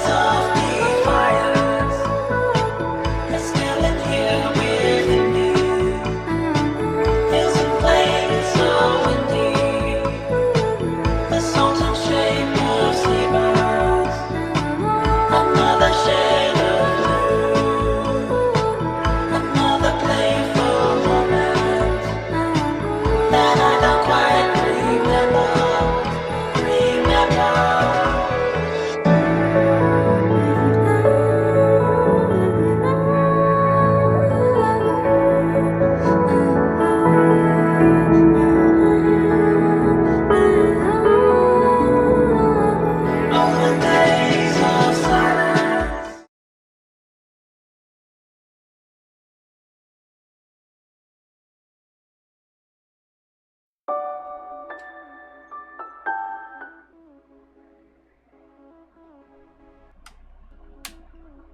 softly fires. It's still in here within me. Feels in plain, so indeed. The sultan shape of sea bass. Another shade of blue. Another playful moment that I don't quite on the days of silence.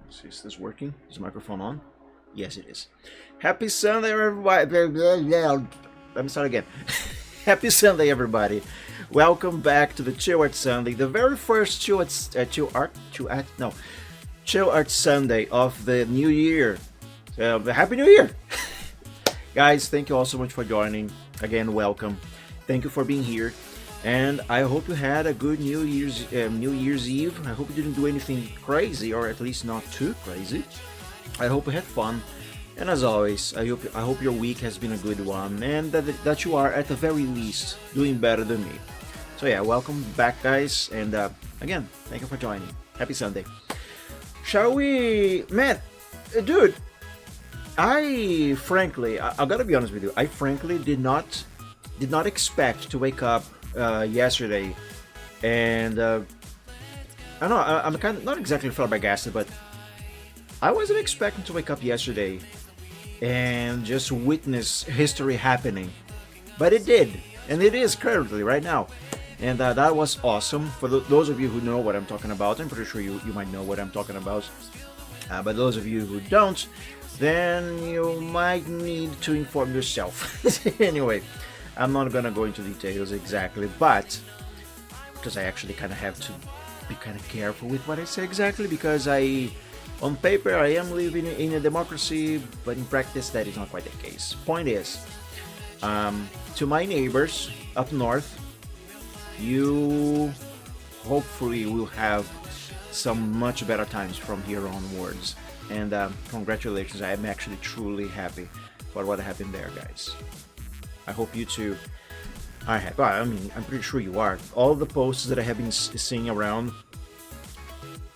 See, is this working? Is the microphone on? Yes, it is. Happy Sunday, everybody. Let me start again. Happy Sunday, everybody. Welcome back to the Chill Art Sunday, the very first Chill Art Sunday of the new year. Happy New Year! Guys, thank you all so much for joining. Again, welcome. Thank you for being here. And I hope you had a good New Year's Eve. I hope you didn't do anything crazy, or at least not too crazy. I hope you had fun. And as always, I hope your week has been a good one, and that you are at the very least doing better than me. So yeah, welcome back, guys. And again, thank you for joining. Happy Sunday. Shall we, man, dude? I gotta be honest with you. I frankly did not expect to wake up yesterday, and I don't know. I'm kind of not exactly flabbergasted, but I wasn't expecting to wake up yesterday and just witness history happening, but it did, and it is currently right now, and that was awesome. For those of you who know what I'm talking about, I'm pretty sure you might know what I'm talking about. But those of you who don't, then you might need to inform yourself. Anyway, I'm not gonna go into details exactly, but because I actually kind of have to be kind of careful with what I say exactly, because on paper I am living in a democracy, but in practice that is not quite the case. Point is, to my neighbors up north, you hopefully will have some much better times from here onwards, and congratulations. I am actually truly happy for what happened there, guys. I hope you too are happy. Well, I mean, I'm pretty sure you are. All the posts that I have been seeing around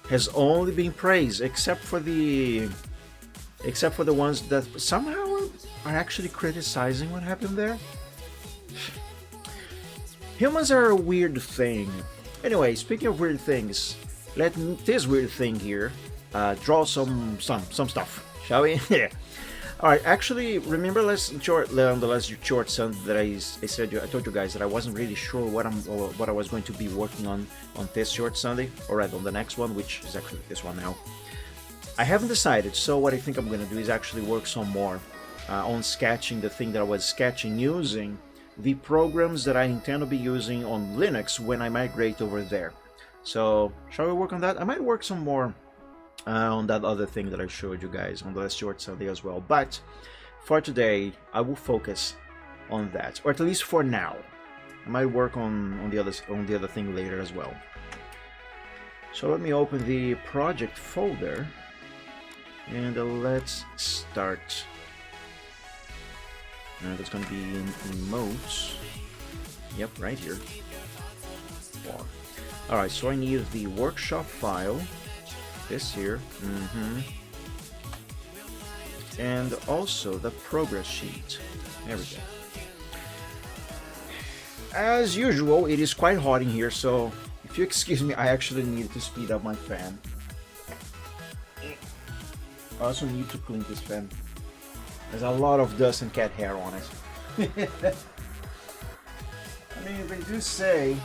has only been praise, except for the ones that somehow are actually criticizing what happened there. Humans are a weird thing. Anyway, speaking of weird things, let this weird thing here draw some stuff, shall we? Yeah. All right. Actually, remember the last short Sunday that I told you guys that I wasn't really sure what I was going to be working on this short Sunday, or rather on the next one, which is actually this one now. I haven't decided. So what I think I'm going to do is actually work some more on sketching the thing that I was sketching using the programs that I intend to be using on Linux when I migrate over there. So shall we work on that? I might work some more on that other thing that I showed you guys on the last short Sunday as well. But for today, I will focus on that, or at least for now. I might work on the other thing later as well. So let me open the project folder, and let's start. And that's going to be in emotes. Yep, right here. Alright, so I need the workshop file. This here. And also the progress sheet. There we go. As usual, it is quite hot in here, so if you excuse me, I actually need to speed up my fan. I also need to clean this fan. There's a lot of dust and cat hair on it. I mean, they do say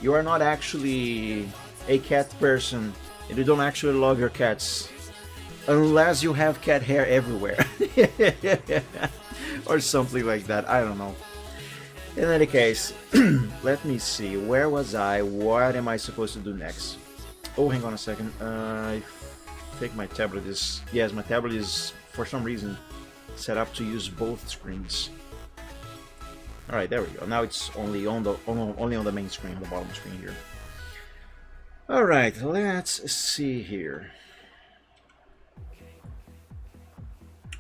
you are not actually a cat person and you don't actually love your cats unless you have cat hair everywhere. Or something like that, I don't know. In any case, let me see, where was I? What am I supposed to do next? Oh, hang on a second. I think my tablet is... Yes, my tablet is, for some reason, set up to use both screens. Alright, there we go. Now it's only on the main screen, the bottom screen here. Alright, let's see here.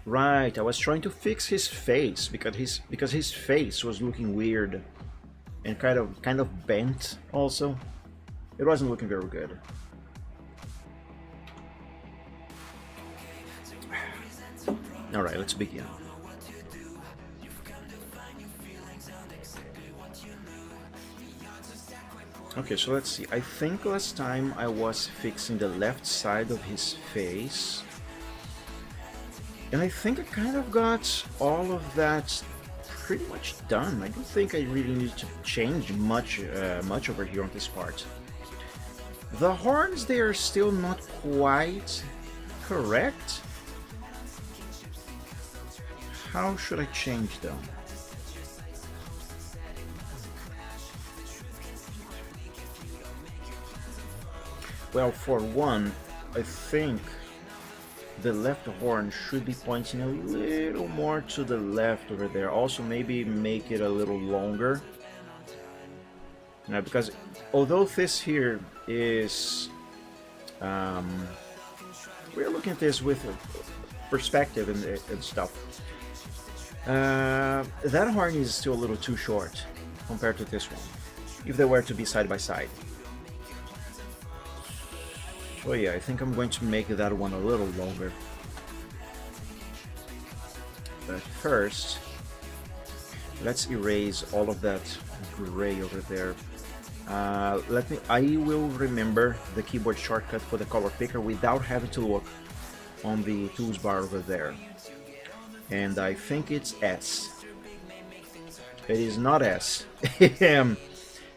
Right, I was trying to fix his face because his face was looking weird and kind of bent also. It wasn't looking very good. Alright, let's begin. Okay, so let's see. I think last time I was fixing the left side of his face. And I think I kind of got all of that pretty much done. I don't think I really need to change much over here on this part. The horns, they are still not quite correct. How should I change them? Well, for one, I think the left horn should be pointing a little more to the left over there. Also, maybe make it a little longer. Now, because although this here is... we're looking at this with perspective and stuff. That horn is still a little too short compared to this one, if they were to be side by side. So yeah, I think I'm going to make that one a little longer. But first, let's erase all of that gray over there. I will remember the keyboard shortcut for the color picker without having to look on the tools bar over there. And I think it's S. It is not S.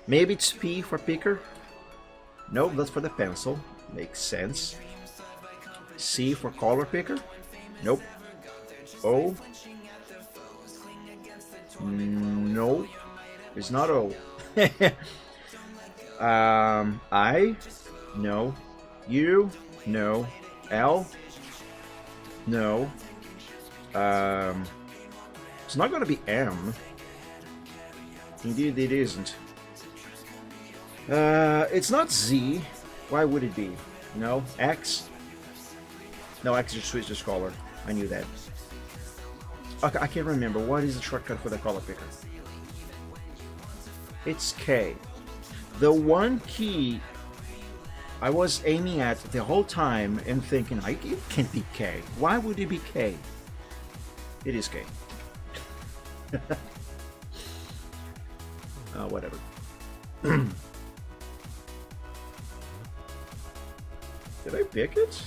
Maybe it's P for picker. Nope, that's for the pencil. Makes sense. C for color picker. Nope. O. Nope. It's not O. I. No. U. No. L. No. It's not gonna be M. Indeed it isn't. It's not Z. Why would it be? No. X? No, X just switches color. I knew that. Okay, I can't remember. What is the shortcut for the color picker? It's K. The one key I was aiming at the whole time and thinking, it can't be K. Why would it be K? It is K. Whatever. Did I pick it?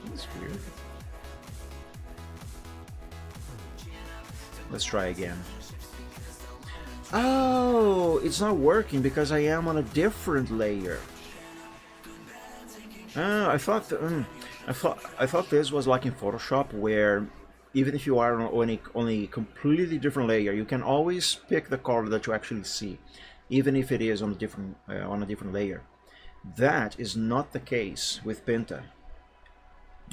That's weird. Let's try again. Oh, it's not working because I am on a different layer. I thought this was like in Photoshop, where even if you are on a completely different layer, you can always pick the color that you actually see, even if it is on a different layer. That is not the case with Penta.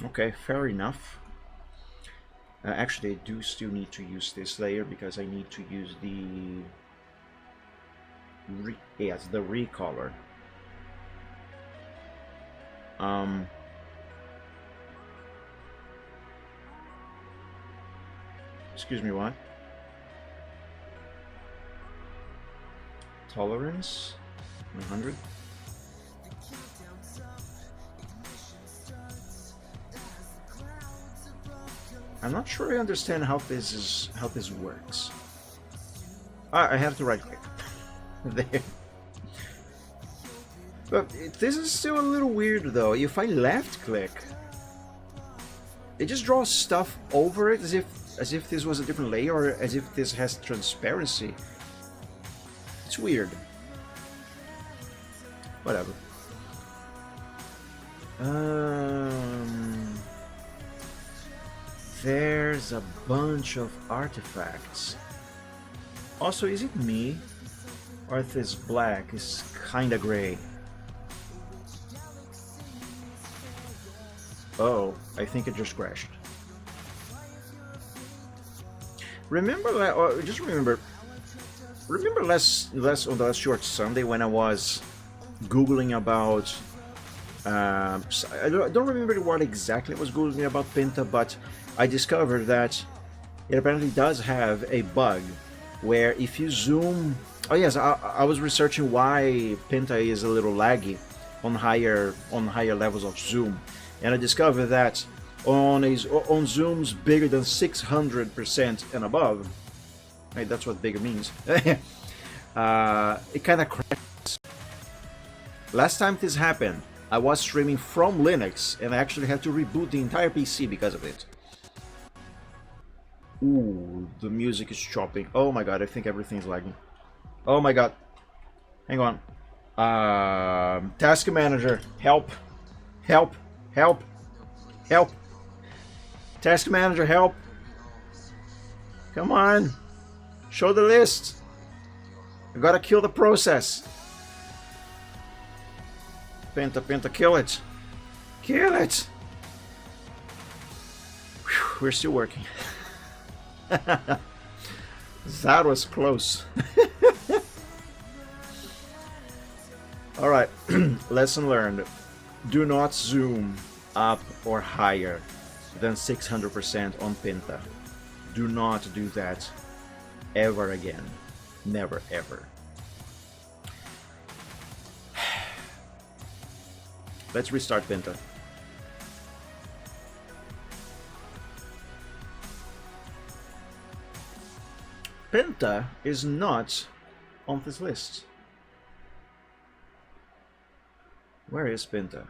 Okay, fair enough. Actually, I do still need to use this layer because I need to use the recolor. Excuse me, what? Tolerance 100. I'm not sure I understand how this works. I have to right click there. But this is still a little weird though. If I left click, it just draws stuff over it as if this was a different layer, or as if this has transparency. It's weird. Whatever. There's a bunch of artifacts. Also, is it me, Earth is black, is kinda gray. Oh, I think it just crashed. Remember that? Just remember. Remember last on the last short Sunday when I was googling about. I don't remember what exactly I was googling about Pinta, but I discovered that it apparently does have a bug where if you zoom. Oh yes, I was researching why Pinta is a little laggy on higher levels of zoom, and I discovered that on zooms bigger than 600% and above. Right, that's what bigger means. It kind of crashes. Last time this happened, I was streaming from Linux, and I actually had to reboot the entire PC because of it. Ooh, the music is chopping. Oh my god, I think everything's lagging. Oh my god. Hang on. Task manager, help. Help. Help. Help. Task manager, help. Come on. Show the list. I gotta kill the process. Pinta, kill it. Kill it. Whew, we're still working. That was close. Alright, lesson learned. Do not zoom up or higher than 600% on Pinta. Do not do that ever again. Never ever. Let's restart Pinta. Pinta is not on this list. Where is Pinta?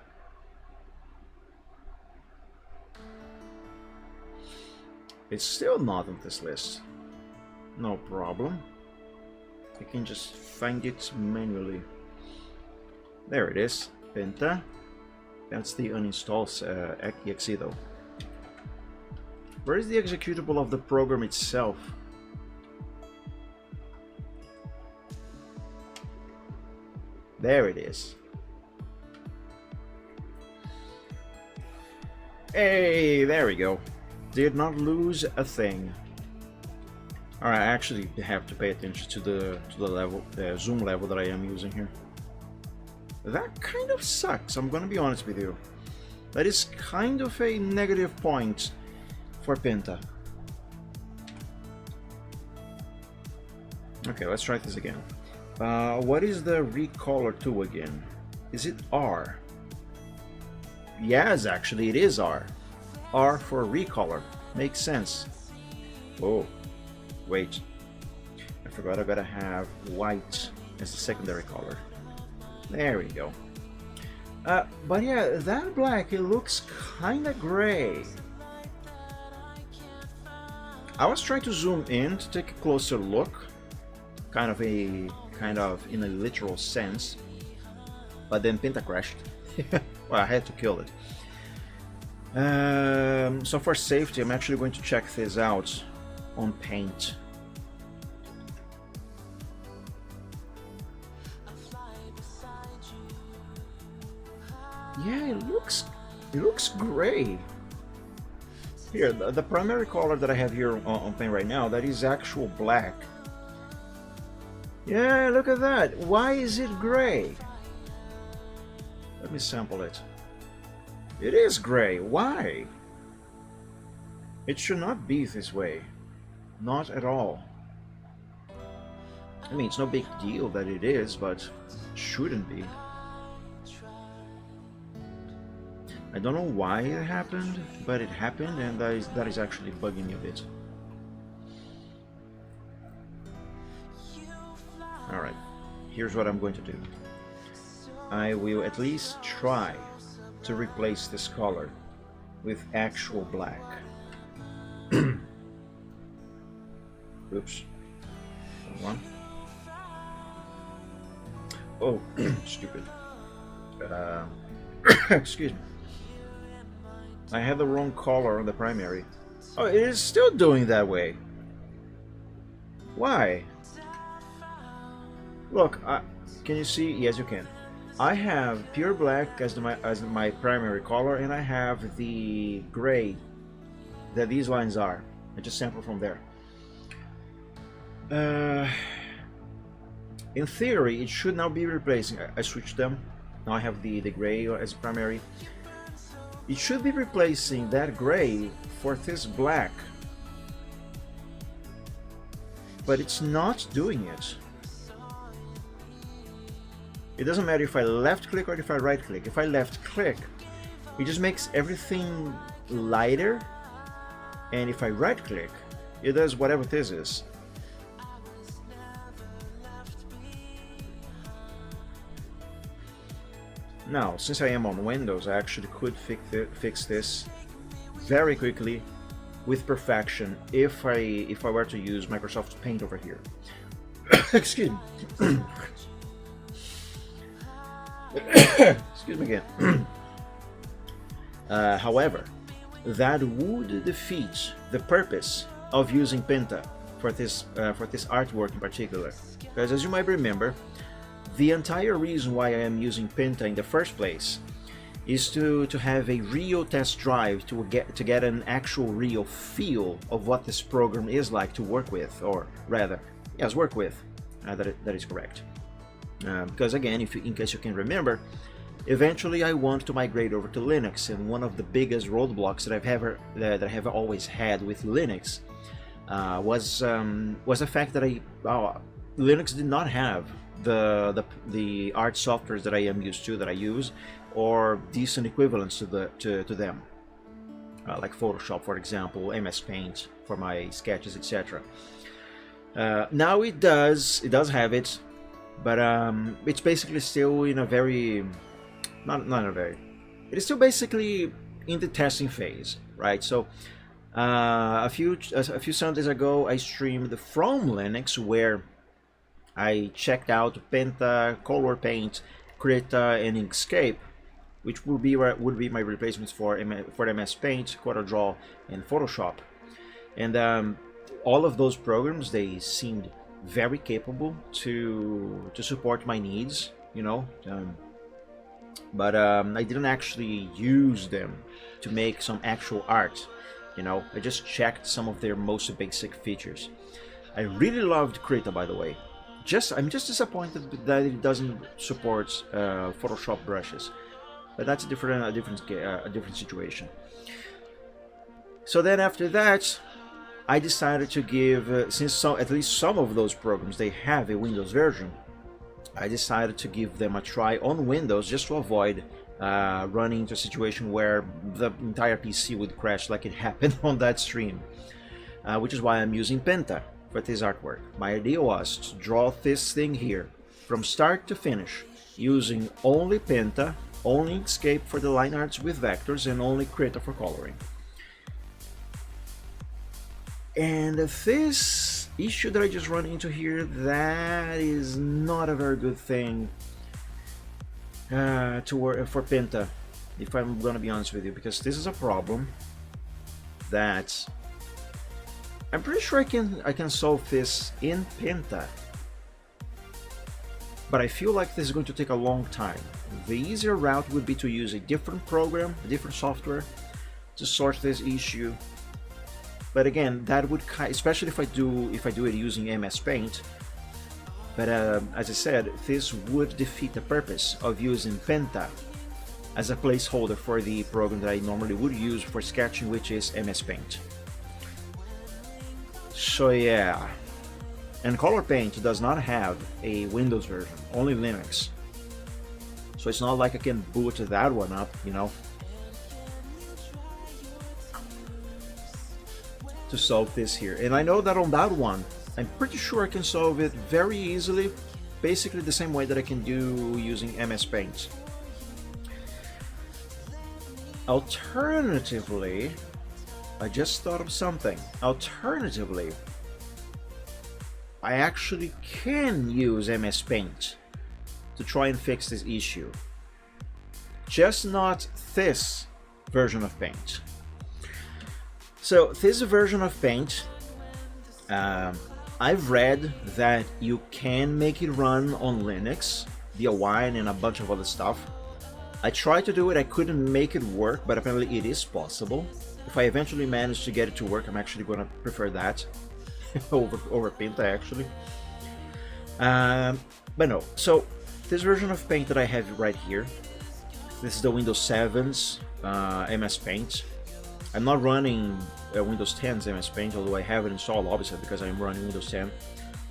It's still not on this list. No problem. I can just find it manually. There it is. Pinta. That's the uninstall exe though. Where is the executable of the program itself? There it is. Hey, there we go. Did not lose a thing. Alright, I actually have to pay attention to the level, the zoom level that I am using here. That kind of sucks, I'm gonna be honest with you. That is kind of a negative point for Pinta. Okay, let's try this again. What is the recolor tool again? Is it R? Yes, actually it is R. R for recolor. Makes sense. Oh, wait. I forgot I gotta have white as the secondary color. There we go. But yeah, that black, it looks kinda gray. I was trying to zoom in to take a closer look. Kind of in a literal sense. But then Pinta crashed. Well, I had to kill it. So for safety, I'm actually going to check this out on Paint. Yeah, it looks gray. Here, the primary color that I have here on Paint right now, that is actual black. Yeah, look at that. Why is it gray? Let me sample it. It is gray. Why? It should not be this way. Not at all. I mean, it's no big deal that it is, but it shouldn't be. I don't know why it happened, but it happened, and that is actually bugging me a bit. Alright, here's what I'm going to do. I will at least try to replace this color with actual black. Oops. Hold on. Oh, stupid. Excuse me. I had the wrong color on the primary. Oh, it is still doing that way. Why? Look, can you see? Yes, you can. I have pure black as my primary color, and I have the gray that these lines are. I just sample from there. In theory, it should now be replacing. I switched them. Now I have the gray as primary. It should be replacing that gray for this black, but it's not doing it. It doesn't matter if I left click or if I right click. If I left click, it just makes everything lighter, and if I right click, it does whatever this is. Now, since I am on Windows, I actually could fix this very quickly with perfection if I were to use Microsoft Paint over here. Excuse me. Excuse me again. However, that would defeat the purpose of using Penta for this artwork in particular, because as you might remember, the entire reason why I am using Penta in the first place is to have a real test drive to get an actual real feel of what this program is like to work with, or rather, yes, work with. That is correct. Because again, in case you can remember, eventually I want to migrate over to Linux, and one of the biggest roadblocks that I have always had with Linux was the fact that Linux did not have the art softwares that I am used to, that I use, or decent equivalents to them, like Photoshop, for example, MS Paint for my sketches, etc. Now it does have it, but it's basically still in a very it is still basically in the testing phase, right? So a few Sundays ago I streamed from Linux, where I checked out Penta, Color Paint, Krita, and Inkscape, which would be my replacements for MS Paint, CorelDRAW, and Photoshop. And all of those programs, they seemed very capable to support my needs, you know. But I didn't actually use them to make some actual art, you know. I just checked some of their most basic features. I really loved Krita, by the way. I'm just disappointed that it doesn't support Photoshop brushes, but that's a different situation. So then after that, I decided to give, since at least some of those programs, they have a Windows version, I decided to give them a try on Windows, just to avoid running into a situation where the entire PC would crash like it happened on that stream, which is why I'm using Penta for this artwork. My idea was to draw this thing here from start to finish using only Penta, only Inkscape for the line arts with vectors, and only Krita for coloring. And this issue that I just run into here, that is not a very good thing to work for Penta, if I'm gonna be honest with you, because this is a problem that I'm pretty sure I can solve this in Penta, but I feel like this is going to take a long time. The easier route would be to use a different program, a different software, to sort this issue. But again, that would, especially if I do it using MS Paint. But as I said, this would defeat the purpose of using Penta as a placeholder for the program that I normally would use for sketching, which is MS Paint. So yeah, and Color Paint does not have a Windows version, only Linux. So it's not like I can boot that one up, you know, to solve this here. And I know that on that one, I'm pretty sure I can solve it very easily, basically the same way that I can do using MS Paint. Alternatively, I just thought of something. Alternatively, I actually can use MS Paint to try and fix this issue. Just not this version of Paint. So this version of Paint, I've read that you can make it run on Linux via Wine and a bunch of other stuff. I tried to do it, I couldn't make it work, but apparently it is possible. If I eventually manage to get it to work, I'm actually going to prefer that over Paint, actually. But no, so this version of Paint that I have right here, this is the Windows 7's MS Paint. I'm not running Windows 10's MS Paint, although I have it installed obviously because I'm running Windows 10.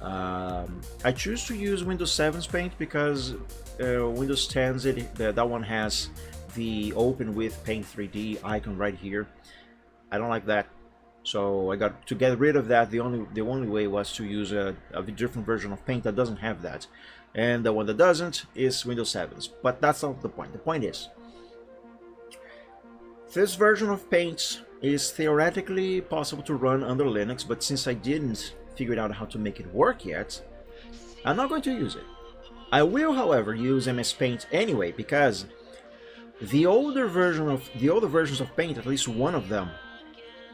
I choose to use Windows 7's Paint because Windows 10's that one has the Open with Paint 3D icon right here. I don't like that, so I got to get rid of that. The only way was to use a different version of Paint that doesn't have that, and the one that doesn't is Windows 7's. But that's not the point. The point is, this version of Paint is theoretically possible to run under Linux, but since I didn't figure out how to make it work yet, I'm not going to use it. I will, however, use MS Paint anyway, because the older versions of Paint, at least one of them,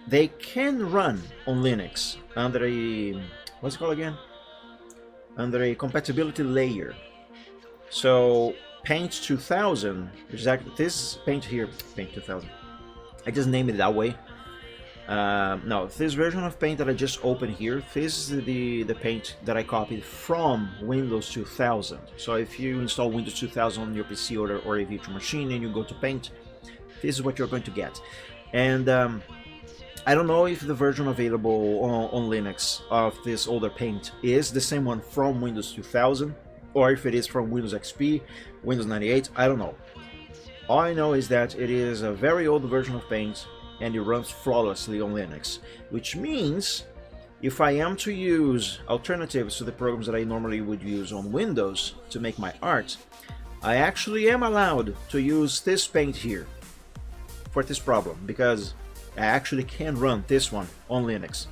they can run on Linux under a, what's it called again? Under a compatibility layer. So Paint 2000, exactly this Paint here, Paint 2000. I just named it that way. No, this version of Paint that I just opened here, this is the Paint that I copied from Windows 2000. So if you install Windows 2000 on your PC or a virtual machine and you go to Paint, this is what you're going to get. And I don't know if the version available on Linux of this older Paint is the same one from Windows 2000, or if it is from Windows XP, Windows 98, I don't know. All I know is that it is a very old version of Paint and it runs flawlessly on Linux, which means if I am to use alternatives to the programs that I normally would use on Windows to make my art, I actually am allowed to use this Paint here for this problem, because I actually can run this one on Linux.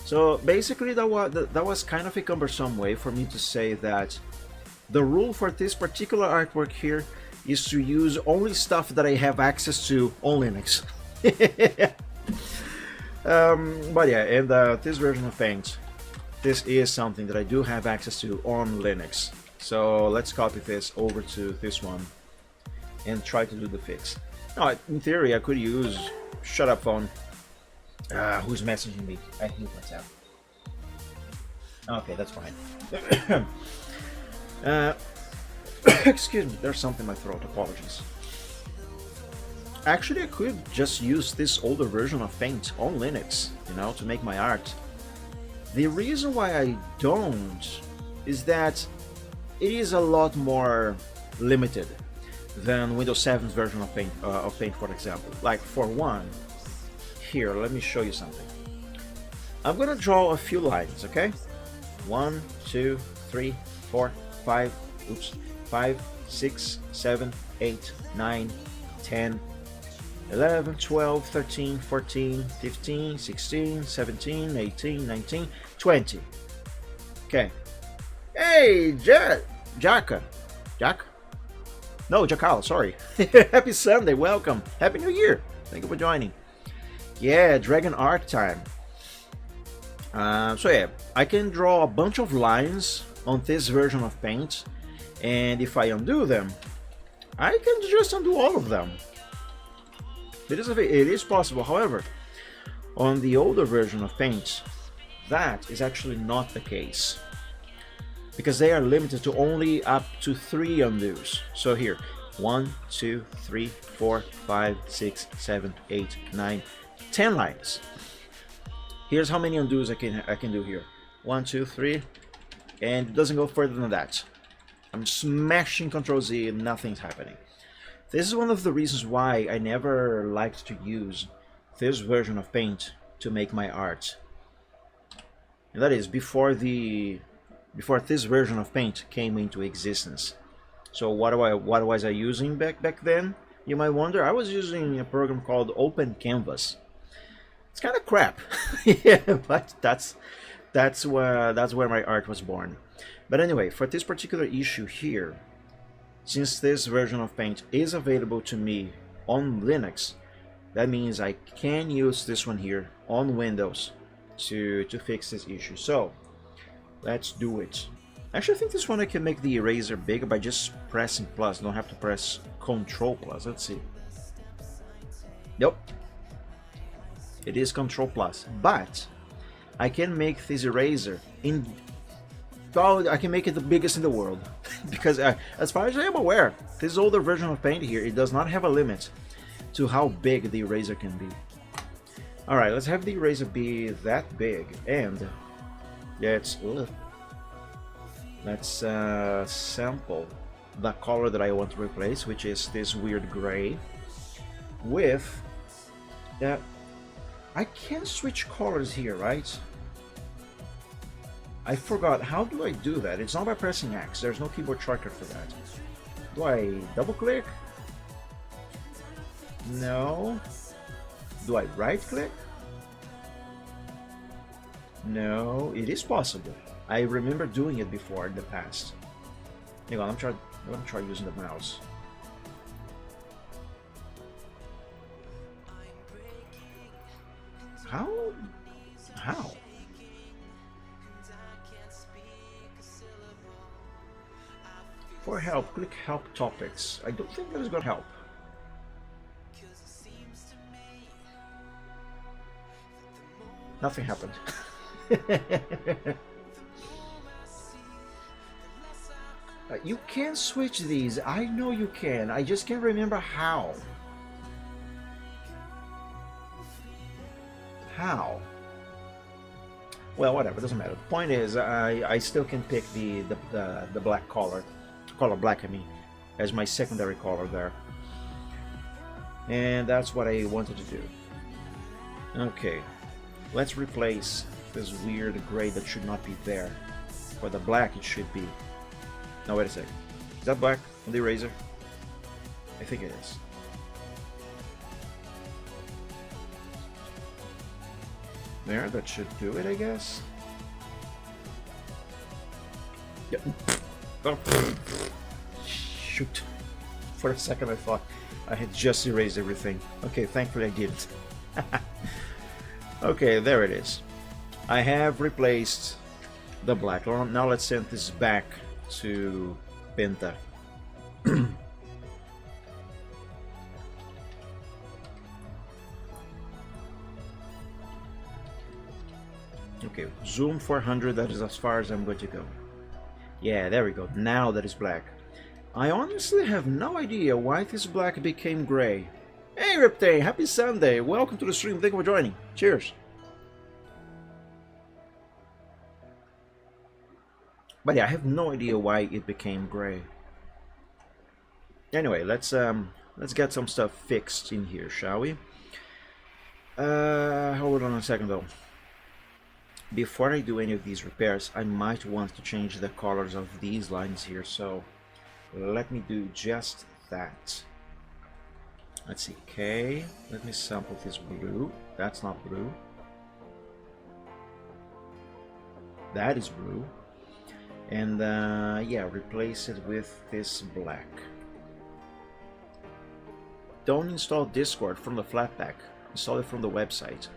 So basically that was kind of a cumbersome way for me to say that the rule for this particular artwork here is to use only stuff that I have access to on Linux. But yeah, and this version of Paint, this is something that I do have access to on Linux. So let's copy this over to this one and try to do the fix. Now, in theory, I could use Shut Up Phone. Who's messaging me? I hate WhatsApp. Okay, that's fine. Excuse me, there's something in my throat, apologies. Actually, I could just use this older version of Paint on Linux, you know, to make my art. The reason why I don't is that it is a lot more limited than Windows 7's version of Paint, for example. Like, for one, here, let me show you something. I'm gonna draw a few lines, okay? 1, 2, 3, 4, 5, 5, 6, 7, 8, 9, 10, 11, 12, 13, 14, 15, 16, 17, 18, 19, 20. Okay. Hey, Jack? No, Jackal, sorry. Happy Sunday, welcome. Happy New Year. Thank you for joining. Yeah, Dragon Art time. So yeah, I can draw a bunch of lines on this version of Paint, and if I undo them, I can just undo all of them. It is possible. However, on the older version of Paint, that is actually not the case, because they are limited to only up to 3 undos. So here, 1, 2, 3, 4, 5, 6, 7, 8, 9, 10 lines. Here's how many undos I can do here. 1, 2, 3, and it doesn't go further than that. I'm smashing Ctrl Z and nothing's happening. This is one of the reasons why I never liked to use this version of Paint to make my art. And that is before this version of Paint came into existence. So what was I using back then? You might wonder. I was using a program called Open Canvas. It's kind of crap, yeah, but that's where my art was born. But anyway, for this particular issue here, since this version of Paint is available to me on Linux, that means I can use this one here on Windows to fix this issue. So let's do it. Actually, I think this one I can make the eraser bigger by just pressing plus. I don't have to press Control plus. Let's see. Nope. It is Control plus, but I can make this eraser in. Well, I can make it the biggest in the world because, as far as I am aware, this older version of Paint here, it does not have a limit to how big the eraser can be. All right, let's have the eraser be that big, and let's sample the color that I want to replace, which is this weird gray, with that. I can switch colors here, right? I forgot. How do I do that? It's not by pressing X. There's no keyboard shortcut for that. Do I double click? No. Do I right click? No. It is possible. I remember doing it before in the past. Hang on, I'm gonna try using the mouse. How? For help, click Help Topics. I don't think that is gonna help. Nothing happened. You can switch these. I know you can. I just can't remember how. How? Well, whatever. Doesn't matter. The point is, I still can pick the black color black, I mean, as my secondary color there, and that's what I wanted to do. Okay, let's replace this weird gray that should not be there. For the black, it should be. No, wait a second. Is that black on the eraser? I think it is. There, that should do it, I guess. Yep. Oh. Shoot. For a second I thought I had just erased everything. Okay, thankfully I didn't. Okay, there it is. I have replaced the black. Now let's send this back to Penta. Okay, zoom 400, that is as far as I'm going to go. Yeah, there we go. Now that is black. I honestly have no idea why this black became gray. Hey Riptane, happy Sunday. Welcome to the stream. Thank you for joining. Cheers. But yeah, I have no idea why it became gray. Anyway, let's get some stuff fixed in here, shall we? Hold on a second though. Before I do any of these repairs, I might want to change the colors of these lines here, so let me do just that. Let's see, okay, let me sample this blue. That's not blue. That is blue. And yeah, replace it with this black. Don't install Discord from the Flatpak. Install it from the website.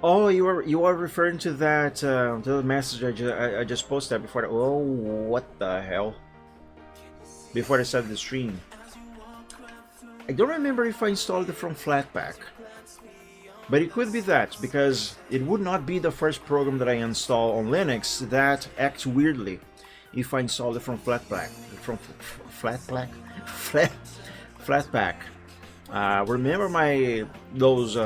Oh, you are referring to that to the message I just posted before. Oh, what the hell! Before I started the stream, I don't remember if I installed it from Flatpak, but it could be that because it would not be the first program that I install on Linux that acts weirdly if I install it from Flatpak. Flatpak. Remember those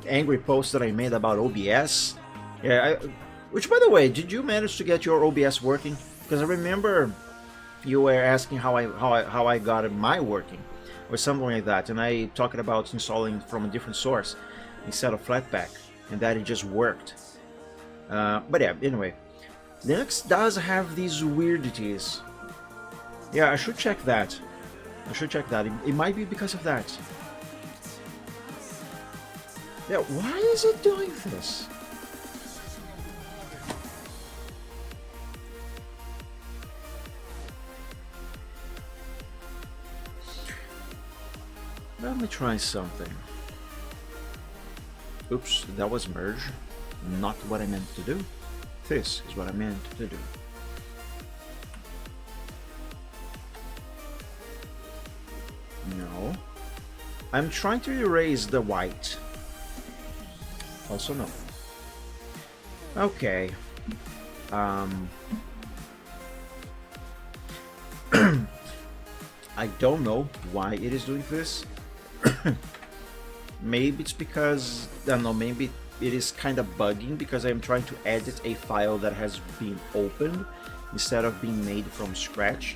angry posts that I made about OBS? Yeah, which by the way, did you manage to get your OBS working? Because I remember you were asking how I got my working or something like that, and I talked about installing from a different source instead of Flatpak, and that it just worked. But yeah, anyway, Linux does have these weirdities. Yeah, I should check that. It might be because of that. Yeah, why is it doing this? Let me try something. Oops, that was merge. Not what I meant to do. This is what I meant to do. No. I'm trying to erase the white. Also no. Okay. I don't know why it is doing this. Maybe it's because, I don't know, maybe it is kind of bugging because I'm trying to edit a file that has been opened instead of being made from scratch.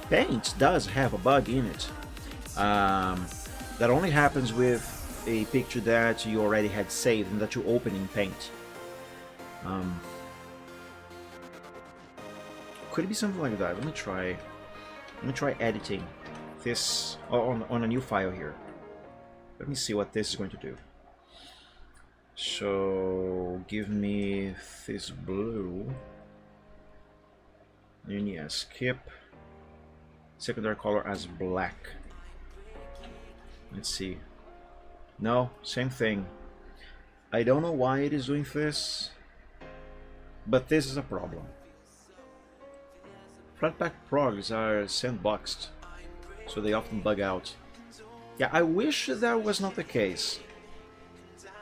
Paint does have a bug in it. That only happens with a picture that you already had saved and that you open in Paint. Could it be something like that? Let me try editing this on a new file here. Let me see what this is going to do. So give me this blue. And yeah, skip secondary color as black. Let's see. No, same thing. I don't know why it is doing this, but this is a problem. Flatpak progs are sandboxed, so they often bug out. Yeah, I wish that was not the case,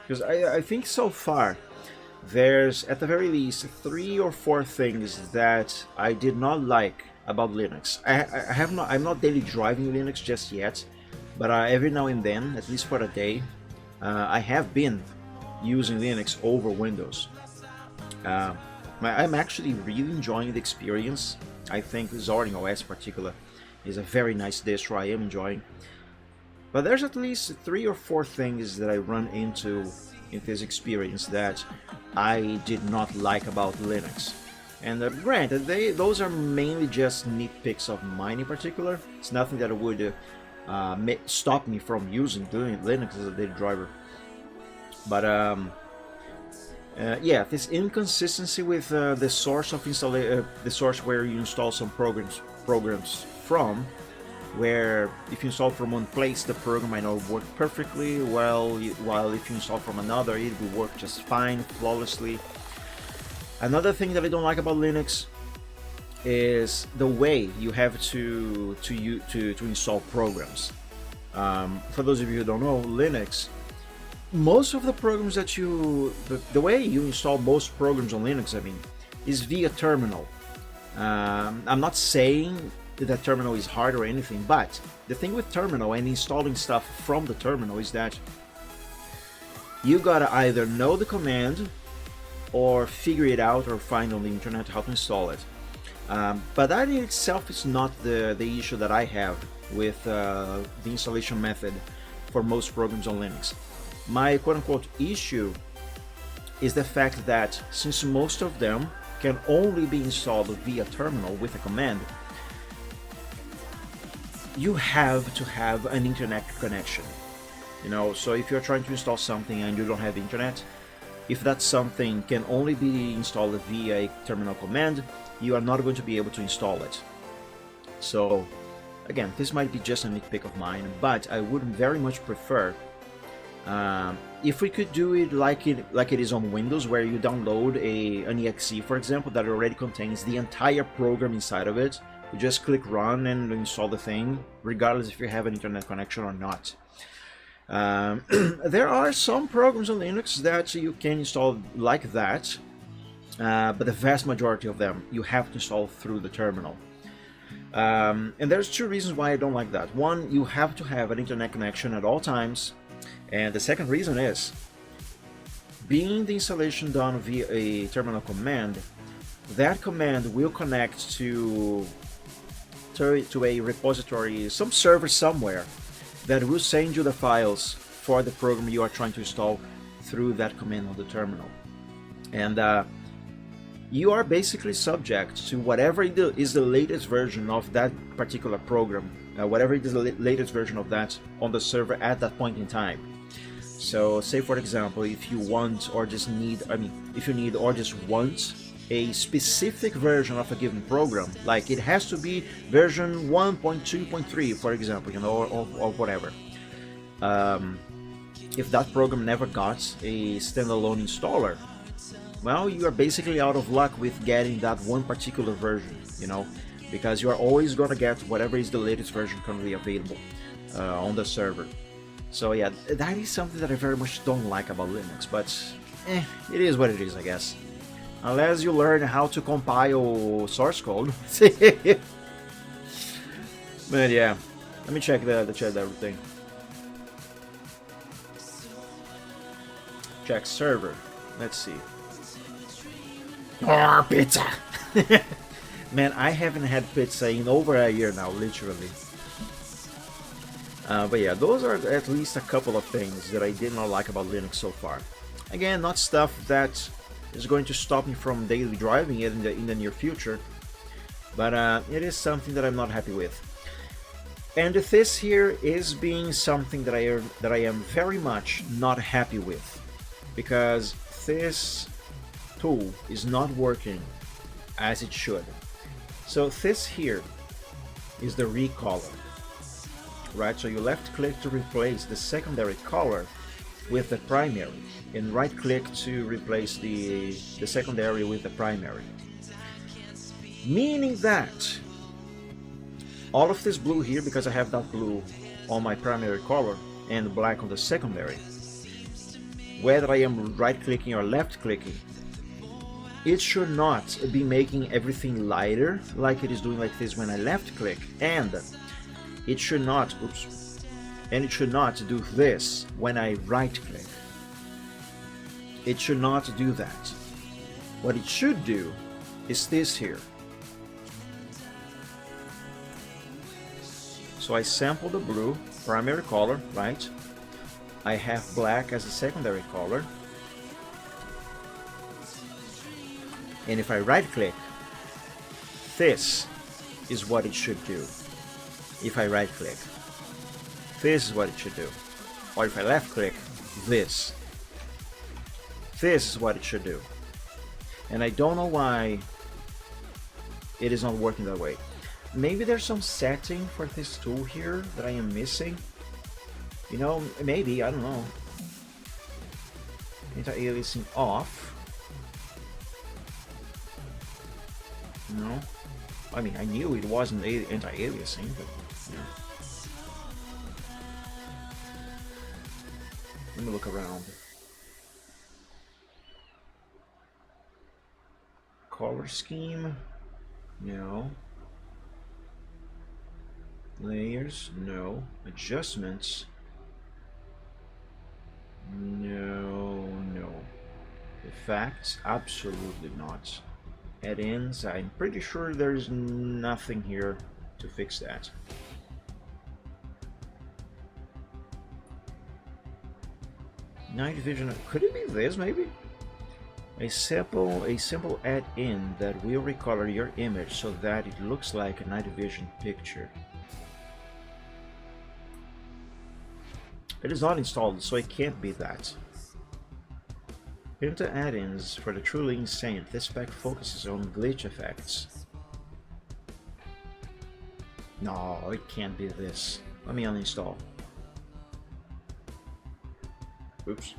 because I think so far there's at the very least 3 or 4 things that I did not like about Linux. I'm not daily driving Linux just yet, but every now and then, at least for a day, I have been using Linux over Windows. I'm actually really enjoying the experience. I think Zorin OS in particular is a very nice distro. I am enjoying. But there's at least 3 or 4 things that I run into in this experience that I did not like about Linux. And granted, those are mainly just nitpicks of mine in particular. It's nothing that would stop me from using Linux as a daily driver. But yeah, this inconsistency with the source of the source where you install some programs from, where if you install from one place, the program might not work perfectly well, while if you install from another, it will work just fine, flawlessly. Another thing that I don't like about Linux is the way you have to install programs. For those of you who don't know, Linux, most of the programs that the way you install most programs on Linux, I mean, is via terminal. I'm not saying that terminal is hard or anything, but the thing with terminal and installing stuff from the terminal is that you gotta either know the command or figure it out or find on the internet how to install it. But that in itself is not the issue that I have with the installation method for most programs on Linux. My quote-unquote issue is the fact that since most of them can only be installed via terminal with a command, you have to have an internet connection. You know, so if you're trying to install something and you don't have internet, if that something can only be installed via a terminal command, you are not going to be able to install it. So again, this might be just a nitpick of mine, but I would very much prefer if we could do it like it is on Windows, where you download an exe, for example, that already contains the entire program inside of it. You just click run and install the thing, regardless if you have an internet connection or not. There are some programs on Linux that you can install like that, but the vast majority of them you have to install through the terminal. And there's 2 reasons why I don't like that. One, you have to have an internet connection at all times, and the second reason is, being the installation done via a terminal command, that command will connect to a repository, some server somewhere, that will send you the files for the program you are trying to install through that command on the terminal. And you are basically subject to whatever is the latest version of that particular program, whatever is the latest version of that on the server at that point in time. So say for example, if you want or just need, if you need or just want a specific version of a given program, like it has to be version 1.2.3, for example, you know, or whatever. if that program never got a standalone installer, well, you are basically out of luck with getting that one particular version, because you are always gonna get whatever is the latest version currently available on the server. So yeah, that is something that I very much don't like about Linux, but it is what it is, I guess. Unless you learn how to compile source code. But yeah, let me check the chat, everything. Check server. Let's see. Oh, pizza! Man, I haven't had pizza in over a year now, literally. But yeah, those are at least a couple of things that I did not like about Linux so far. Again, not stuff that is going to stop me from daily driving it in the near future, but it is something that I'm not happy with. And this here is being something that I am very much not happy with, because this tool is not working as it should. So this here is the recolor, right? So you left click to replace the secondary color with the primary, and right click to replace the secondary with the primary. Meaning that all of this blue here, because I have that blue on my primary color and black on the secondary, whether I am right clicking or left clicking, it should not be making everything lighter like it is doing like this when I left click, and it should not, and it should not do this when I right click. It should not do that. What it should do is this here. So I sample the blue primary color, right? I have black as a secondary color. And if I right click, this is what it should do. If I right click, this is what it should do. Or if I left click, this is what it should do. And I don't know why it is not working that way. Maybe there's some setting for this tool here that I am missing. Maybe, I don't know. Anti-aliasing off. No, I mean, I knew it wasn't anti-aliasing, but yeah. Let me look around. Color scheme? No. Layers? No. Adjustments? No. Effects? Absolutely not. Add-ins, I'm pretty sure there's nothing here to fix that. Night vision, could it be this maybe? A simple add-in that will recolor your image so that it looks like a night vision picture. It is not installed, so it can't be that. Into add-ins for the truly insane, this pack focuses on glitch effects. No, it can't be this. Let me uninstall. Oops.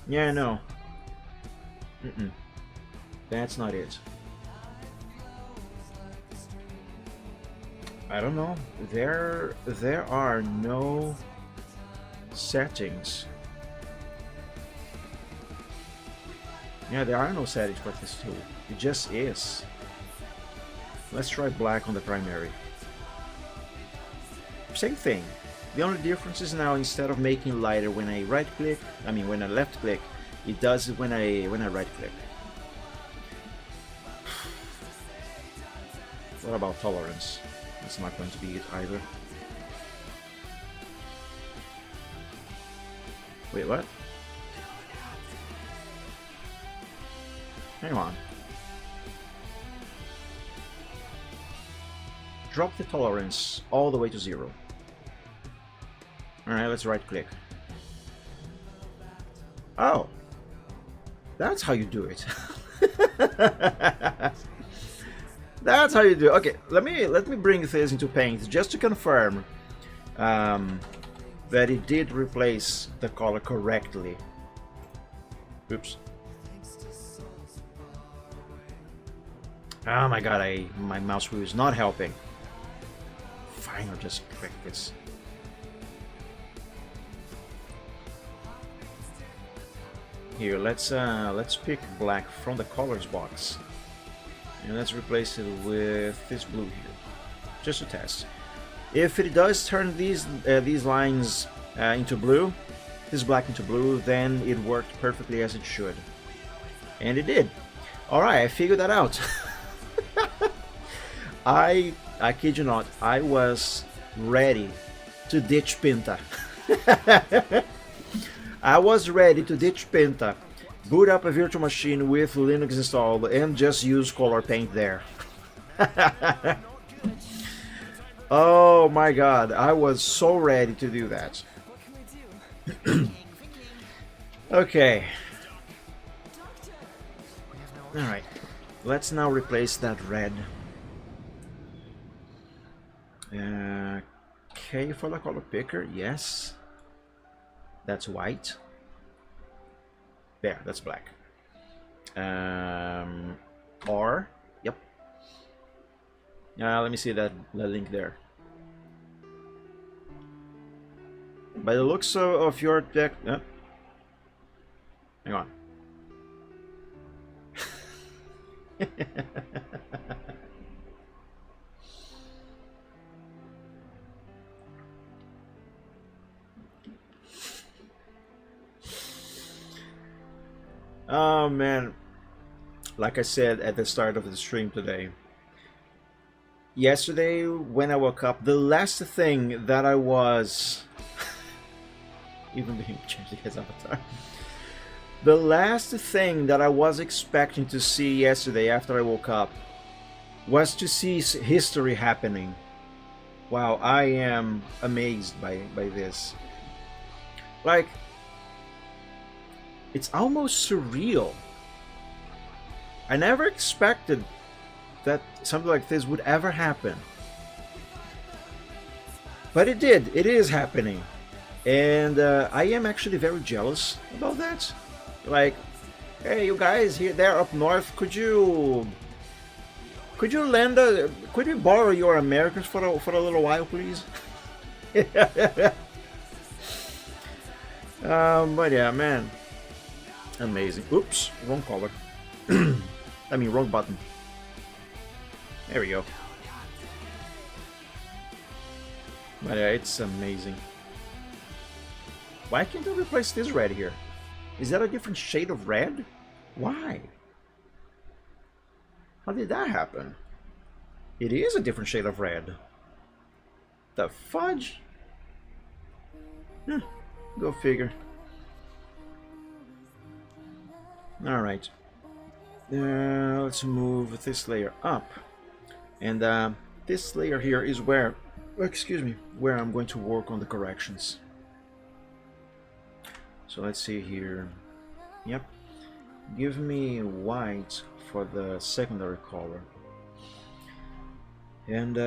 Yeah, no. That's not it. I don't know. There are no settings. Yeah, there are no settings for this tool. It just is. Let's try black on the primary. Same thing. The only difference is now instead of making lighter when I right click, when I left click, it does it when I right click. What about tolerance? It's not going to be it either. Wait, what? Hang on. Drop the tolerance all the way to 0. Alright, let's right click. Oh! That's how you do it. That's how you do it. Okay, let me bring this into Paint just to confirm that it did replace the color correctly. Oops. Oh my god, my mouse wheel is not helping. Fine, I'll just click this. Here, let's pick black from the colors box, and let's replace it with this blue here, just to test. If it does turn these lines into blue, this black into blue, then it worked perfectly as it should, and it did. All right, I figured that out. I kid you not, I was ready to ditch Pinta. I was ready to ditch Pinta, boot up a virtual machine with Linux installed, and just use color paint there. Oh my god, I was so ready to do that. Okay. Alright, let's now replace that red. Okay, for the color picker, yes. That's white. There, that's black. R, yep. Let me see that link there. By the looks of your deck, hang on. Oh man, like I said at the start of the stream today, yesterday when I woke up, the last thing that I was even being changed his avatar, the last thing that I was expecting to see yesterday after I woke up was to see history happening. Wow, I am amazed by this. Like, it's almost surreal. I never expected that something like this would ever happen. But it did. It is happening. And I am actually very jealous about that. Like, hey, you guys here, there up north, could you could we borrow your Americans for a little while, please? But yeah, man. Amazing. Oops, wrong color. I mean, wrong button. There we go. But yeah, it's amazing. Why can't I replace this red here? Is that a different shade of red? Why? How did that happen? It is a different shade of red. The fudge? Go figure. Alright. Let's move this layer up. And this layer here is where, excuse me, where I'm going to work on the corrections. So let's see here. Yep. Give me white for the secondary color. And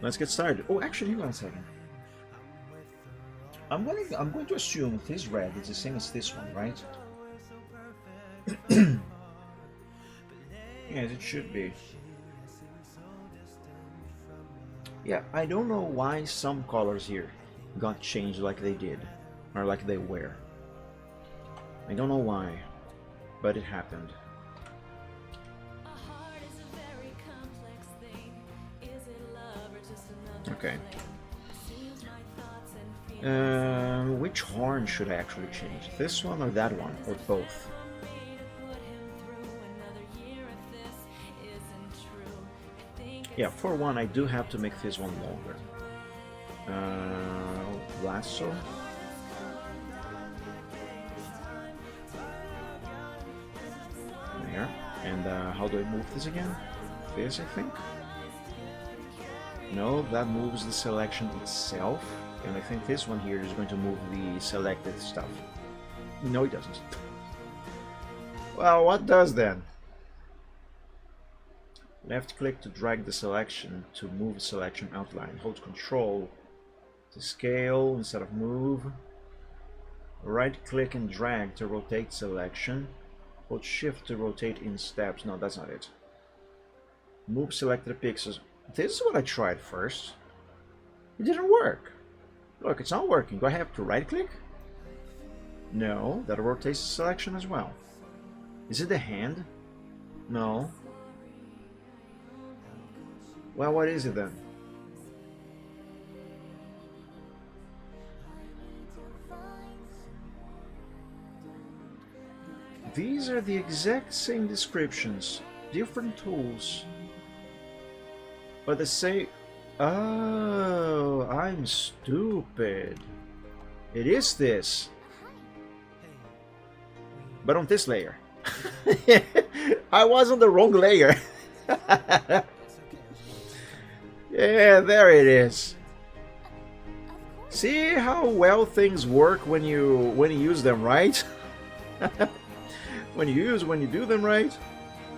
let's get started. Oh, actually, hang on a second. I'm going to assume this red is the same as this one, right? Yes, it should be. Yeah, I don't know why some colors here got changed like they did, or like they were. I don't know why, but it happened. Okay. Which horn should I actually change? This one or that one, or both? Yeah, for one, I do have to make this one longer. Lasso. There. And how do I move this again? This, I think. No, that moves the selection itself. And I think this one here is going to move the selected stuff. No, it doesn't. Well, what does then? Left click to drag the selection to move the selection outline. Hold Control To scale instead of move. Right click and drag to rotate selection. Hold shift to rotate in steps. No, that's not it. Move selected pixels. This is what I tried first. It didn't work. Look, it's not working. Do I have to right click? No, that rotates the selection as well. Is it the hand? No. Well, what is it then? These are the exact same descriptions, different tools, but the same. Oh, I'm stupid. It is this, but on this layer. I was on the wrong layer. Yeah, there it is. See how well things work when you use them right? when you do them right,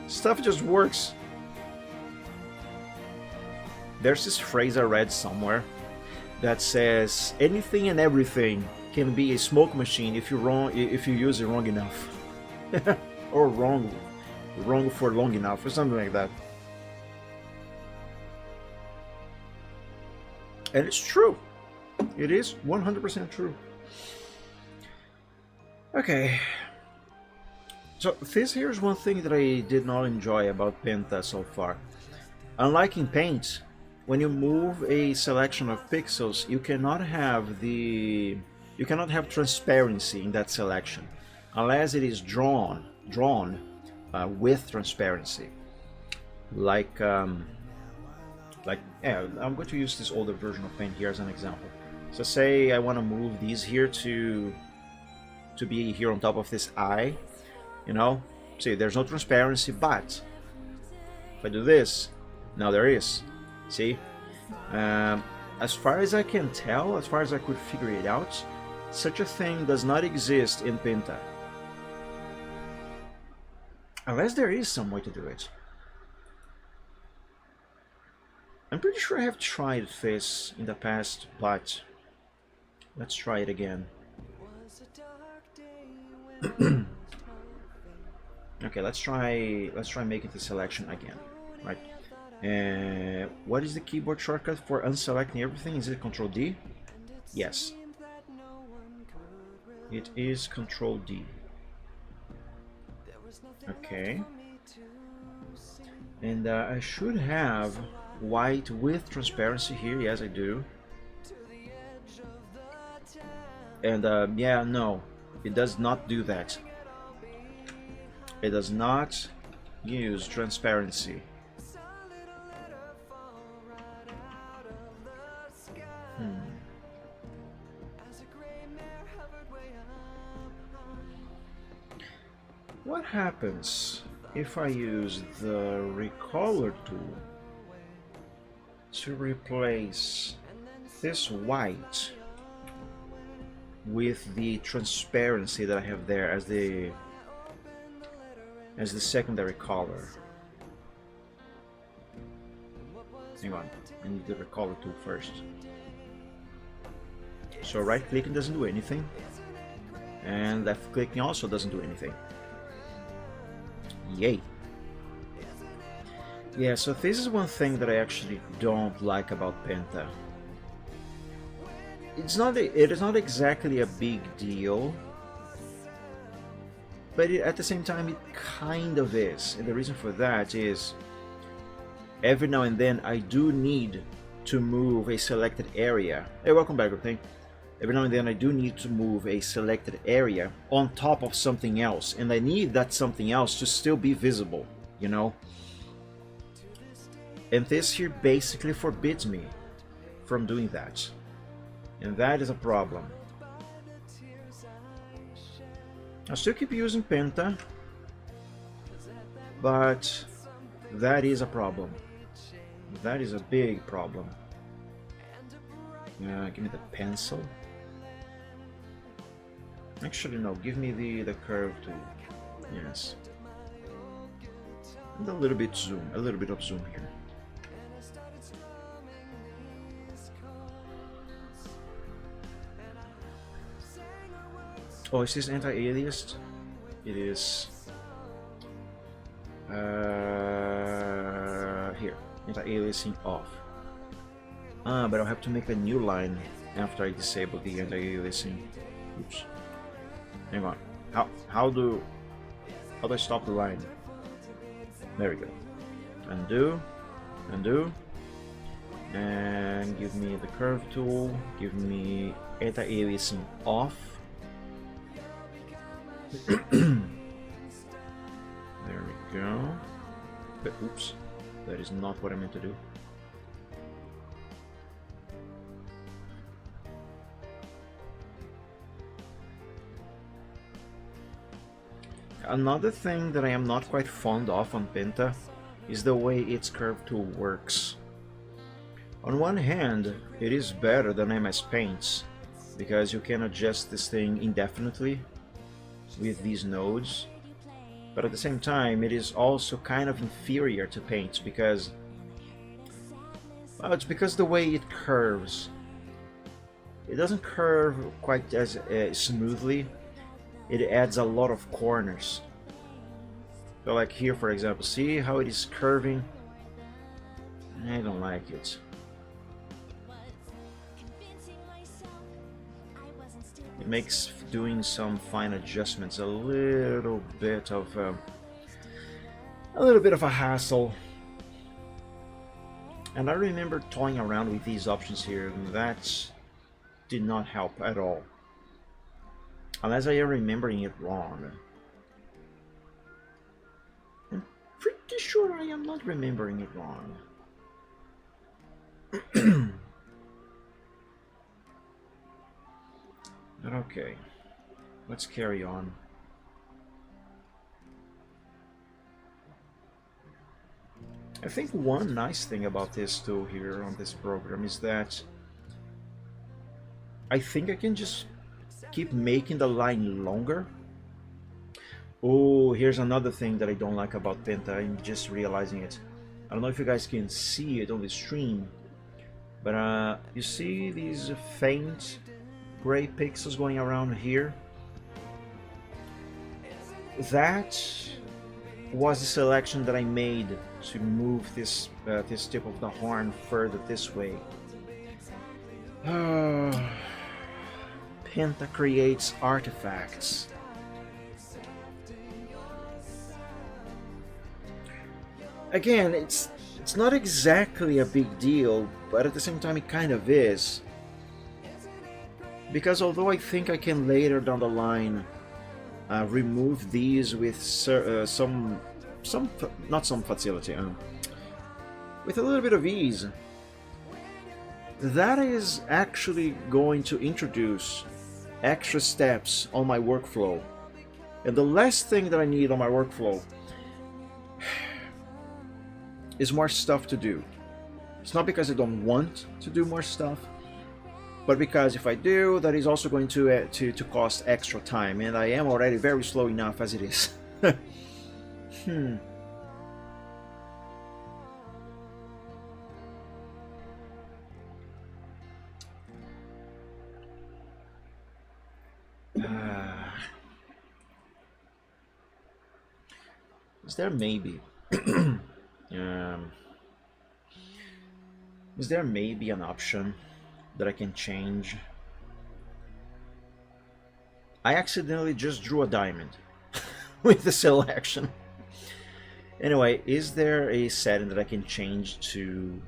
stuff just works. There's this phrase I read somewhere that says anything and everything can be a smoke machine if you use it wrong enough. Or wrong for long enough or something like that. And it's true. It is 100% true. Okay. So this here is one thing that I did not enjoy about Penta so far. Unlike in Paint, when you move a selection of pixels, you cannot have transparency in that selection unless it is drawn with transparency. Like yeah, I'm going to use this older version of Paint here as an example. So say I want to move these here to be here on top of this eye, you know. See, there's no transparency, but if I do this, now there is. See, as far as I can tell, as far as I could figure it out, such a thing does not exist in Penta. Unless there is some way to do it. I'm pretty sure I have tried this in the past, but let's try it again. Okay, let's try making the selection again, right? What is the keyboard shortcut for unselecting everything? Is it Control D? Yes. It is Control D. Okay. And I should have white with transparency here. Yes, I do. And yeah, no, it does not do that. It does not use transparency. What happens if I use the recolor tool to replace this white with the transparency that I have there as the secondary color? Hang on, I need the recolor tool first. So right clicking doesn't do anything, and left clicking also doesn't do anything. Yay. Yeah, so this is one thing that I actually don't like about Penta. It is not exactly a big deal, but at the same time it kind of is. And the reason for that is every now and then I do need to move a selected area. Hey, welcome back, everything. Every now and then I do need to move a selected area on top of something else, and I need that something else to still be visible, you know? And this here basically forbids me from doing that. And that is a problem. I'll still keep using Penta, but that is a problem. That is a big problem. Give me the pencil. Actually, no, give me the curve tool. Yes. And a little bit of zoom here. Oh, is this anti-aliased? It is. Here, anti-aliasing off. But I'll have to make a new line after I disable the anti-aliasing. Oops. Hang on. How do I stop the line? There we go. Undo, undo, and give me the curve tool. Give me anti-aliasing off. There we go. But oops, that is not what I meant to do. Another thing that I am not quite fond of on Penta is the way its curve tool works. On one hand, it is better than MS Paint's because you can adjust this thing indefinitely with these nodes, but at the same time it is also kind of inferior to Paint because, well, it's because the way it curves. It doesn't curve quite as smoothly. It adds a lot of corners. So like here, for example, see how it is curving? I don't like it. It makes doing some fine adjustments a little bit of a hassle. And I remember toying around with these options here, and that did not help at all. Unless I am remembering it wrong. I'm pretty sure I am not remembering it wrong. But okay, let's carry on. I think one nice thing about this tool here on this program is that I think I can just keep making the line longer. Oh, here's another thing that I don't like about Penta. I'm just realizing it. I don't know if you guys can see it on the stream, but you see these faint gray pixels going around here? That was the selection that I made to move this this tip of the horn further this way. Penta creates artifacts. Again, it's not exactly a big deal, but at the same time it kind of is. Because although I think I can later down the line remove these with not some facility, with a little bit of ease, that is actually going to introduce extra steps on my workflow. And the last thing that I need on my workflow is more stuff to do. It's not because I don't want to do more stuff, but because if I do, that is also going to cost extra time, and I am already very slow enough as it is. Is there maybe is there maybe an option that I can change? I accidentally just drew a diamond with the selection. Anyway, is there a setting that I can change to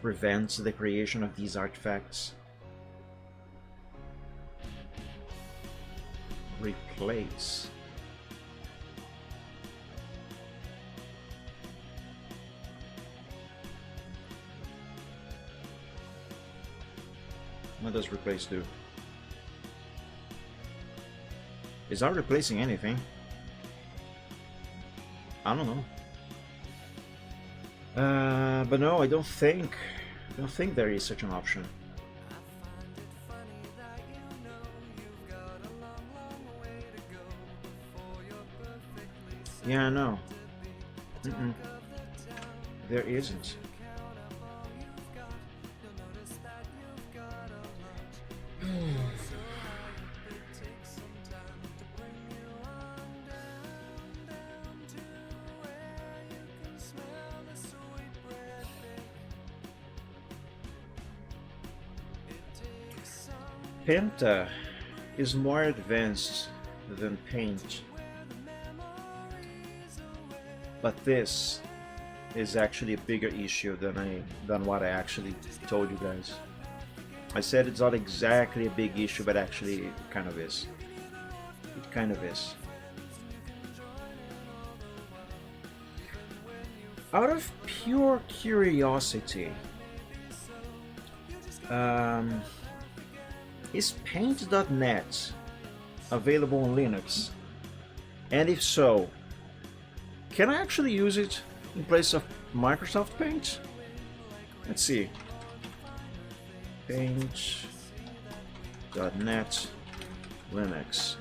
prevent the creation of these artifacts? Replace. What does replace do? Is that replacing anything? I don't know. But no, I don't think there is such an option. Yeah, no. There isn't. Penta is more advanced than Paint, but this is actually a bigger issue than what I actually told you guys. I said it's not exactly a big issue, but actually it kind of is. It kind of is. Out of pure curiosity, is Paint.net available on Linux? And if so, can I actually use it in place of Microsoft Paint? Let's see. Paint.net Linux.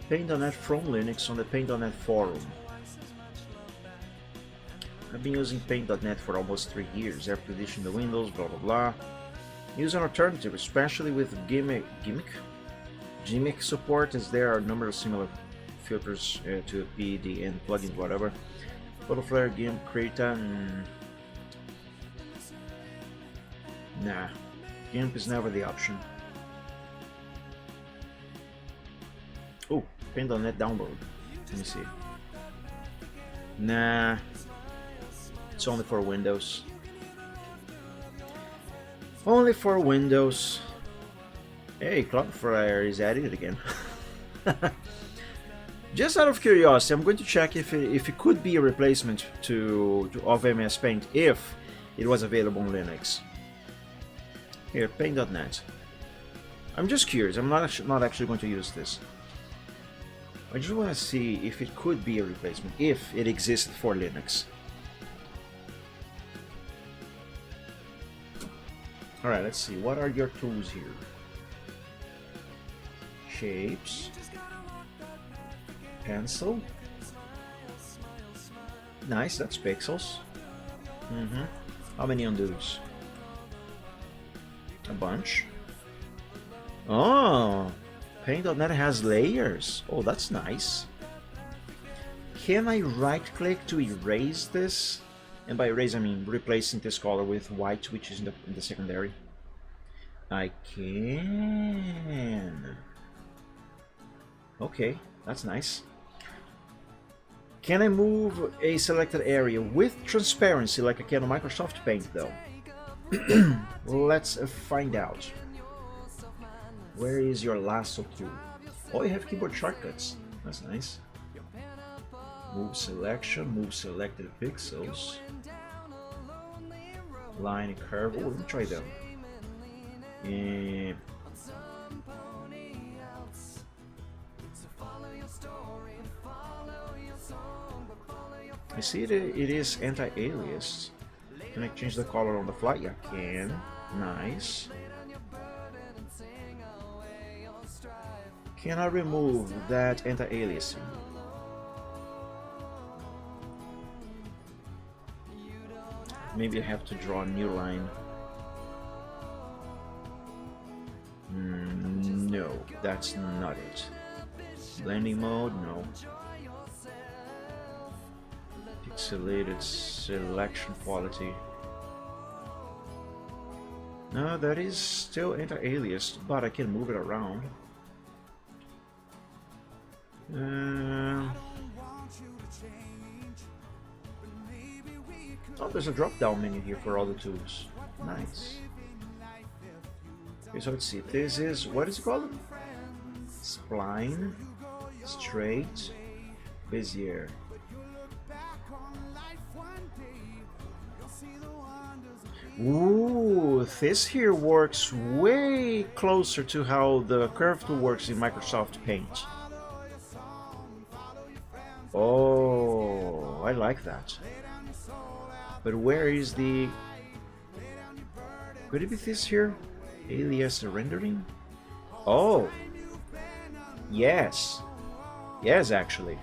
Paint.net from Linux on the Paint.net forum. I've been using Paint.net for almost 3 years, after edition the Windows, blah blah blah. Use an alternative, especially with Gimmick support, as there are a number of similar filters to PED and plugins, whatever. Photoflare, GIMP, Krita, nah. GIMP is never the option. Oh, Paint.net download. Let me see. Nah. It's only for Windows. Only for Windows. Hey, Cloudflare is at it again. Just out of curiosity, I'm going to check if it could be a replacement of MS Paint if it was available on Linux. Here, Paint.net. I'm just curious. I'm not actually going to use this. I just want to see if it could be a replacement if it existed for Linux. Alright, let's see. What are your tools here? Shapes. Pencil. Nice, that's pixels. How many undos? A bunch. Oh, Paint.net has layers. Oh, that's nice. Can I right click to erase this? And by erase I mean replacing this color with white, which is in the secondary. I can. Okay, that's nice. Can I move a selected area with transparency like I can on Microsoft Paint though? Let's find out. Where is your lasso tool? Oh, you have keyboard shortcuts. That's nice. Move selection, move selected pixels. Line and curve. Oh, let me try them. I see it is anti-aliased. Can I change the color on the fly? Yeah, I can. Nice. Can I remove that anti-aliasing? Maybe I have to draw a new line. No, that's not it. Blending mode, no. Pixelated selection quality. No, that is still anti-aliased, but I can move it around. Oh, there's a drop-down menu here for all the tools. Nice. Okay, so let's see. This is, what is it called? Spline, straight, Bezier. Ooh, this here works way closer to how the curve tool works in Microsoft Paint. Oh, I like that. But where is the... Could it be this here? Alias rendering? Oh! Yes. Yes, actually.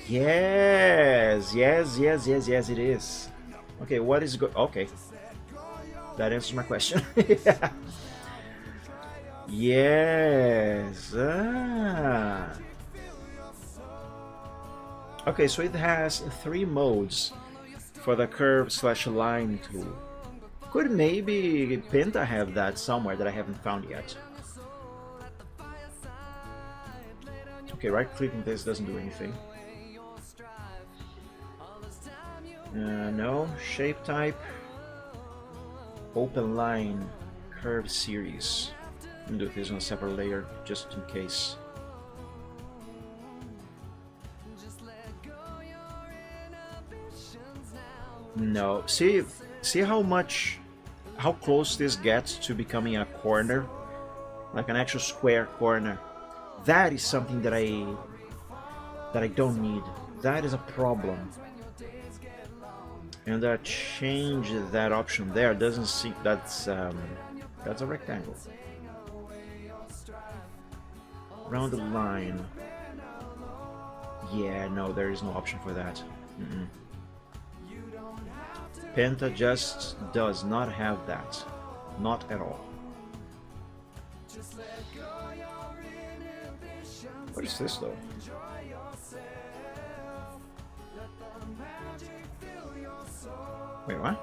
Yes, it is. Okay, what is good? Okay. That answers my question. Yeah. Yes. Ah. Okay, so it has 3 modes for the curve/line tool. Could maybe Penta have that somewhere that I haven't found yet? Okay, right-clicking this doesn't do anything. No, shape type, open line, curve series. I'm gonna do this on a separate layer just in case. No, see how close this gets to becoming a corner, like an actual square corner. That is something that I don't need. That is a problem. And change that option there doesn't see that's a rectangle. Rounded line. Yeah, no, there is no option for that. Penta just does not have that. Not at all. What is this though? Wait, what?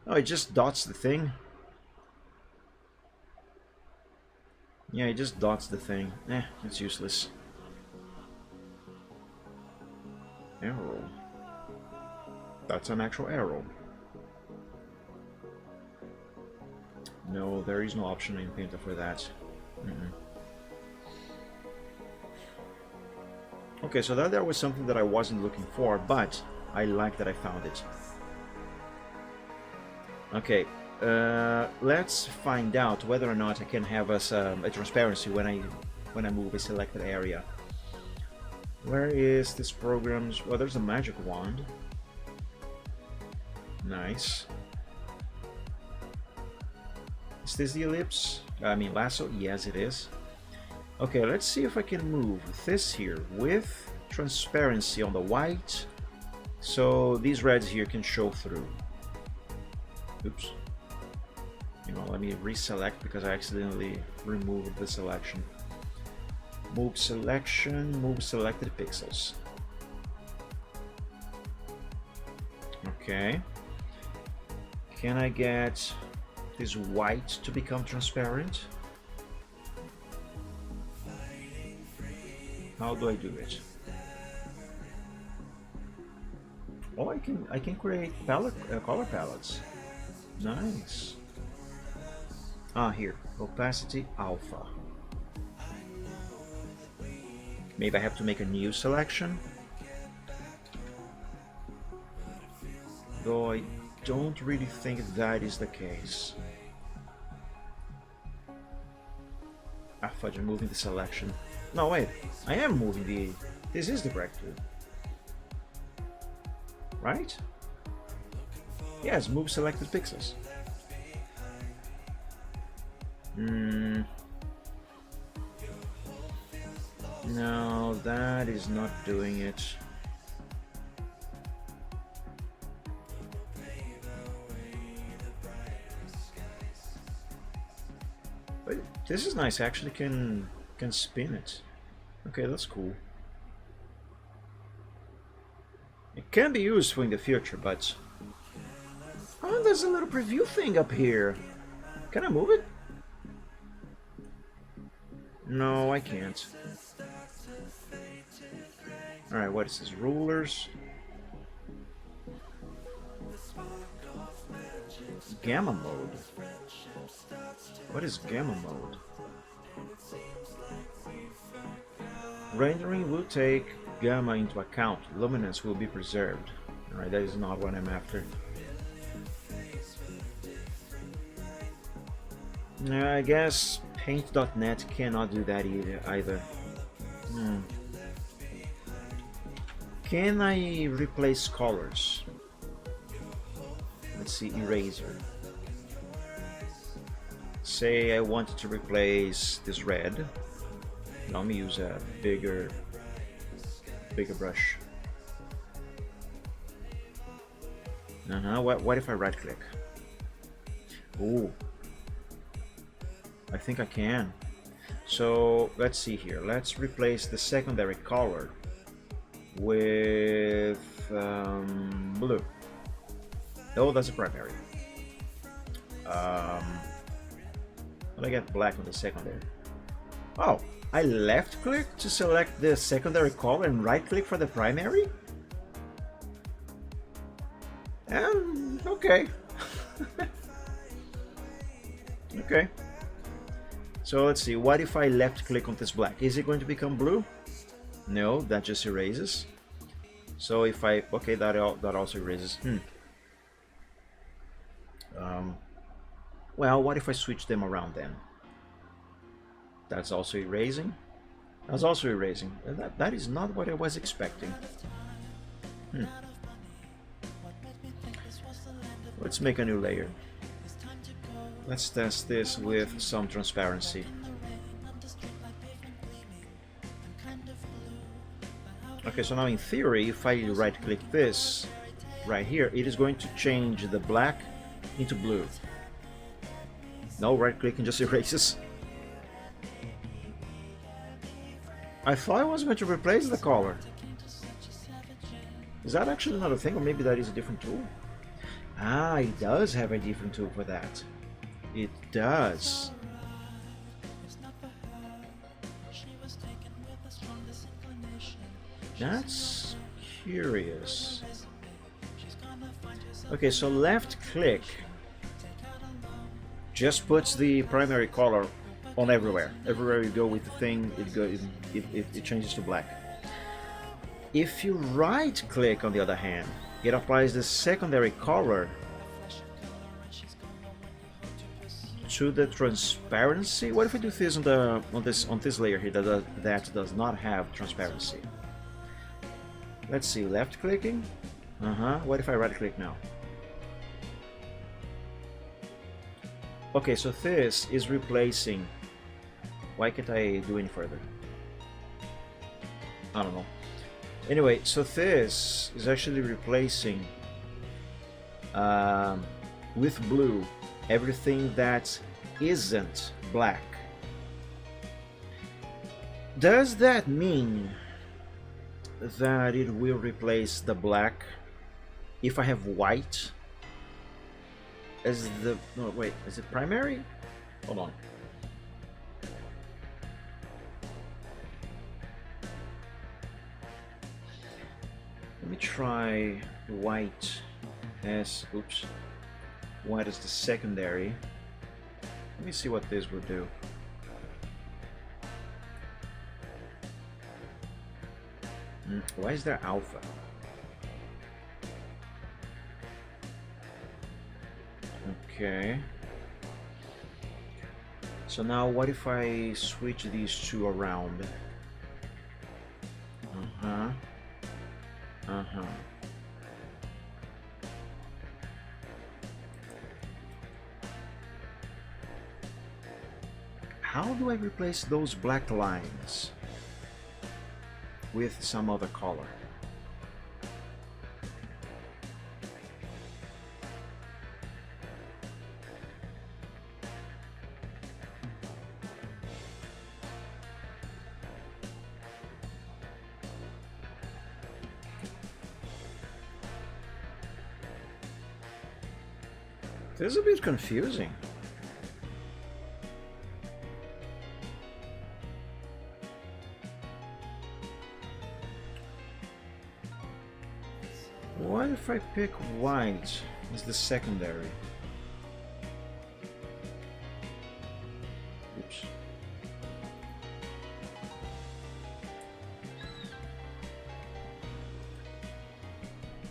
Oh, it just dots the thing? Yeah, it just dots the thing. It's useless. Arrow. That's an actual arrow. No, there is no option in Penta for that. Okay, so that was something that I wasn't looking for, but I like that I found it. Okay, let's find out whether or not I can have a transparency when I move a selected area. Where is this program's? Well, there's a magic wand. Nice. Is this the ellipse? I mean lasso? Yes, it is. Okay, let's see if I can move this here with transparency on the white, so these reds here can show through. Oops. You know, let me reselect because I accidentally removed the selection. Move selection, move selected pixels. Okay. Can I get this white to become transparent? How do I do it? Oh, I can create palette color palettes. Nice. Here, opacity alpha. Maybe I have to make a new selection. Though I don't really think that is the case. Fudge, I'm moving the selection. No, wait, I am moving the... This is the correct tool. Right? Yes, move selected pixels. No, that is not doing it. But this is nice, I actually can spin it. Okay, that's cool. It can be useful in the future, but... Oh, there's a little preview thing up here. Can I move it? No, I can't. Alright, what is this? Rulers. Gamma mode. What is gamma mode? Rendering will take gamma into account. Luminance will be preserved. Alright, that is not what I'm after. I guess Paint.net cannot do that either. Can I replace colors? Let's see, eraser. Say I wanted to replace this red. Let me use a bigger brush. What if I right click? Ooh, I think I can. So let's see here. Let's replace the secondary color with blue. Oh, that's a primary. Let me get black on the secondary. Oh, I left click to select the secondary color and right click for the primary? Okay. Okay. So let's see, what if I left click on this black? Is it going to become blue? No, that just erases. So if I, okay, that also erases. Well, what if I switch them around then? That's also erasing. That's also erasing. That is not what I was expecting. Let's make a new layer. Let's test this with some transparency. Okay, so now in theory, if I right click this right here, it is going to change the black into blue. No, right clicking just erases. I thought I was going to replace the color. Is that actually another thing, or maybe that is a different tool? Ah, it does have a different tool for that. It does. That's curious. Okay, so left click just puts the primary color on everywhere. Everywhere you go with the thing, it changes to black. If you right click, on the other hand, it applies the secondary color to the transparency. What if I do this on this layer here that does not have transparency? Let's see, left clicking. What if I right click now? Okay, so this is replacing. Why can't I do any further? I don't know. Anyway, so this is actually replacing with blue everything that isn't black. Does that mean that it will replace the black if I have white as the... No, wait, is it primary? Hold on. Let me try white as... Oops. White as the secondary. Let me see what this would do. Why is there alpha? Okay. So now what if I switch these two around? How do I replace those black lines with some other color? This is a bit confusing. What if I pick white as the secondary? Oops.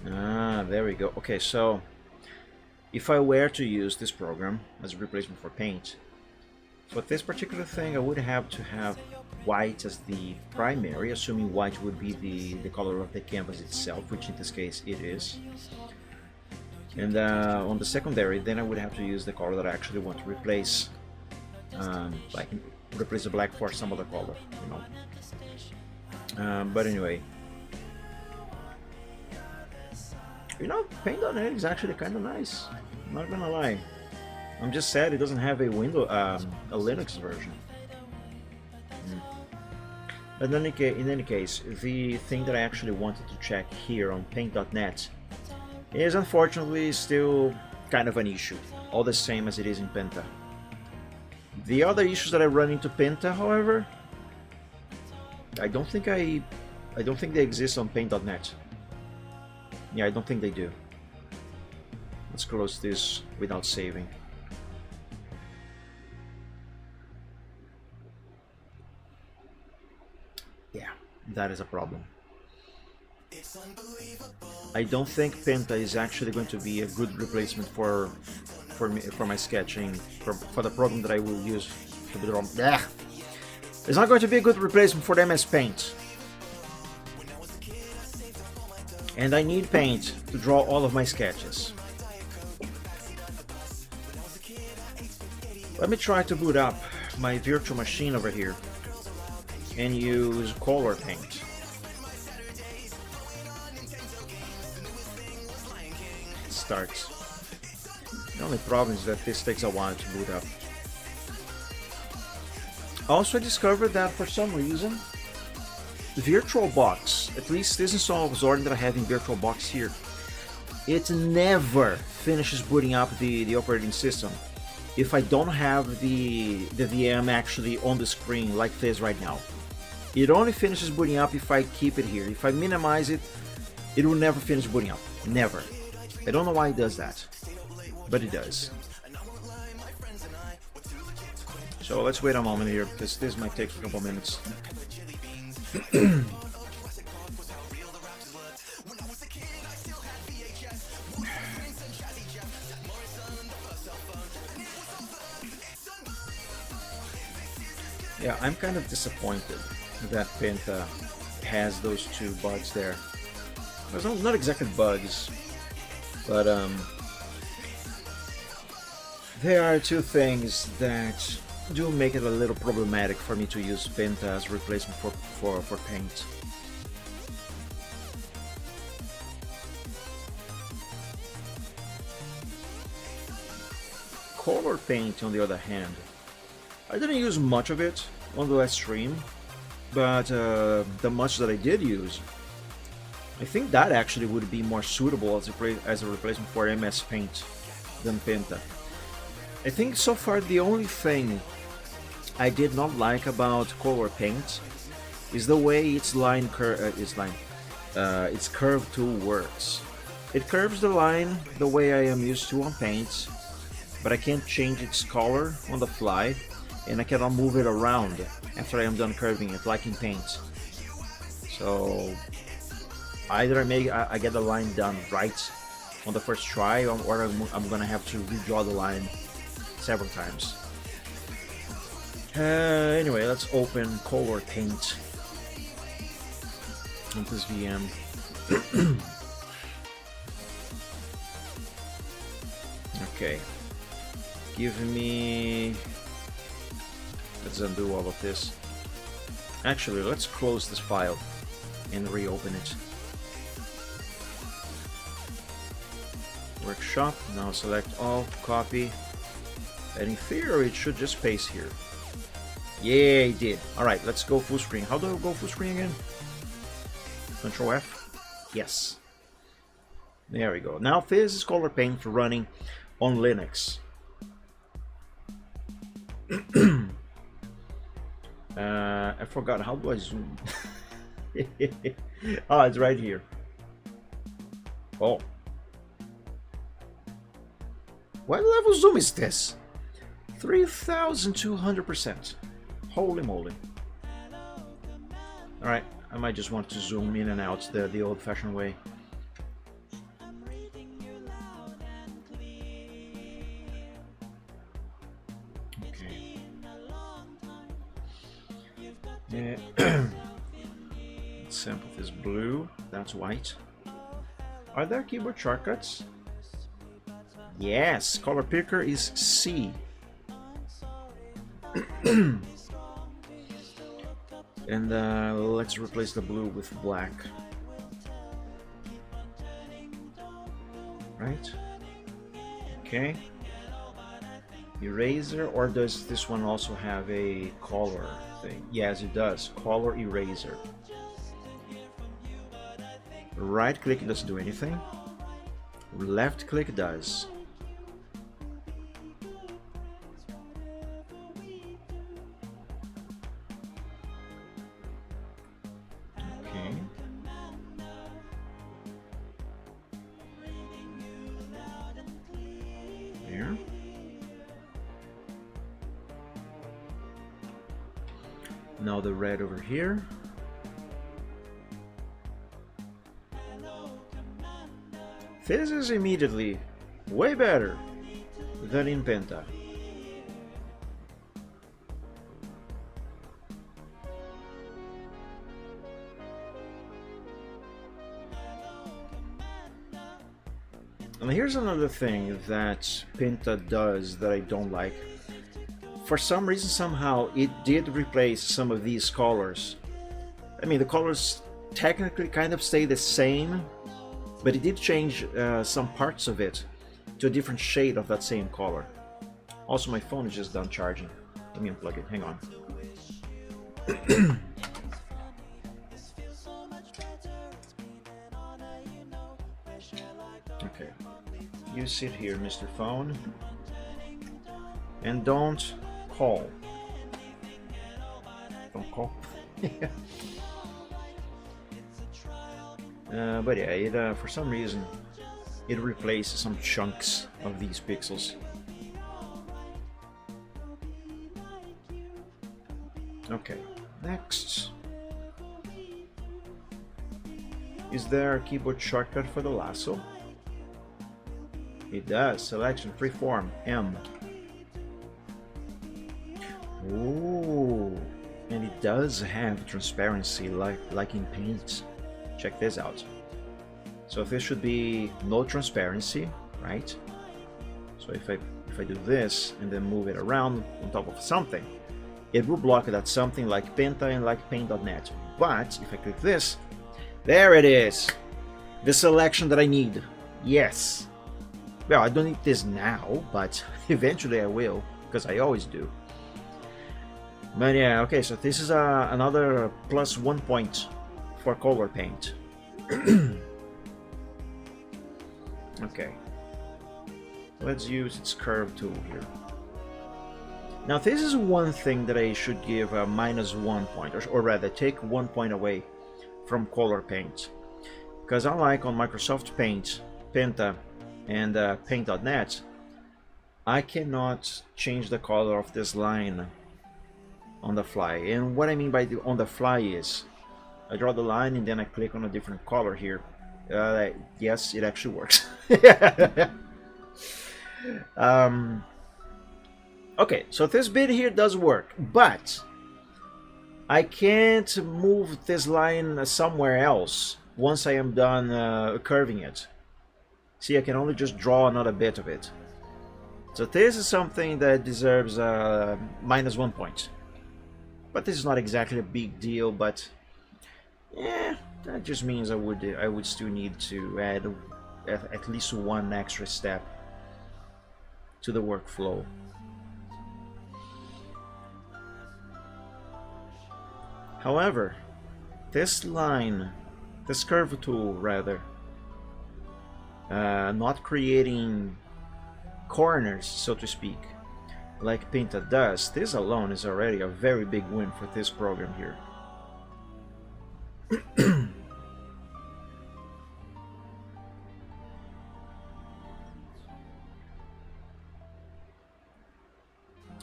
Ah, there we go. Okay, so if I were to use this program as a replacement for Paint, for this particular thing I would have to have white as the primary, assuming white would be the color of the canvas itself, which in this case it is. And on the secondary, then I would have to use the color that I actually want to replace, like replace the black for some other color, you know. But anyway, you know, Paint.net is actually kind of nice. I'm not gonna lie. I'm just sad it doesn't have a Linux version. In any case, the thing that I actually wanted to check here on paint.net is unfortunately still kind of an issue, all the same as it is in Penta. The other issues that I run into Penta, however, I don't think they exist on paint.net. Yeah, I don't think they do. Let's close this without saving. Yeah, that is a problem. I don't think Penta is actually going to be a good replacement for my sketching for the program that I will use to draw. Yeah. It's not going to be a good replacement for MS Paint. And I need Paint to draw all of my sketches. Let me try to boot up my virtual machine over here and use Color Paint. It starts. The only problem is that this takes a while to boot up. Also, I discovered that for some reason, VirtualBox, at least this install of Zorin that I have in VirtualBox here, it never finishes booting up the operating system if I don't have the VM actually on the screen like this right now. It only finishes booting up if I keep it here. If I minimize it, it will never finish booting up. Never. I don't know why it does that, but it does. So let's wait a moment here, because this might take a couple minutes. Yeah, I'm kind of disappointed that Penta has those two bugs there. Well, not exactly bugs, but there are two things that do make it a little problematic for me to use Penta as replacement for Paint. Color Paint, on the other hand, I didn't use much of it on the last stream, but the much that I did use, I think that actually would be more suitable as a replacement for MS Paint than Penta. I think so far the only thing I did not like about Color Paint is the way its curved tool works. It curves the line the way I am used to on Paint, but I can't change its color on the fly, and I cannot move it around after I am done curving it like in Paint. So either I get the line done right on the first try, or I'm gonna have to redraw the line several times. Anyway, let's open Color Paint on this VM. Okay, give me. Let's undo all of this. Actually, let's close this file and reopen it. Workshop. Now select all, copy, and in theory it should just paste here. Yeah, it did. Alright, let's go full screen. How do I go full screen again? Control F? Yes. There we go. Now this is Color Paint running on Linux. I forgot, how do I zoom? Oh, it's right here. Oh. What level zoom is this? 3200%. Holy moly. Alright, I might just want to zoom in and out the old-fashioned way. Okay. Yeah. Let's sample this blue. That's white. Are there keyboard shortcuts? Yes, color picker is C. And let's replace the blue with black. Right? Okay. Eraser, or does this one also have a color? anything. Yes, it does. Color eraser. Right click doesn't do anything. Left click does. Okay. There. Now the red over here. This is immediately way better than in Penta. And here's another thing that Penta does that I don't like. For some reason, somehow, it did replace some of these colors. I mean, the colors technically kind of stay the same, but it did change some parts of it to a different shade of that same color. Also, my phone is just done charging. Let me unplug it, hang on. Okay, you sit here, Mr. Phone, and don't call. Don't call. But yeah, it for some reason it replaces some chunks of these pixels. Okay, next. Is there a keyboard shortcut for the lasso? It does. Selection, freeform, M. Ooh, and it does have transparency like in Paint. Check this out. So this should be no transparency, right? So if I do this and then move it around on top of something, it will block that something like Penta and like Paint.net. But if I click this, there it is, the selection that I need. Yes. Well, I don't need this now, but eventually I will, because I always do. But yeah, okay, so this is another +1 point for color paint. Okay, let's use its curve tool here. Now this is one thing that I should give a -1 point, or rather take 1 point away from color paint, because unlike on Microsoft Paint, Penta, and Paint.net, I cannot change the color of this line on the fly. And what I mean by on the fly is I draw the line and then I click on a different color here. Yes, it actually works. Okay, so this bit here does work, but I can't move this line somewhere else once I am done curving it. See, I can only just draw another bit of it. So this is something that deserves -1 point. But this is not exactly a big deal, but yeah, that just means I would still need to add at least one extra step to the workflow. However, this line, this curve tool rather, not creating corners, so to speak, like Penta does, this alone is already a very big win for this program here.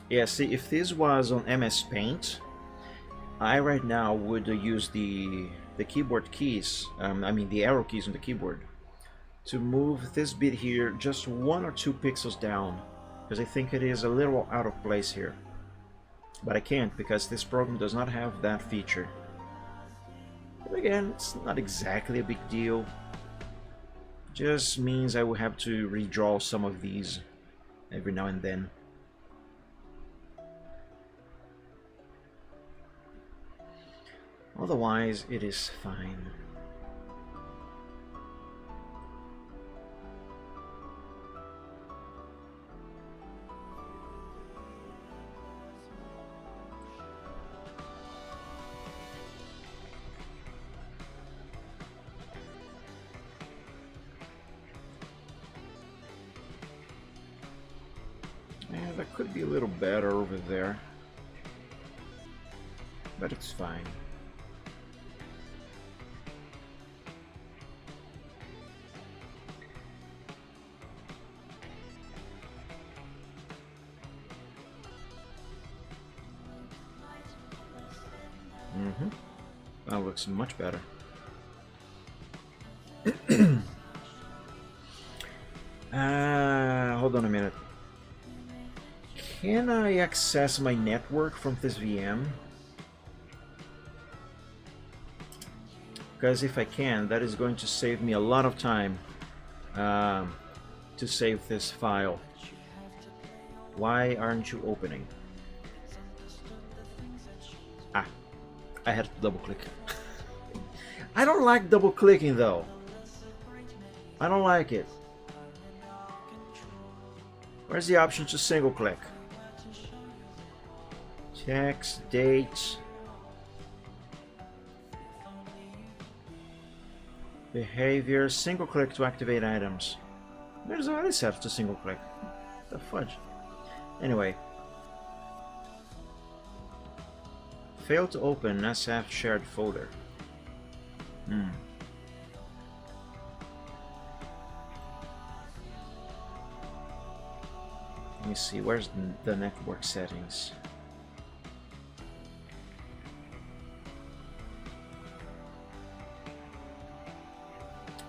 Yeah, see, if this was on MS Paint, I right now would use the keyboard keys, I mean the arrow keys on the keyboard, to move this bit here just 1 or 2 pixels down, because I think it is a little out of place here. But I can't, because this program does not have that feature. But again, it's not exactly a big deal. Just means I will have to redraw some of these every now and then. Otherwise, it is fine. could be a little better over there, but it's fine. That looks much better. Hold on a minute. Can I access my network from this VM? Because if I can, that is going to save me a lot of time to save this file. Why aren't you opening? Ah, I had to double click. I don't like double clicking though. I don't like it. Where's the option to single click? Text, dates, behavior, single click to activate items. There's already set to single click. The fudge. Anyway. Failed to open SF shared folder. Let me see, where's the network settings?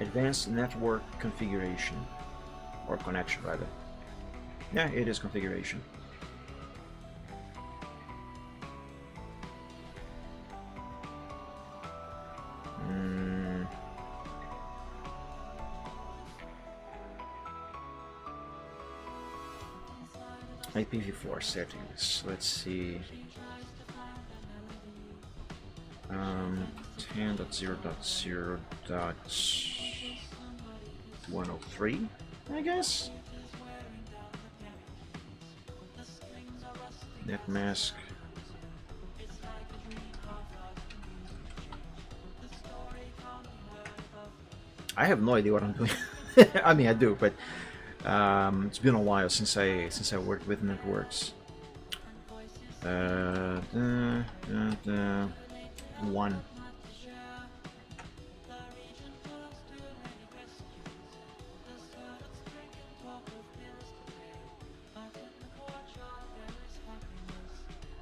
Advanced network configuration, or connection rather. Yeah, it is configuration. IPv4 settings. Let's see. 10.0.0.103, I guess. Netmask. I have no idea what I'm doing. I mean, I do, but it's been a while since I worked with networks. One.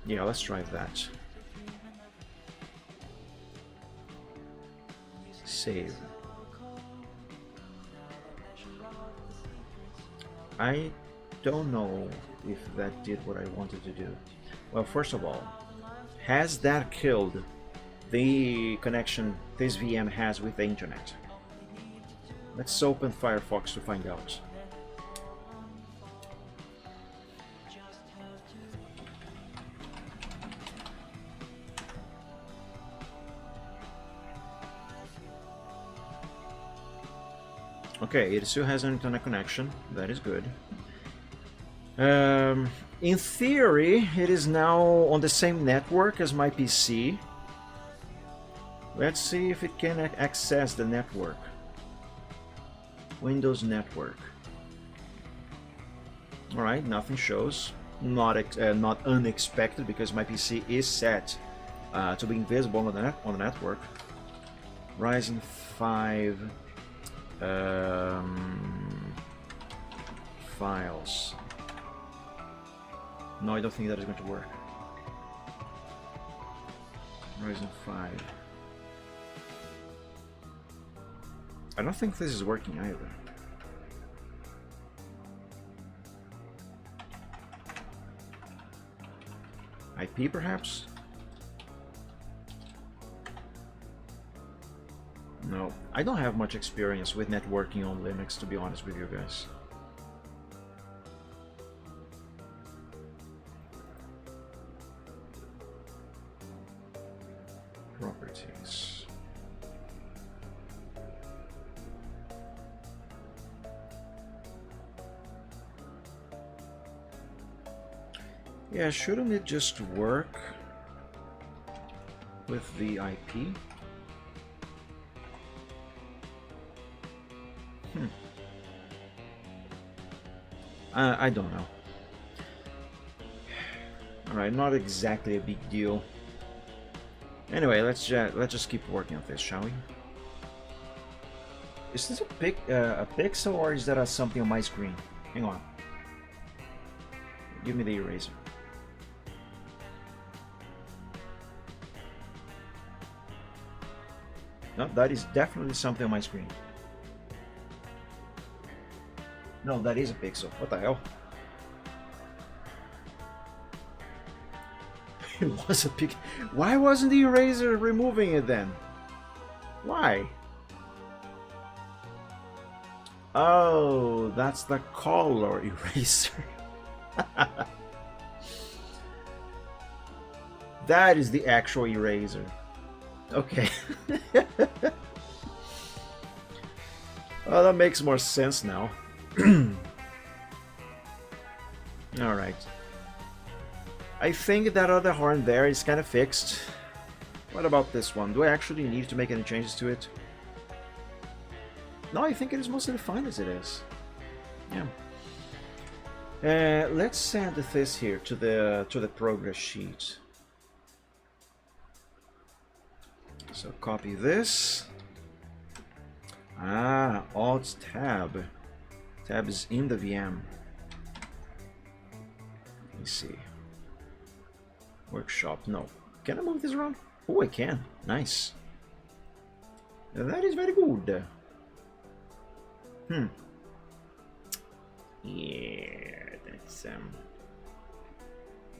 Yeah, let's try that. Save. I don't know if that did what I wanted to do. Well, first of all, has that killed the connection this VM has with the internet? Let's open Firefox to find out. Okay, it still has an internet connection. That is good. In theory, it is now on the same network as my PC. Let's see if it can access the network. Windows Network. Alright, nothing shows. Not unexpected, because my PC is set to be invisible on the network. Ryzen 5 files. No, I don't think that is going to work. Ryzen 5. I don't think this is working either. IP perhaps? No, I don't have much experience with networking on Linux, to be honest with you guys. Properties. Yeah, shouldn't it just work with the IP? I don't know. Alright, not exactly a big deal. Anyway, let's just keep working on this, shall we? Is this a pixel, or is that something on my screen? Hang on. Give me the eraser. No, that is definitely something on my screen. No, that is a pixel. What the hell? It was a pixel. Why wasn't the eraser removing it then? Why? Oh, that's the color eraser. That is the actual eraser. Okay. Oh, that makes more sense now. Alright. I think that other horn there is kind of fixed. What about this one? Do I actually need to make any changes to it? No, I think it is mostly fine as it is. Yeah. Let's send this here to the progress sheet. So copy this. Alt tab. Tab is in the VM. Let me see. Workshop. No. Can I move this around? Oh, I can. Nice. That is very good. Yeah,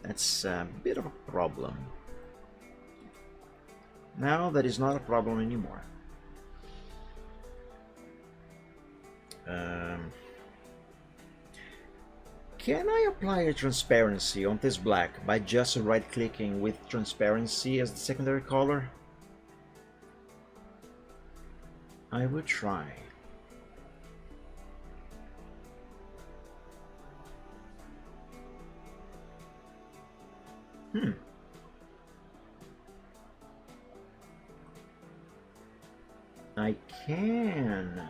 that's a bit of a problem. Now that is not a problem anymore. Can I apply a transparency on this black by just right-clicking with transparency as the secondary color? I will try. I can.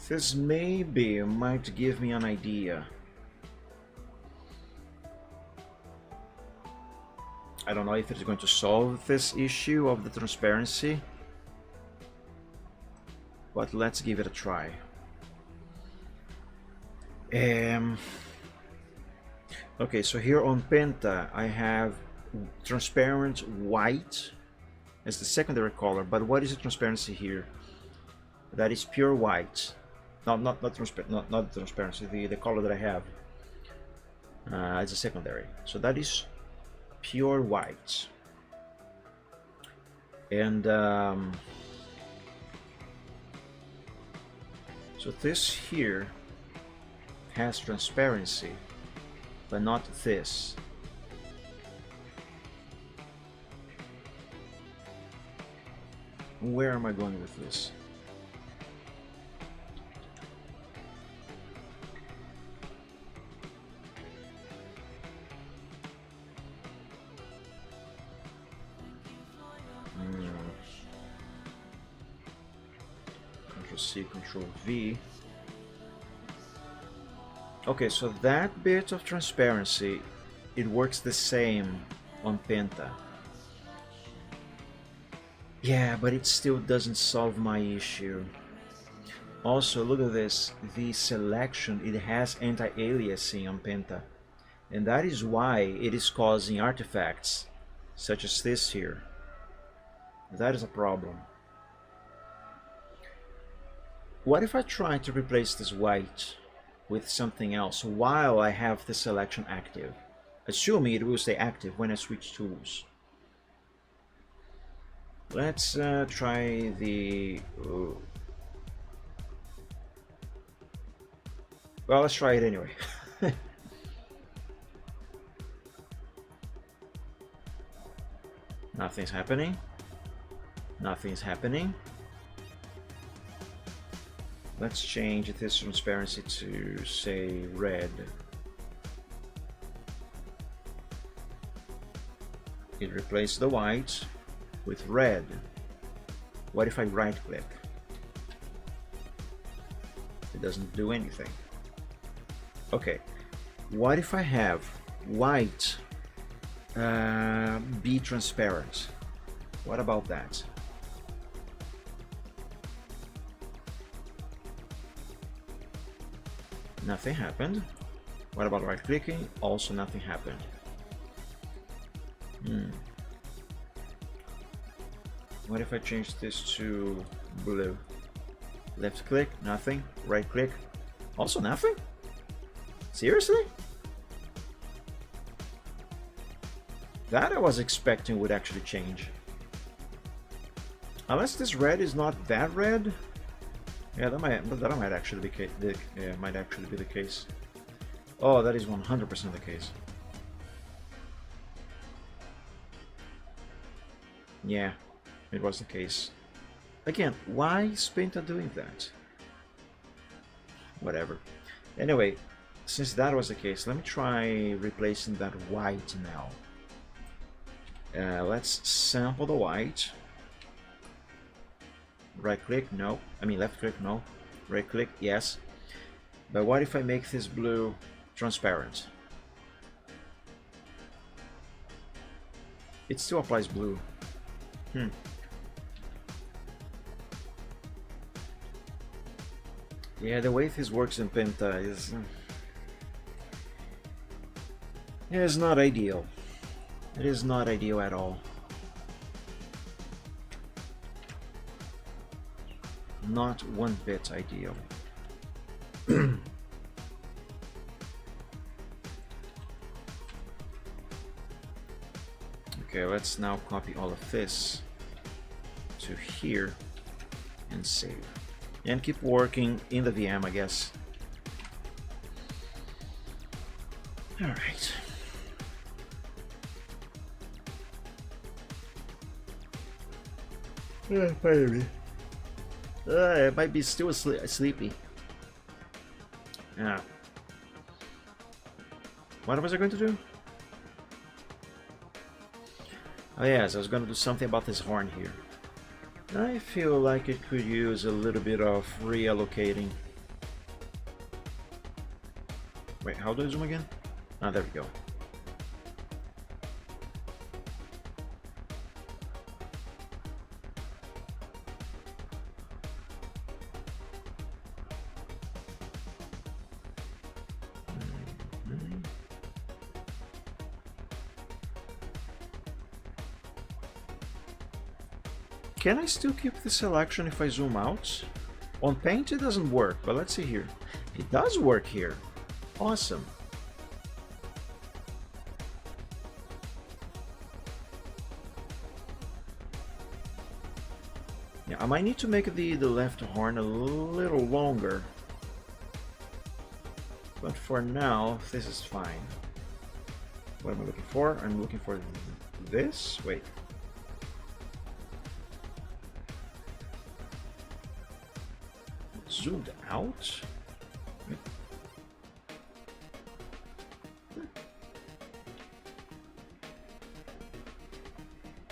This maybe might give me an idea. I don't know if it's going to solve this issue of the transparency, but let's give it a try. Okay, so here on Penta I have transparent white as the secondary color, but what is the transparency here? That is pure white. Not transparency, the color that I have as a secondary. So that is pure white. And so this here has transparency, but not this. Where am I going with this? Control C, Control V. Okay, so that bit of transparency, it works the same on Penta. Yeah, but it still doesn't solve my issue. Also, look at this. The selection, it has anti-aliasing on Penta. And that is why it is causing artifacts, such as this here. That is a problem. What if I try to replace this white with something else while I have the selection active, assuming it will stay active when I switch tools? Let's try the... Well, let's try it anyway. Nothing's happening. Nothing's happening. Let's change this transparency to, say, red. It replaced the white with red. What if I right click? It doesn't do anything. Okay, what if I have white be transparent? What about that? Nothing happened. What about right clicking? Also nothing happened. What if I change this to blue? Left click, nothing. Right click, also nothing? Seriously? That I was expecting would actually change. Unless this red is not that red. Yeah, that might actually be might actually be the case. Oh, that is 100% the case. Yeah, it was the case. Again, why is Painter doing that? Whatever. Anyway, since that was the case, let me try replacing that white now. Let's sample the white. Right click, no. I mean left click, no. Right click, yes. But what if I make this blue transparent? It still applies blue. Yeah, the way this works in Penta is not ideal. It is not ideal at all. Not one bit ideal. Okay, let's now copy all of this to here and save. And keep working in the VM, I guess. Alright. Maybe. It might be still sleepy. Yeah. What was I going to do? Oh yes, I was going to do something about this horn here. I feel like it could use a little bit of reallocating. Wait, how do I zoom again? Ah, there we go. Can I still keep the selection if I zoom out? On Paint it doesn't work, but let's see here. It does work here. Awesome. Yeah, I might need to make the left horn a little longer. But for now, this is fine. What am I looking for? I'm looking for this? Wait. Zoomed out?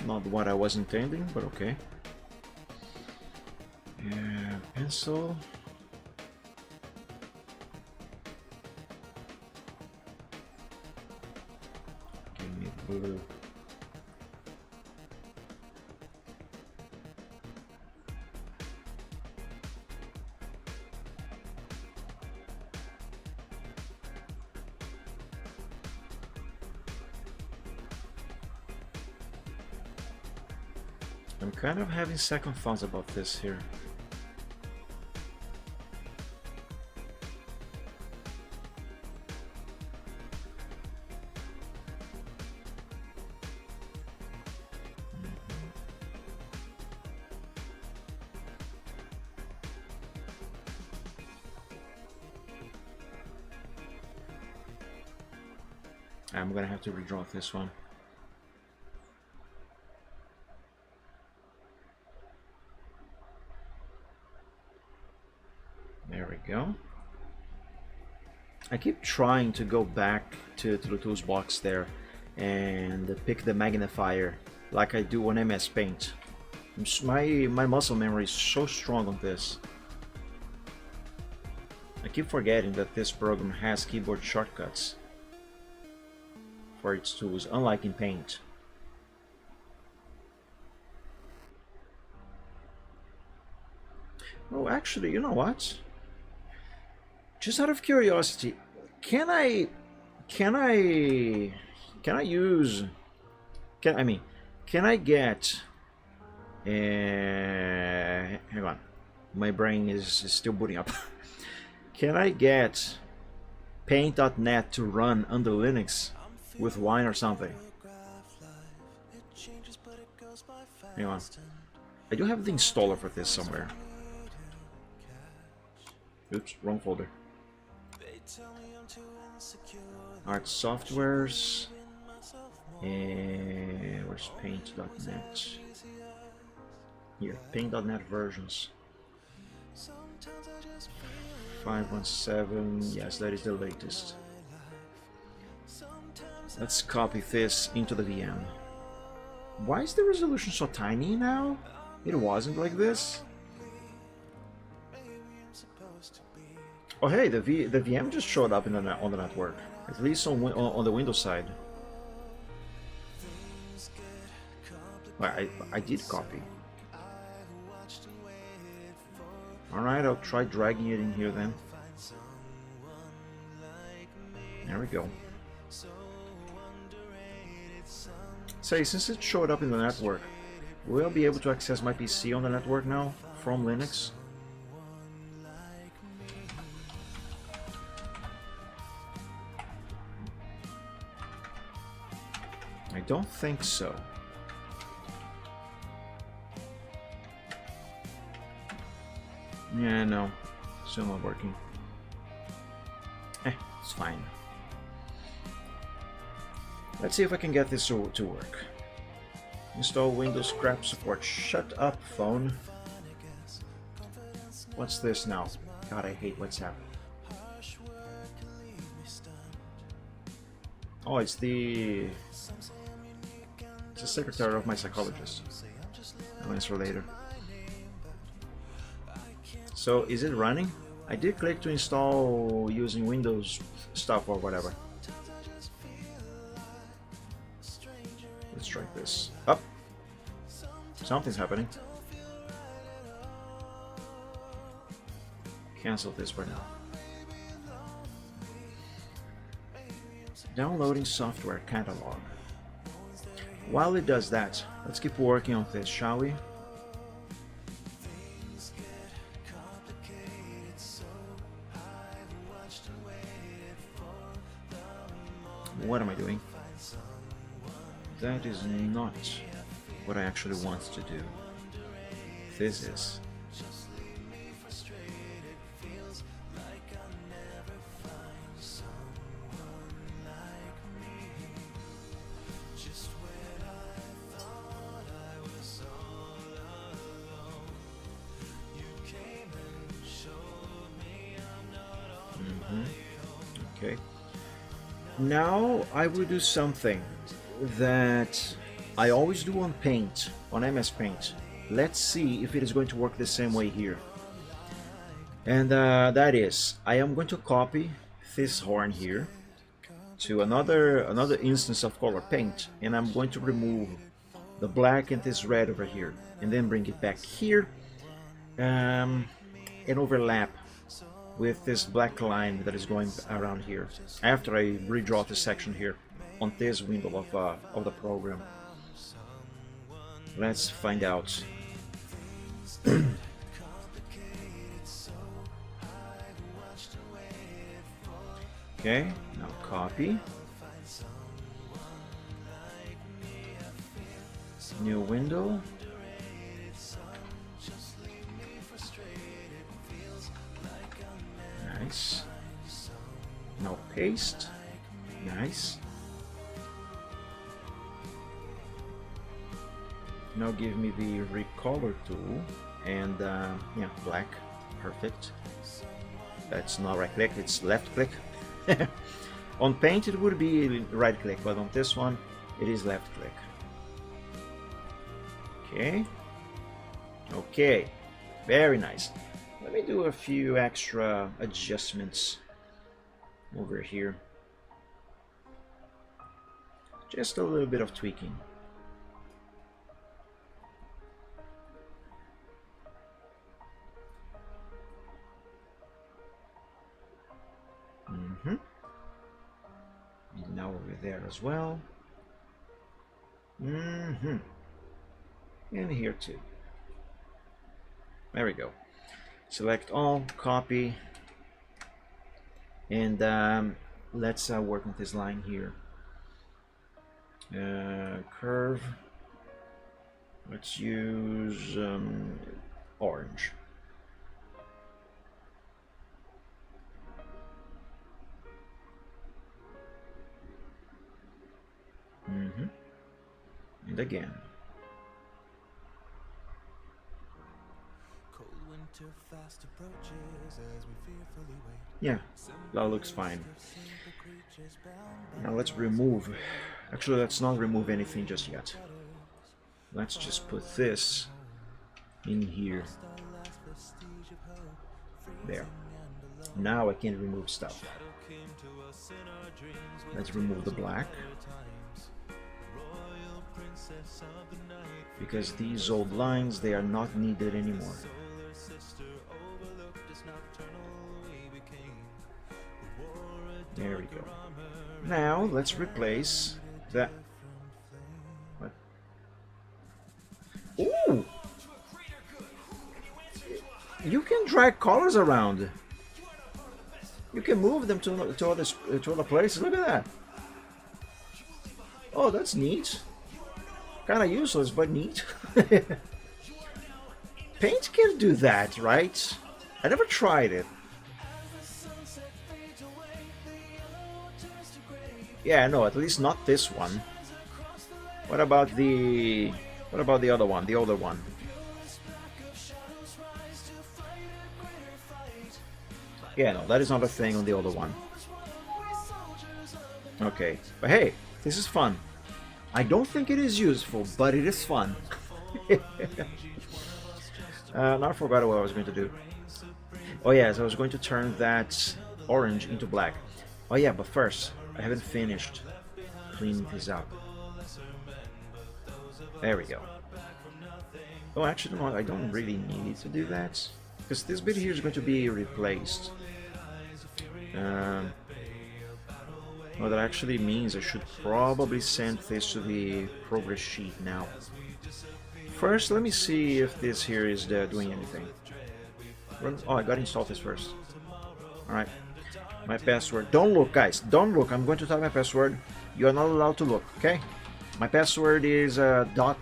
Not what I was intending, but okay. Pencil. Give me blue. I'm kind of having second thoughts about this here. I'm gonna have to redraw this one. There we go. I keep trying to go back to the tools box there and pick the magnifier like I do on MS Paint. My muscle memory is so strong on this. keep forgetting that this program has keyboard shortcuts for its tools, unlike in Paint. Oh, actually, you know what? Just out of curiosity, can I use can I get hang on, my brain is still booting up. Can I get Paint.net to run under Linux with Wine or something? Hang on, I do have the installer for this somewhere. Oops, wrong folder. Art softwares. And where's Paint.net? Here, Paint.net versions. 517. Yes, that is the latest. Let's copy this into the VM. Why is the resolution so tiny now? It wasn't like this. Oh hey, the VM just showed up on the network, at least on the Windows side. Well, I did copy. Alright, I'll try dragging it in here then. There we go. Say, since it showed up in the network, will I be able to access my PC on the network now from Linux? I don't think so. Yeah, no, still not working. It's fine. Let's see if I can get this to work. Install Windows Crap Support. Shut up, phone. What's this now? God, I hate WhatsApp. Oh, it's the secretary of my psychologist. I'll answer later. So, is it running? I did click to install using Windows stuff or whatever. Let's try this. Up. Something's happening. Cancel this for now. Downloading software catalog. While it does that, let's keep working on this, shall we? What am I doing? That is not what I actually want to do. This is. Okay. Now I will do something that I always do on Paint, on MS Paint. Let's see if it is going to work the same way here. And that is, I am going to copy this horn here to another instance of Color Paint, and I'm going to remove the black and this red over here, and then bring it back here and overlap with this black line that is going around here after I redraw this section here on this window of the program. Let's find out. Okay, now copy. New window. Nice. Now paste. Nice. Now give me the recolor tool and yeah, black. Perfect. That's not right click, it's left click. On Paint it would be right click, but on this one it is left click. Okay. Okay. Very nice. Let me do a few extra adjustments over here. Just a little bit of tweaking. And now over there as well. And here too. There we go. Select all, copy, and let's work with this line here. Curve. Let's use orange. And again. Yeah, that looks fine. Now let's remove. Actually, let's not remove anything just yet. Let's just put this in here. There. Now I can remove stuff. Let's remove the black. Because these old lines, they are not needed anymore. There we go. Now let's replace that. What? Ooh! You can drag colors around. You can move them to other places. Look at that. Oh, that's neat. Kind of useless, but neat. Paint can do that, right? I never tried it. Yeah, no, at least not this one. What about the other one, the older one? Yeah, no, that is not a thing on the older one. Okay, but hey, this is fun. I don't think it is useful, but it is fun. Now I forgot what I was going to do. Oh yes, I was going to turn that orange into black. Oh yeah, but first, I haven't finished cleaning this up. There we go. Oh, actually, no, I don't really need to do that, because this bit here is going to be replaced. Well, that actually means I should probably send this to the progress sheet now. First, let me see if this here is doing anything. Oh, I gotta install this first. Alright. My password. Don't look, guys. Don't look. I'm going to type my password. You are not allowed to look, okay? My password is dot.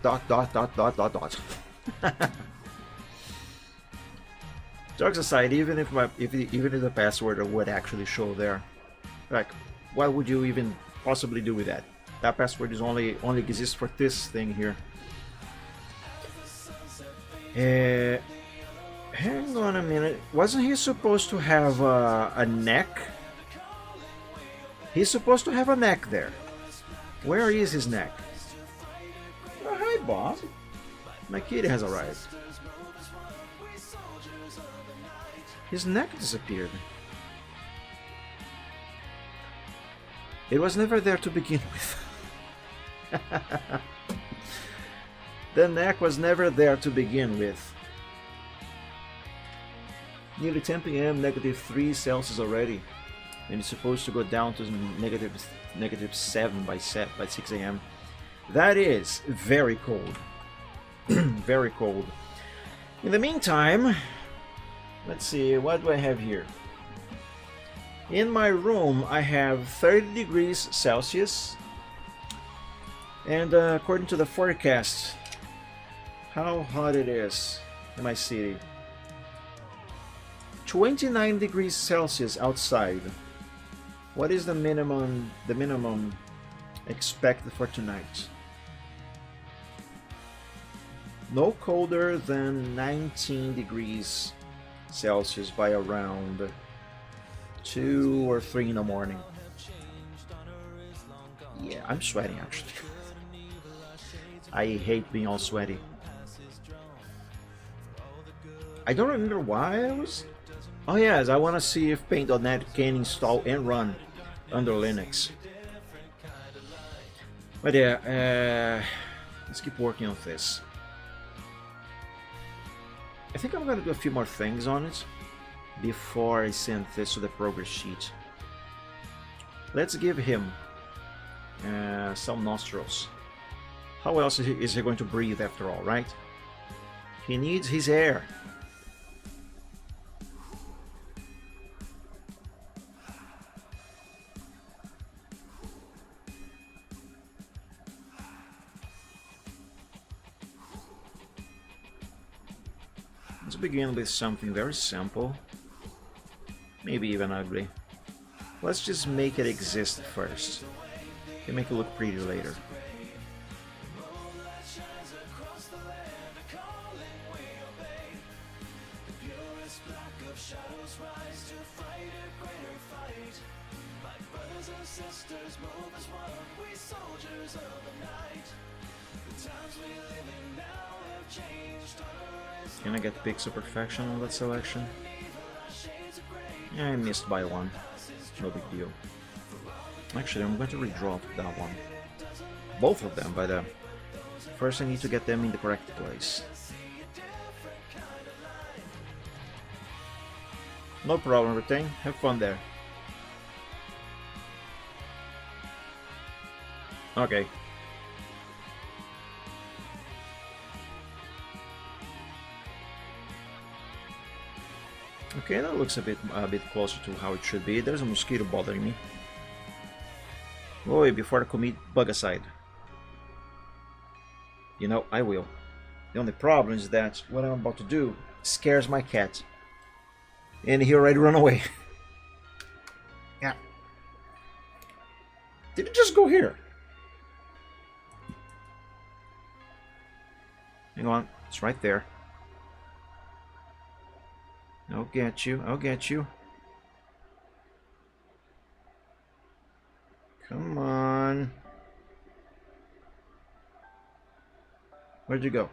Jokes aside, even if the password would actually show there, like, what would you even possibly do with that? That password is only exists for this thing here. Hang on a minute. Wasn't he supposed to have a neck? He's supposed to have a neck there. Where is his neck? Oh, hi, Bob. My kitty has arrived. His neck disappeared. It was never there to begin with. The neck was never there to begin with. Nearly 10 p.m., -3 Celsius already. And it's supposed to go down to -7 by 6 a.m. That is very cold. Very cold. In the meantime, let's see, what do I have here? In my room, I have 30 degrees Celsius. And according to the forecast, how hot it is in my city. 29 degrees Celsius outside. What is the minimum expected for tonight? No colder than 19 degrees Celsius by around 2 or 3 in the morning. Yeah, I'm sweating actually. I hate being all sweaty. I don't remember why I was. Oh yes, I want to see if Paint.net can install and run under Linux. But yeah, let's keep working on this. I think I'm gonna do a few more things on it before I send this to the progress sheet. Let's give him some nostrils. How else is he going to breathe after all, right? He needs his air. Let's begin with something very simple, maybe even ugly. Let's just make it exist first. Can make it look pretty later. Can I get pixel perfection on that selection? Yeah, I missed by one. No big deal. Actually, I'm going to redraw that one. Both of them, but first I need to get them in the correct place. No problem, Retain. Have fun there. Okay. Okay, that looks a bit closer to how it should be. There's a mosquito bothering me. Wait, before I commit bug aside. You know, I will. The only problem is that what I'm about to do scares my cat. And he already ran away. Yeah. Did it just go here? Hang on, it's right there. I'll get you, I'll get you. Come on. Where'd you go?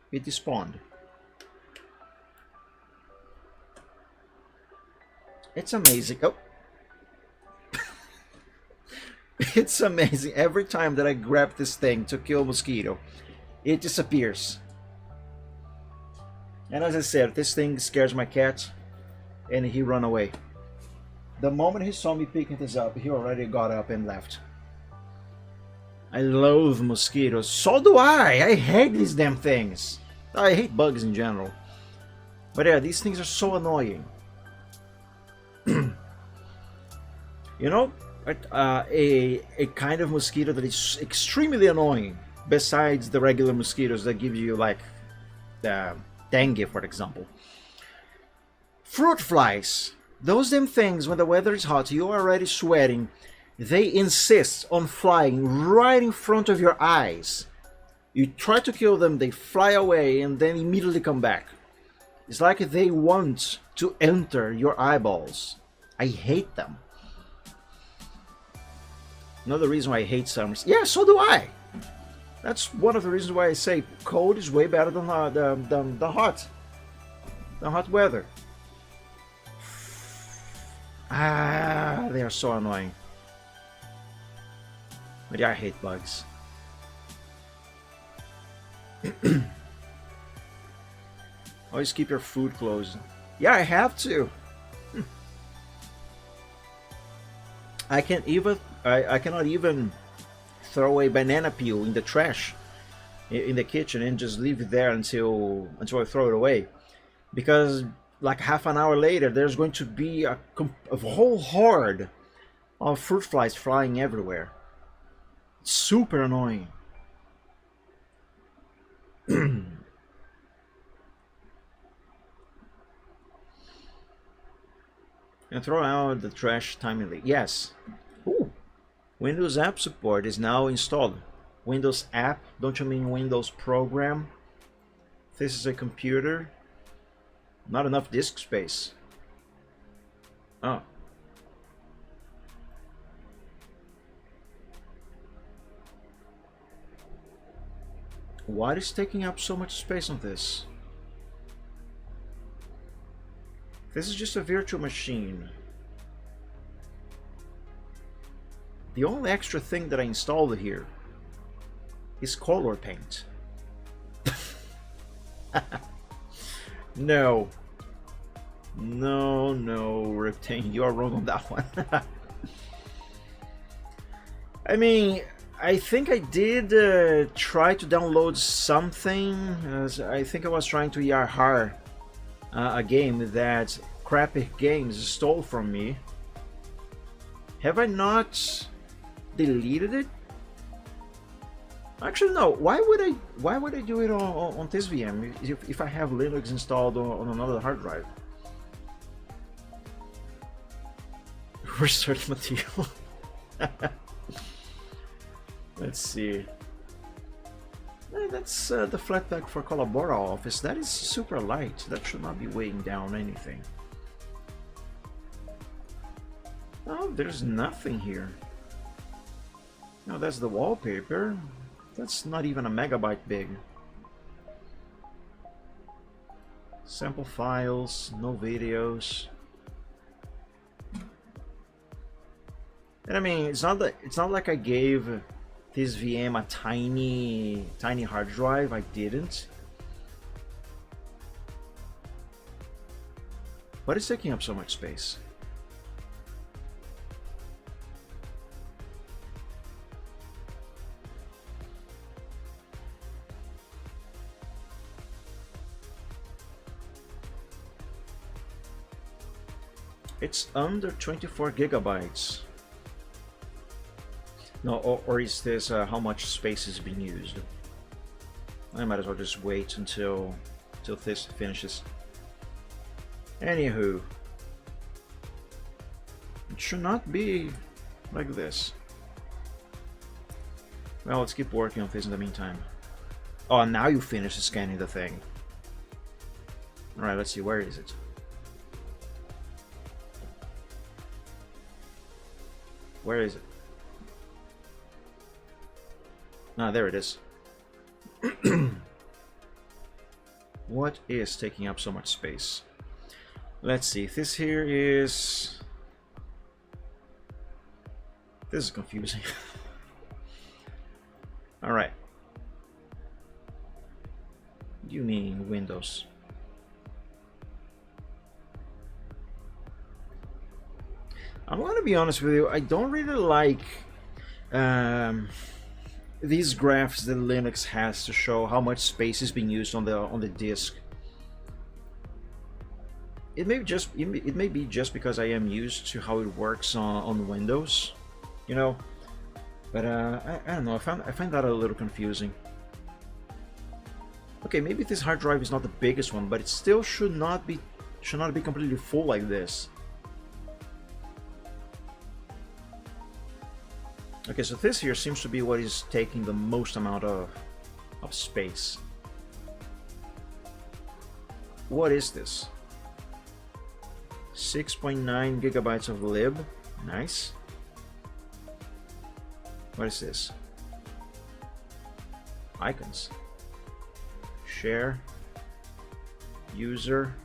It despawned. It's amazing. Oh. It's amazing. Every time that I grab this thing to kill a mosquito, it disappears. And as I said, this thing scares my cat, and he ran away. The moment he saw me picking this up, he already got up and left. I loathe mosquitoes. So do I! I hate these damn things. I hate bugs in general. But yeah, these things are so annoying. You know, a kind of mosquito that is extremely annoying, besides the regular mosquitoes that give you, like, dengue, for example. Fruit flies. Those damn things, when the weather is hot, you're already sweating. They insist on flying right in front of your eyes. You try to kill them, they fly away, and then immediately come back. It's like they want to enter your eyeballs. I hate them. Another reason why I hate summers. Yeah, so do I. That's one of the reasons why I say cold is way better than the hot weather. Ah, they are so annoying. But yeah, I hate bugs. Always keep your food closed. Yeah, I have to. I cannot even throw away banana peel in the trash in the kitchen and just leave it there until I throw it away, because like half an hour later there's going to be a whole horde of fruit flies flying everywhere. It's super annoying. And throw out the trash timely. Yes. Ooh. Windows app support is now installed. Windows app, don't you mean Windows program? This is a computer. Not enough disk space. Oh. What is taking up so much space on this? This is just a virtual machine. The only extra thing that I installed here is color paint. No. No, no, Reptane, you are wrong on that one. I mean, I think I did try to download something. I think I was trying to Yarhar a game that Crappy Games stole from me. Have I not deleted it? Actually, no. Why would I do it on this VM if I have Linux installed on another hard drive? Research material. Let's see. That's the flatpak for Collabora Office. That is super light. That should not be weighing down anything. Oh, there's nothing here. No, that's the wallpaper. That's not even a megabyte big. Sample files, no videos. And I mean, it's not like I gave this VM a tiny hard drive. I didn't. But it's taking up so much space. It's under 24 gigabytes. No, or is this how much space is being used? I might as well just wait until this finishes. Anywho, it should not be like this. Well, let's keep working on this in the meantime. Oh, now you finished scanning the thing. Alright, let's see, where is it? Where is it? Ah, there it is. What is taking up so much space? Let's see, this here is... This is confusing. Alright. What do you mean, Windows? I'm gonna be honest with you, I don't really like these graphs that Linux has to show how much space is being used on the disk. It may be just because I am used to how it works on Windows, you know. But I don't know. I find that a little confusing. Okay, maybe this hard drive is not the biggest one, but it still should not be completely full like this. Okay, so this here seems to be what is taking the most amount of space. What is this? 6.9 gigabytes of lib. Nice. What is this? Icons. Share. User.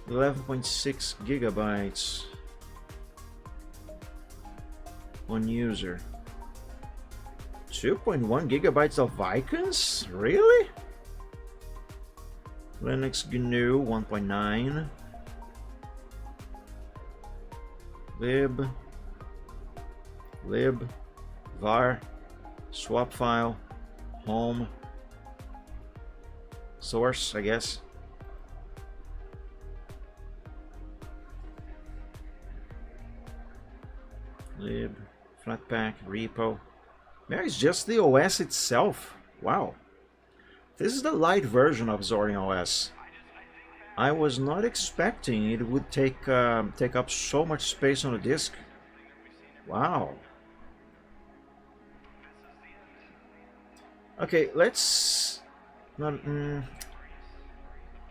11.6 gigabytes on user. 2.1 gigabytes of icons? Really? Linux GNU 1.9. Lib, var, swap file, home, source, I guess. Lib, Flatpak, repo. There is just the OS itself. Wow. This is the light version of Zorin OS. I was not expecting it would take up so much space on the disk. Wow. Okay, let's not.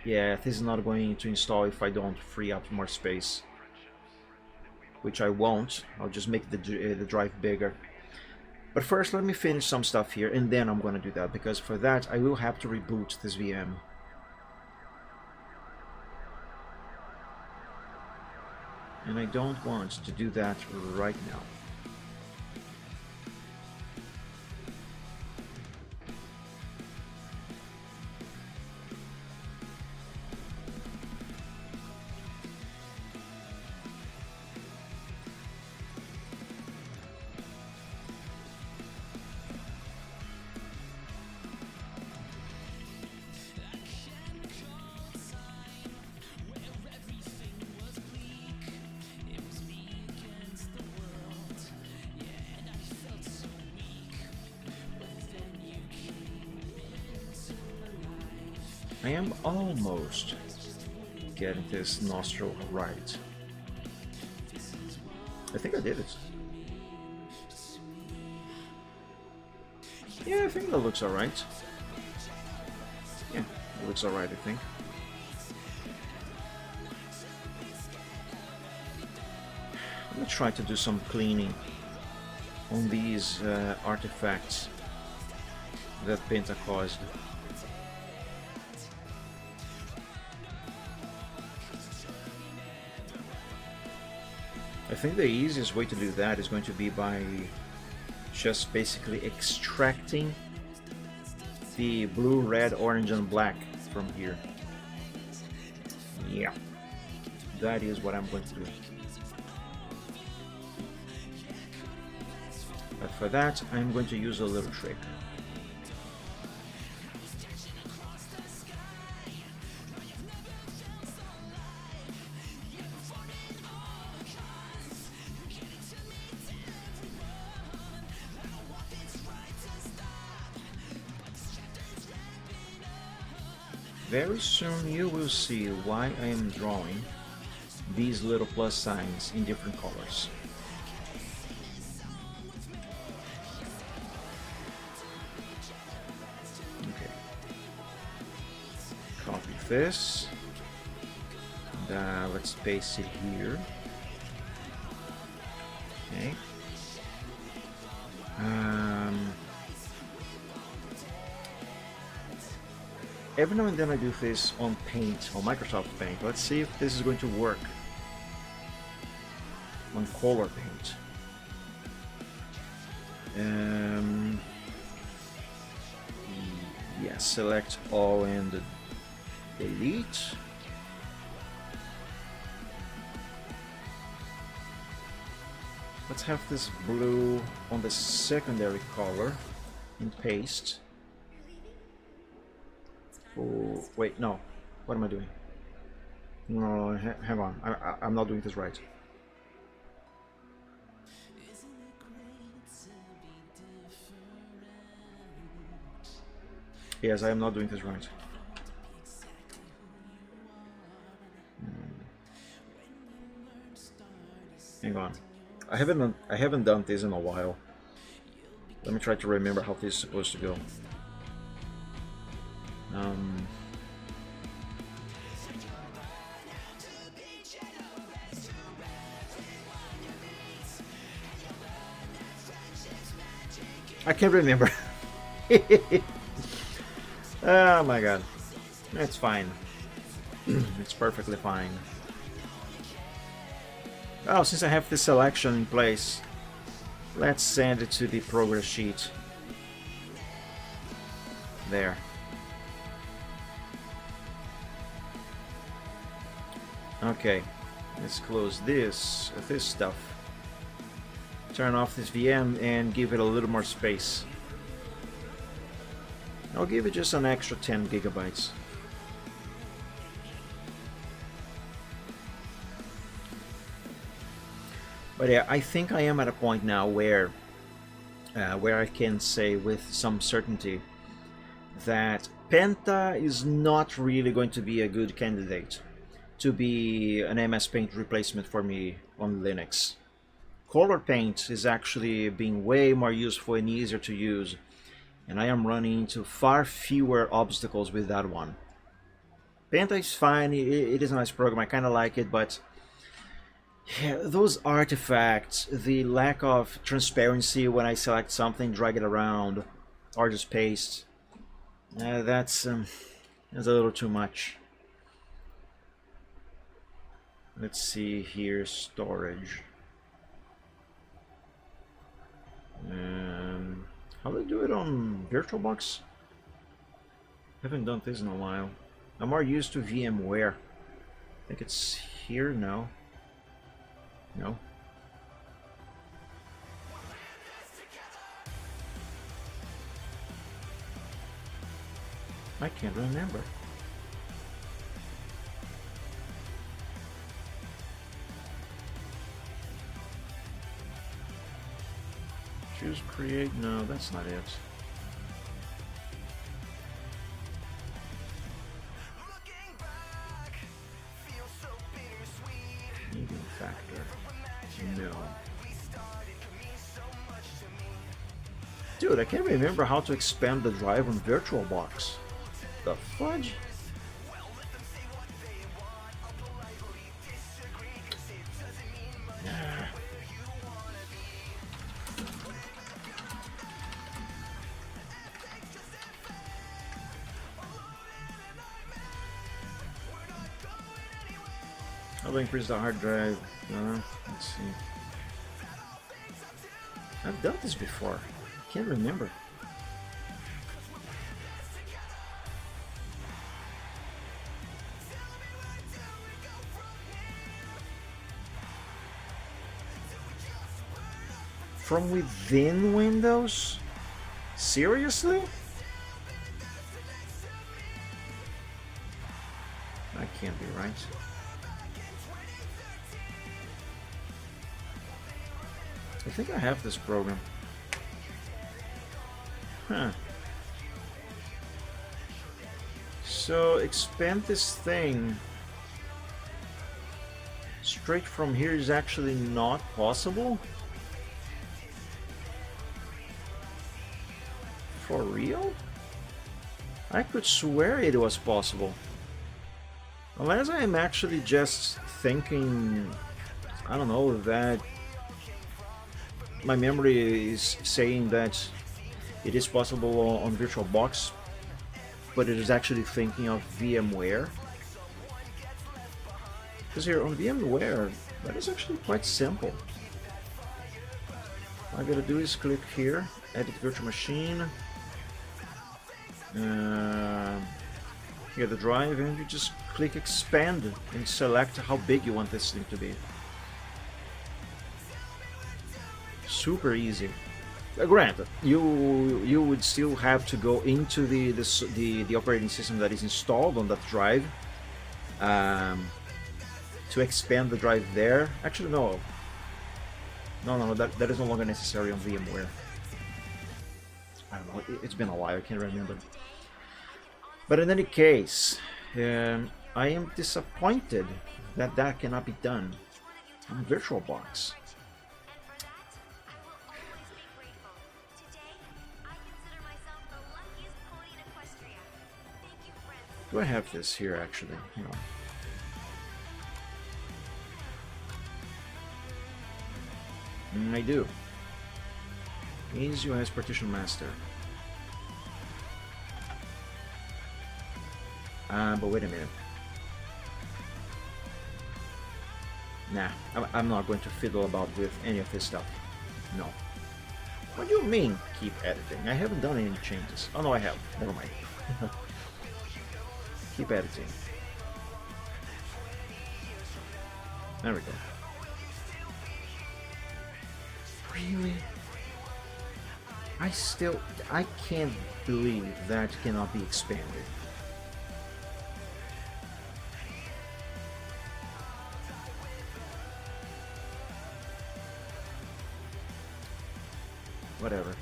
Yeah, this is not going to install if I don't free up more space, which I won't. I'll just make the drive bigger. But first, let me finish some stuff here, and then I'm going to do that, because for that, I will have to reboot this VM. And I don't want to do that right now. I am almost getting this nostril right. I think I did it. Yeah, I think that looks alright. Yeah, it looks alright, I think. I'm gonna try to do some cleaning on these artifacts that Penta caused. I think the easiest way to do that is going to be by just basically extracting the blue, red, orange, and black from here. Yeah, that is what I'm going to do. But for that, I'm going to use a little trick. Very soon you will see why I am drawing these little plus signs in different colors. Okay. Copy this. And, let's paste it here. Okay. Every now and then I do this on Paint, on Microsoft Paint. Let's see if this is going to work on Color Paint. Yeah, select all and delete. Let's have this blue on the secondary color and paste. Oh, wait, no. What am I doing? No, hang on. I'm not doing this right. Yes, I am not doing this right. Hang on. I haven't done this in a while. Let me try to remember how this is supposed to go. I can't remember. Oh my god. It's fine. It's perfectly fine. Oh, since I have this selection in place, let's send it to the progress sheet. There. Okay, let's close this stuff. Turn off this VM and give it a little more space. I'll give it just an extra 10 gigabytes. But yeah, I think I am at a point now where I can say with some certainty that Penta is not really going to be a good candidate to be an MS Paint replacement for me on Linux. Color Paint is actually being way more useful and easier to use, and I am running into far fewer obstacles with that one. Penta is fine, it is a nice program, I kind of like it, but Yeah, those artifacts, the lack of transparency when I select something, drag it around, or just paste, that's a little too much. Let's see here, storage. How do I do it on VirtualBox? Haven't done this in a while. I'm more used to VMware. I think it's here now. No. I can't remember. Choose create. No, that's not it. Medium factor. No. Dude, I can't remember how to expand the drive on VirtualBox. The fudge? How do I increase the hard drive? Let's see. I've done this before. I can't remember. From within Windows? Seriously? That can't be right. I think I have this program. Huh. So expand this thing straight from here is actually not possible? For real? I could swear it was possible. Unless I'm actually just thinking, I don't know, that my memory is saying that it is possible on VirtualBox, but it is actually thinking of VMware. Because here on VMware, that is actually quite simple. All I gotta do is click here, edit virtual machine, here the drive, and you just click expand and select how big you want this thing to be. Super easy. Granted, you would still have to go into the operating system that is installed on that drive to expand the drive there. Actually, no. No, that is no longer necessary on VMware. I don't know. It's been a while. I can't remember. But in any case, I am disappointed that that cannot be done on VirtualBox. Do I have this here actually? No. I do. Is US Partition Master. But wait a minute. Nah, I'm not going to fiddle about with any of this stuff. No. What do you mean, keep editing? I haven't done any changes. Oh no, I have. Never mind. Keep editing. There we go. Really? I can't believe that cannot be expanded. Whatever.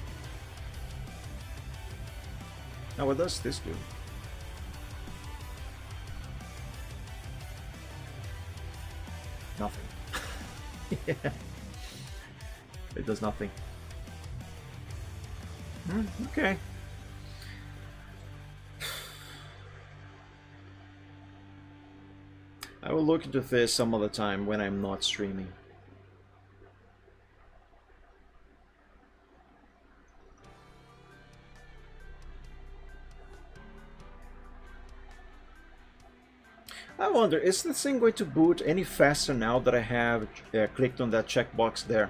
Now what does this do? Nothing. Yeah. It does nothing. Okay. I will look into this some other time when I'm not streaming. I wonder, is this thing going to boot any faster now that I have clicked on that checkbox there?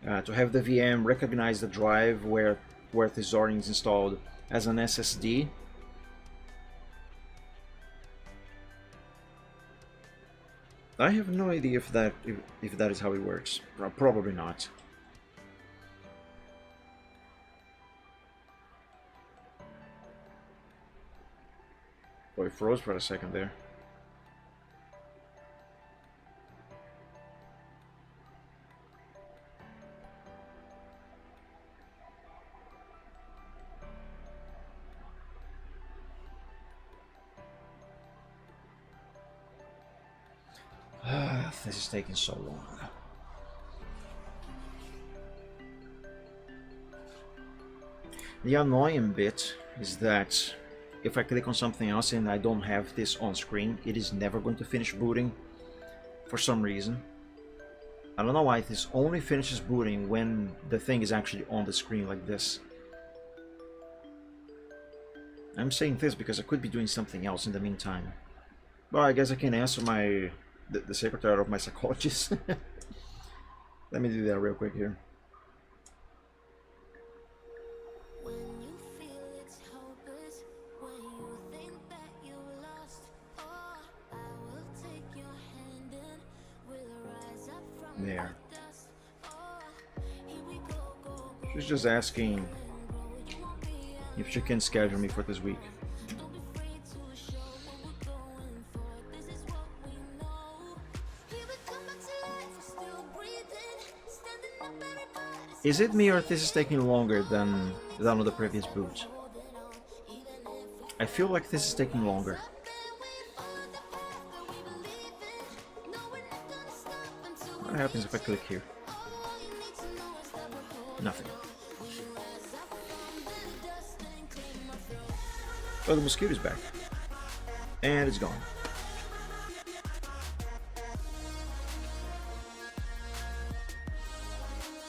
To have the VM recognize the drive where Thesaurus is installed as an SSD? I have no idea if that is how it works. Probably not. Boy, it froze for a second there. This is taking so long. The annoying bit is that if I click on something else and I don't have this on screen, it is never going to finish booting for some reason. I don't know why this only finishes booting when the thing is actually on the screen like this. I'm saying this because I could be doing something else in the meantime. Well, I guess I can answer the secretary of my psychologist. Let me do that real quick here. When you feel it's hopeless, when you think that you lost, oh, I will take your hand and we'll rise up from There. the dust. Oh, here we go. She's just asking if she can schedule me for this week. Don't be afraid to show what we're going for. This is what we know. Here we come back to life, we're still breathing, standing up, everybody. Is it me or this is taking longer than on the previous boot? I feel like this is taking longer. What happens if I click here? Nothing. Oh, the mosquito's back. And it's gone.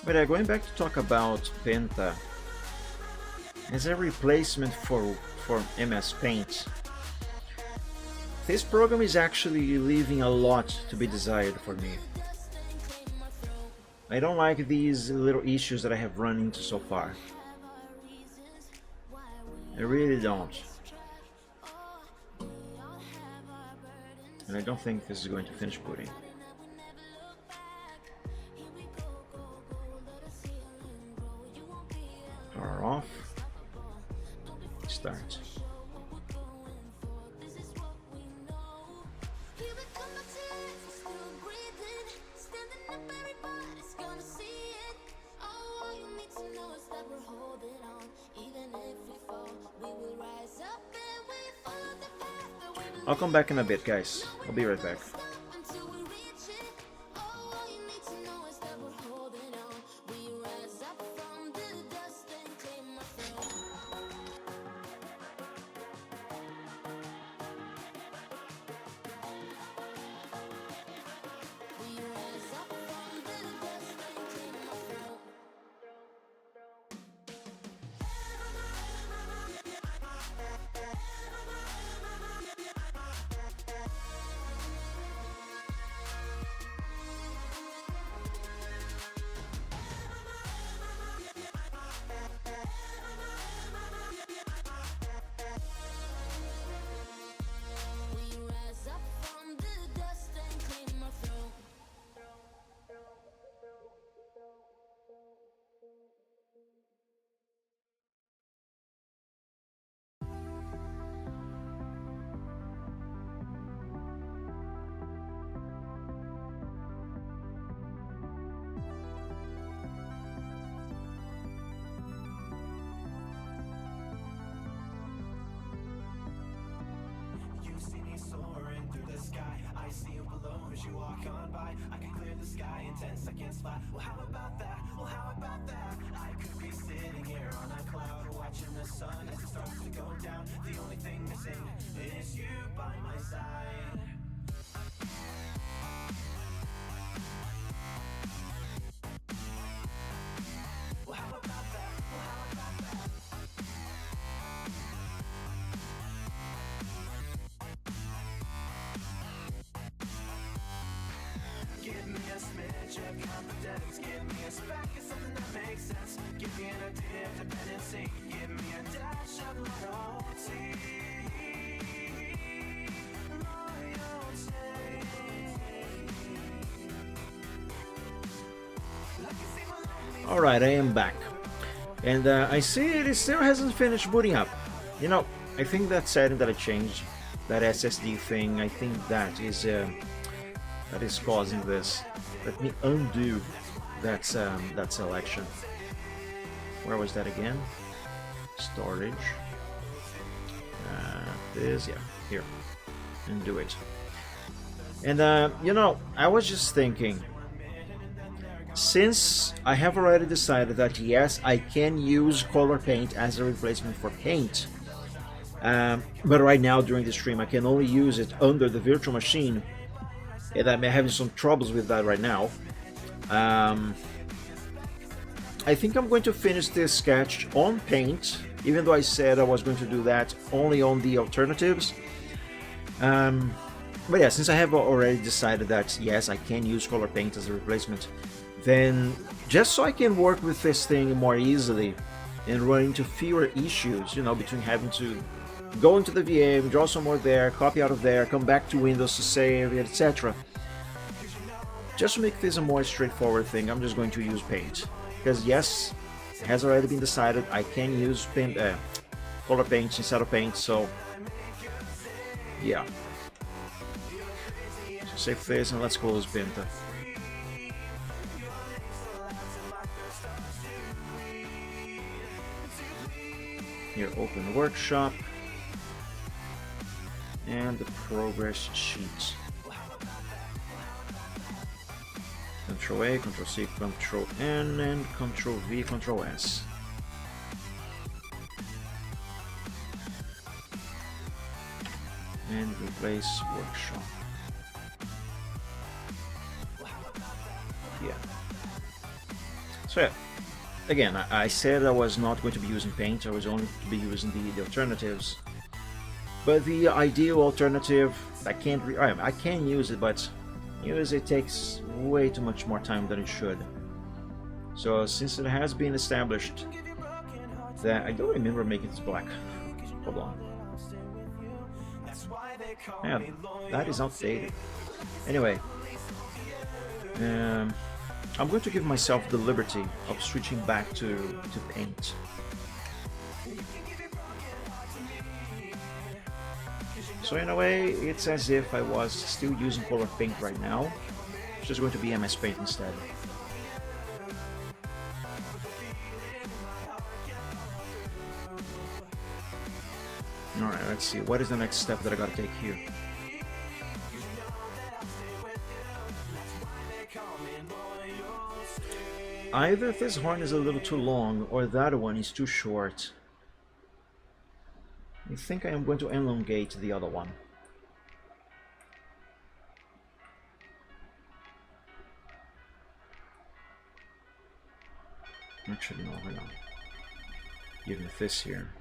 But going back to talk about Penta as a replacement for MS Paint, this program is actually leaving a lot to be desired for me. I don't like these little issues that I have run into so far. I really don't. And I don't think this is going to finish booting. Power off. Start. I'll come back in a bit, guys. I'll be right back. as you walk on by. I can clear the sky in 10 seconds flat. Well, how about that? Well, how about that? I could be sitting here on a cloud, watching the sun as it starts to go down. The only thing missing is you by my side. check confidence. Give me a spec, it's something that makes sense. Give me an idea of dependency. Give me a dash of loyalty. Alright, I am back. And I see it still hasn't finished booting up. You know, I think that setting that I changed, that SSD thing, I think that is causing this. Let me undo that selection. Where was that again? Storage. This, yeah, here. Undo it. And you know, I was just thinking, since I have already decided that yes, I can use Color Paint as a replacement for Paint, but right now during the stream I can only use it under the virtual machine, and I'm having some troubles with that right now. I think I'm going to finish this sketch on Paint, even though I said I was going to do that only on the alternatives. But yeah, since I have already decided that yes, I can use Color Paint as a replacement, then just so I can work with this thing more easily and run into fewer issues, you know, between having to go into the VM, draw some more there, copy out of there, come back to Windows to save, etc. Just to make this a more straightforward thing, I'm just going to use Paint. Because yes, it has already been decided I can use Paint, Color Paint instead of Paint, so yeah. So save this and let's close Paint. Here, open workshop and the progress sheet. Control A, Control C, Control N, and Control V, Control S. And replace workshop. Yeah. So yeah. Again, I said I was not going to be using Paint, I was only to be using the alternatives. But the ideal alternative, I can use it, but use it takes way too much more time than it should. So since it has been established that I don't remember making this black. Hold on. Yeah, that is outdated. Anyway. I'm going to give myself the liberty of switching back to Paint. So in a way, it's as if I was still using Color Paint right now. It's just going to be MS Paint instead. Alright, let's see. What is the next step that I gotta take here? Either this horn is a little too long or that one is too short. I think I am going to elongate the other one. Actually, no, hold on. Give me this here.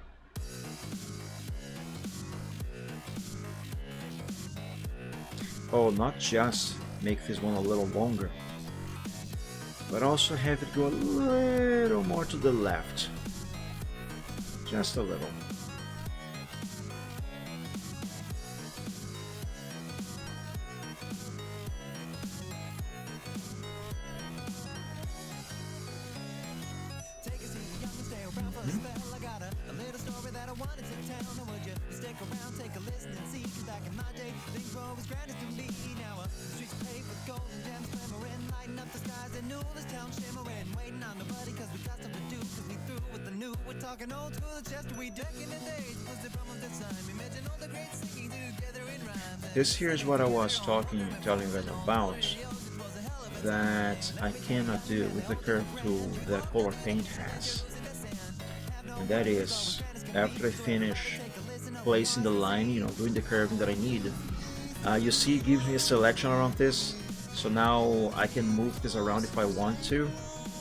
Oh, not just make this one a little longer, but also have it go a little more to the left. Just a little. This here is what I was telling you guys about, that I cannot do with the curve tool that Color Paint has. And that is, after I finish placing the line, you know, doing the curving that I need, you see it gives me a selection around this, so now I can move this around if I want to.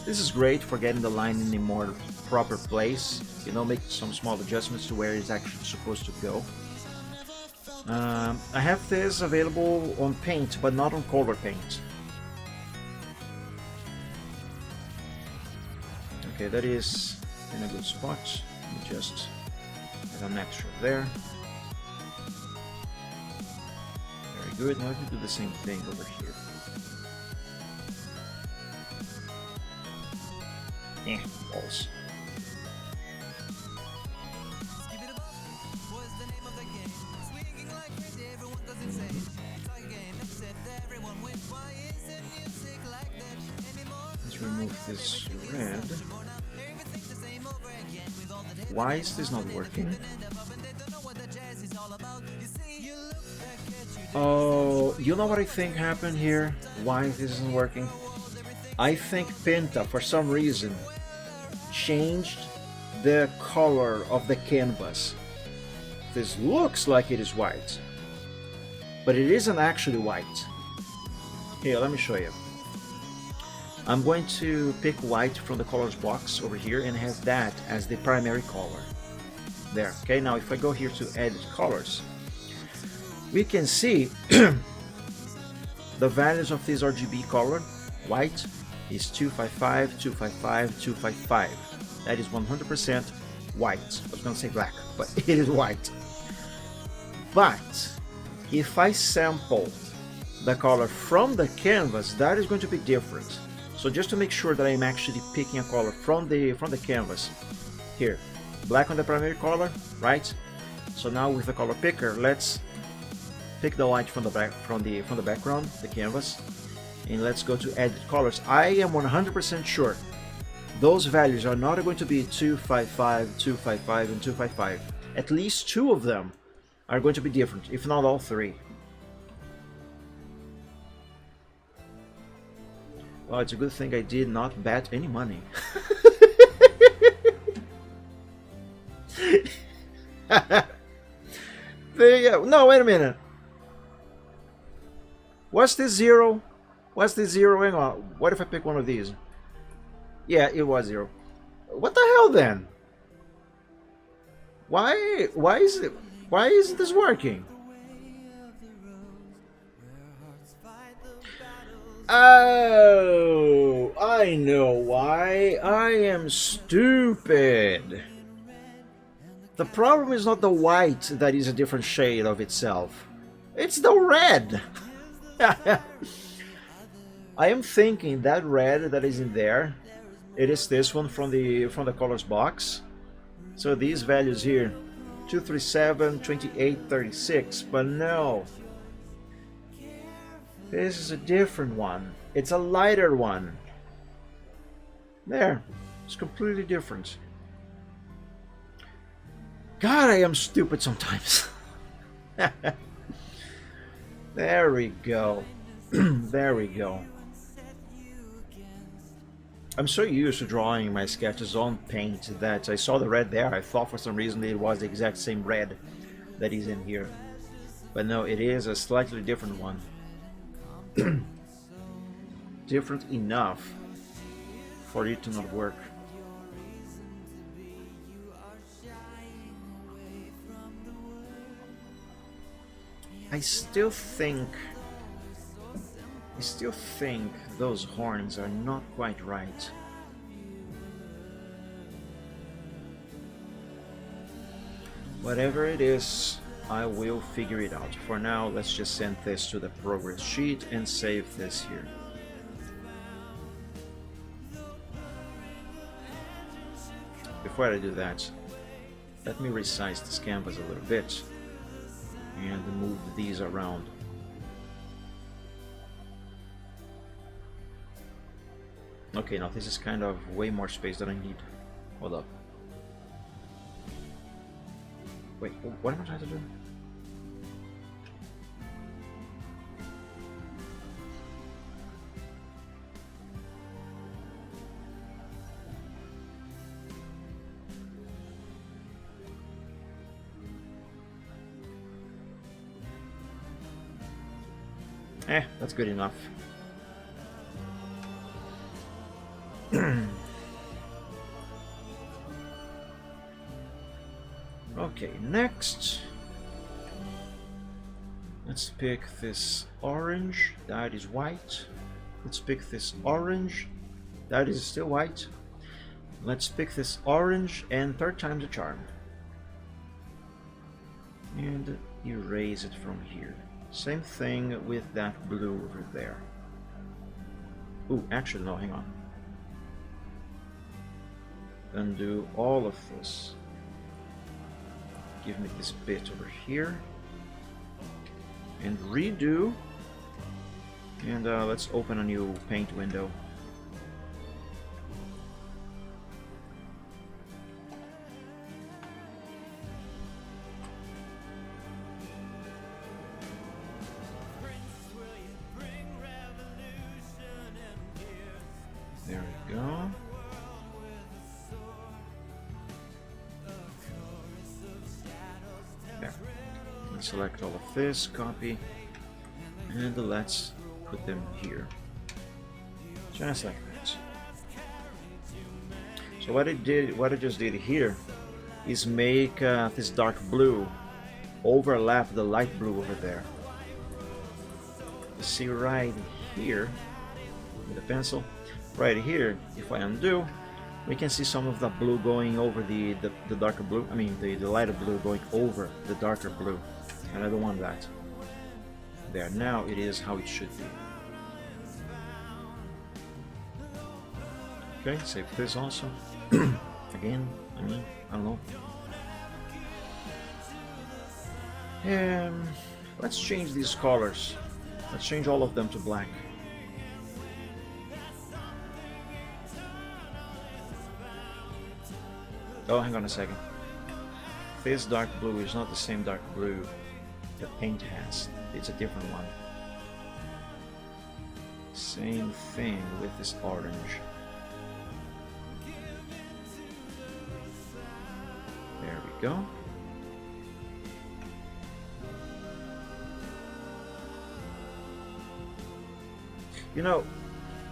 This is great for getting the line in a more proper place, you know, make some small adjustments to where it's actually supposed to go. I have this available on Paint, but not on Color Paint. Okay, that is in a good spot. Let me just add an extra there. Very good. Now let me do the same thing over here. Balls. Let's remove this red. Why is this not working? Oh, you know what I think happened here? Why this isn't working? I think Penta, for some reason, changed the color of the canvas. This looks like it is white, but it isn't actually white. Here, let me show you. I'm going to pick white from the colors box over here and have that as the primary color. There, okay? Now if I go here to edit colors, we can see the values of this RGB color. White is 255, 255, 255. That is 100% white. I was going to say black, but it is white. But if I sample the color from the canvas, that is going to be different. So just to make sure that I'm actually picking a color from the canvas, here, black on the primary color, right? So now with the color picker, let's pick the white from the background, the canvas, and let's go to edit colors. I am 100% sure those values are not going to be 255, 255, and 255. At least two of them are going to be different, if not all three. Well, it's a good thing I did not bet any money. There you go. No, wait a minute. What's this zero? What's this zeroing on? What if I pick one of these? Yeah, it was zero. What the hell then? Why isn't this working? Oh, I know why. I am stupid. The problem is not the white that is a different shade of itself. It's the red. I am thinking that red that is in there, it is this one from the colors box. So these values here, 237, 28, 36, but no. This is a different one. It's a lighter one. There. It's completely different. God, I am stupid sometimes. There we go. There we go. I'm so used to drawing my sketches on paint that I saw the red there. I thought for some reason it was the exact same red that is in here. But no, it is a slightly different one. Different enough for it to not work. I still think those horns are not quite right. Whatever it is, I will figure it out. For now, let's just send this to the progress sheet and save this here. Before I do that, let me resize this canvas a little bit and move these around. Okay, now this is kind of way more space than I need. Hold up. Wait, what am I trying to do? That's good enough. Okay, next, let's pick this orange, that is white. Let's pick this orange, that is still white. Let's pick this orange, and third time's a charm. And erase it from here. Same thing with that blue over there. Ooh, actually, no, hang on. Undo all of this. Give me this bit over here. And redo. And let's open a new paint window. There we go. There. Let's select all of this, copy, and let's put them here. Just like that. So what I just did here is make this dark blue overlap the light blue over there. You see right here with the pencil, right here, if I undo, we can see some of the blue going over the darker blue, I mean the lighter blue going over the darker blue, and I don't want that. There, now it is how it should be. Okay, save this also. Again, I mean, I don't know. Let's change these colors. Let's change all of them to black. Oh, hang on a second. This dark blue is not the same dark blue the paint has. It's a different one. Same thing with this orange. There we go. You know,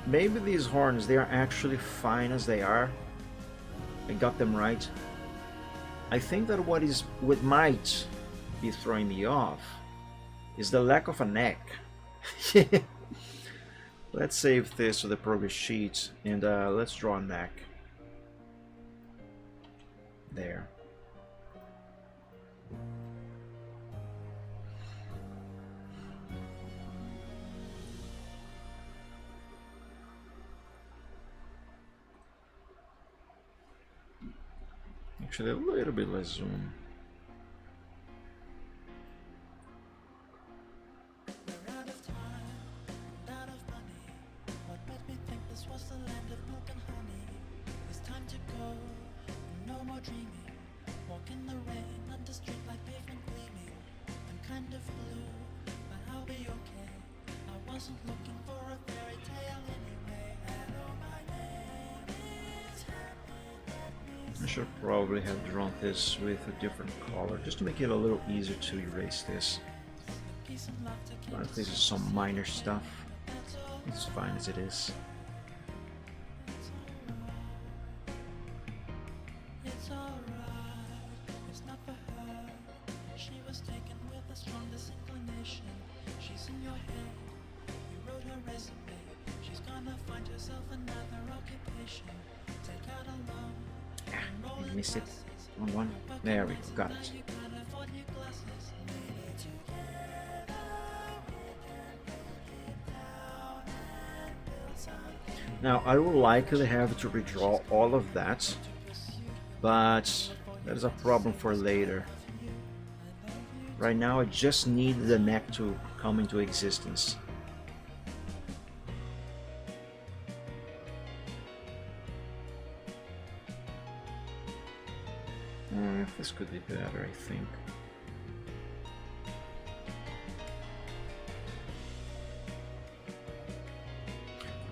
maybe these horns, they are actually fine as they are. I got them right. I think that what might be throwing me off is the lack of a neck. Let's save this to the progress sheet and let's draw a neck. There. Actually, a little bit less zoom. We're out of time and out of money. What made me think this was the land of milk and honey? It's time to go, no more dreaming. Walk in the rain under street like pavement gleaming. I'm kind of blue, but I'll be okay. I wasn't looking for a fairy tale anyway. Hello, my name is Happy. I should probably have drawn this with a different color just to make it a little easier to erase this. Peace and love to keep But this is some minor stuff. It's fine as it is. It's alright, it's not for her. She was taken with the strongest inclination. She's in your head, you wrote her resume. She's gonna find herself another occupation. Take out a loan, enroll I in missed it. classes. One. There we go. Got it. You can't afford new glasses. Maybe together we can break it down and build something. Now I will likely have to redraw all of that, but that is a problem for later. Right now I just need the neck to come into existence. This could be better, I think.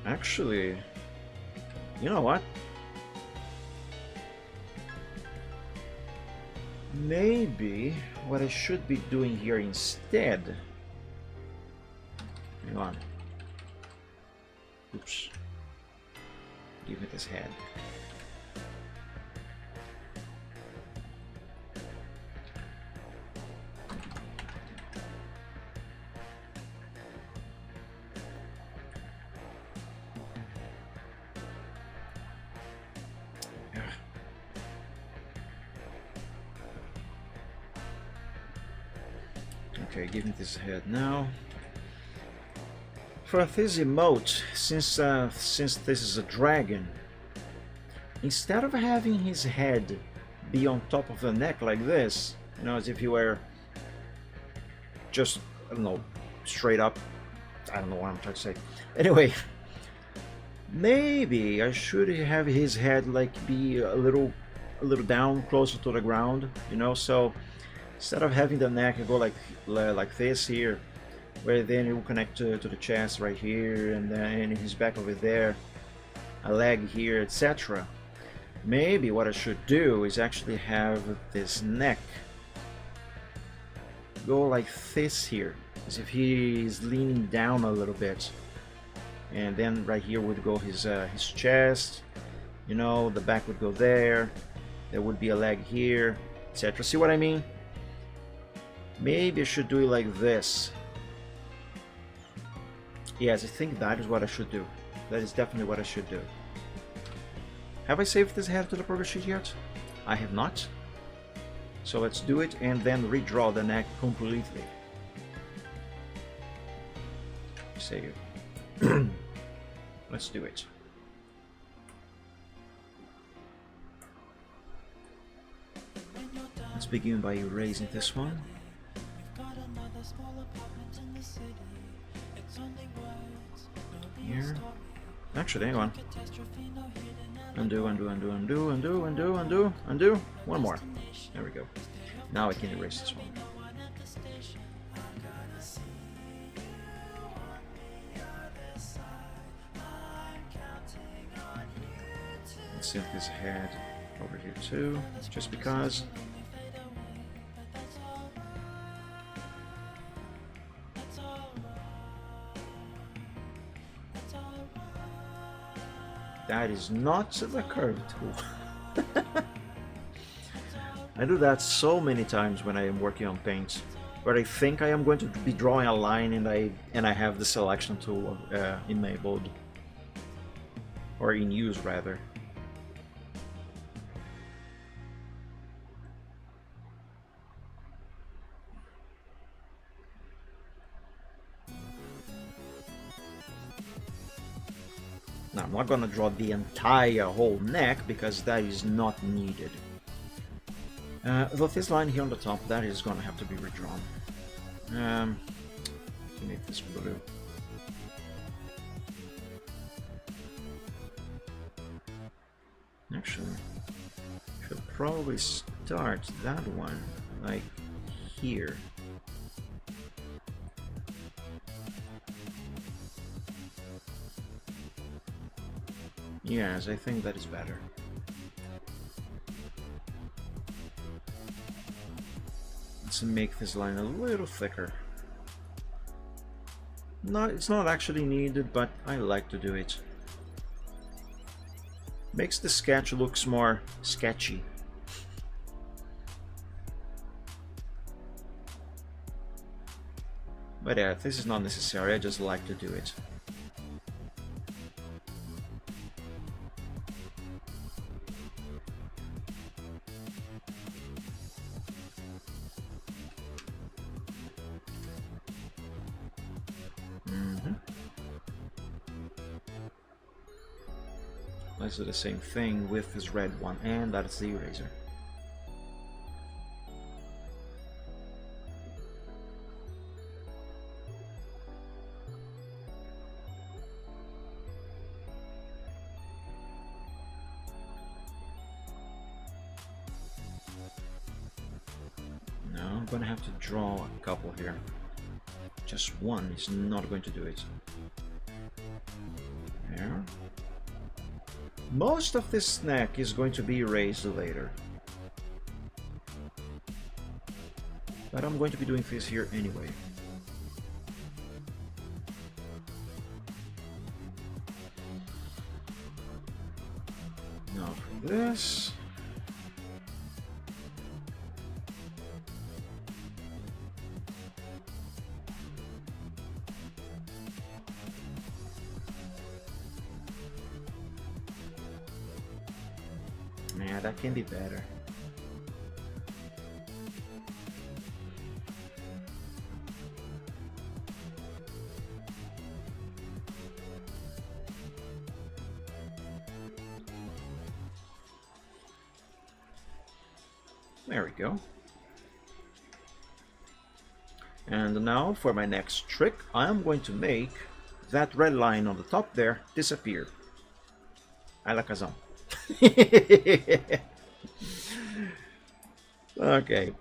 Actually, you know what? Maybe what I should be doing here instead. Hang on. Oops. Give it his head. Okay, give me this head now. For this emote, since this is a dragon, instead of having his head be on top of the neck like this, you know, as if he were just, I don't know, straight up. I don't know what I'm trying to say. Anyway, maybe I should have his head like be a little down, closer to the ground, you know. So instead of having the neck go like this here, where then it will connect to the chest right here, and then his back over there, a leg here, etc. Maybe what I should do is actually have this neck go like this here, as if he is leaning down a little bit, and then right here would go his chest, you know, the back would go there, there would be a leg here, etc. See what I mean? Maybe I should do it like this. Yes, I think that is what I should do. That is definitely what I should do. Have I saved this head to the progress sheet yet? I have not. So let's do it and then redraw the neck completely. Save. Let's do it. Let's begin by erasing this one. Here. Actually, hang on. Undo, undo, undo, undo, undo, undo, undo, undo. One more. There we go. Now I can erase this one. Let's set this head over here too, just because. That is not the curve tool. I do that so many times when I am working on paint, where I think I am going to be drawing a line and I have the selection tool enabled, or in use rather. Now, I'm not going to draw the entire whole neck because that is not needed. Though this line here on the top, that is going to have to be redrawn. Make this blue. Actually, should probably start that one like here. Yes, I think that is better. Let's make this line a little thicker. No, it's not actually needed, but I like to do it. Makes the sketch looks more sketchy. But yeah, this is not necessary, I just like to do it. Let's do the same thing with this red one, and that's the eraser. Now I'm gonna have to draw a couple here. Just one is not going to do it. There. Most of this neck is going to be erased later. But I'm going to be doing this here anyway. Now for this. Yeah, that can be better. There we go. And now for my next trick, I am going to make that red line on the top there disappear. Alakazam. Okay.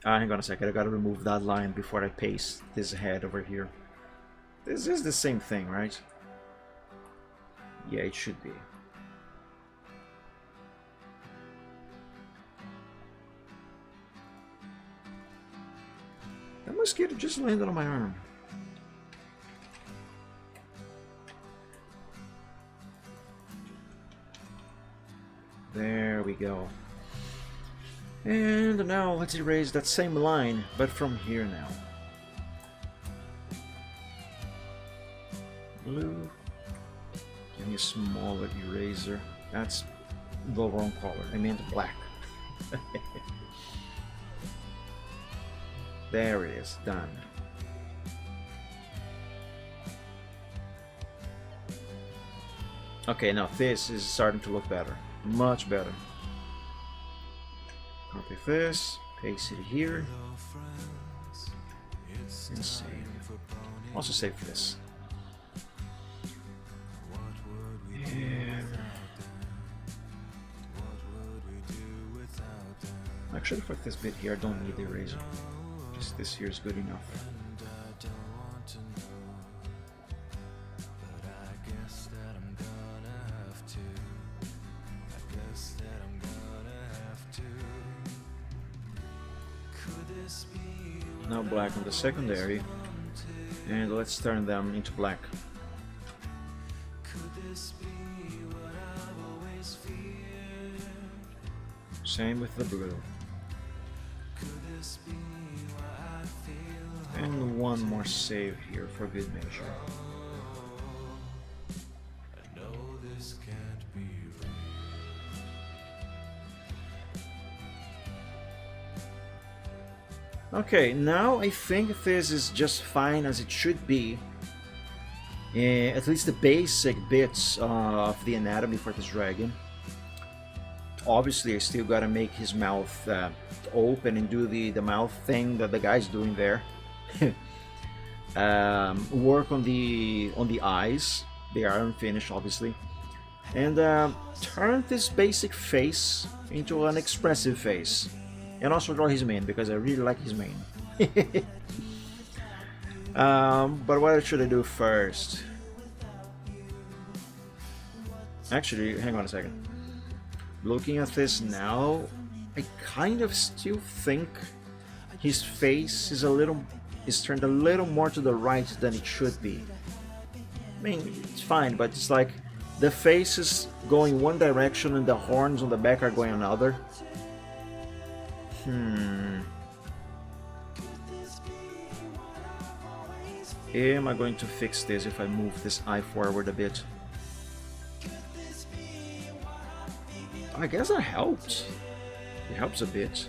Hang on a second, I gotta remove that line before I paste this head over here. This is the same thing, right? Yeah, it should be. That mosquito just landed on my arm. There we go. And now let's erase that same line, but from here now. Blue. Give me a smaller eraser. That's the wrong color. I meant black. There it is. Done. Okay, now this is starting to look better. Much better. Copy this, paste it here, and save. Also save this. And actually, for this bit here, I don't need the eraser. Just this here is good enough. Now black on the secondary, and let's turn them into black. Same with the blue. And one more save here for good measure. Okay, now I think this is just fine as it should be. At least the basic bits of the anatomy for this dragon. Obviously, I still gotta make his mouth open and do the mouth thing that the guy's doing there. Work on the eyes. They are unfinished, obviously. And turn this basic face into an expressive face. And also draw his mane, because I really like his mane. But what should I do first? Actually, hang on a second. Looking at this now, I kind of still think his face is turned a little more to the right than it should be. I mean, it's fine, but it's like the face is going one direction and the horns on the back are going another. Am I going to fix this if I move this eye forward a bit? I guess that helps. It helps a bit.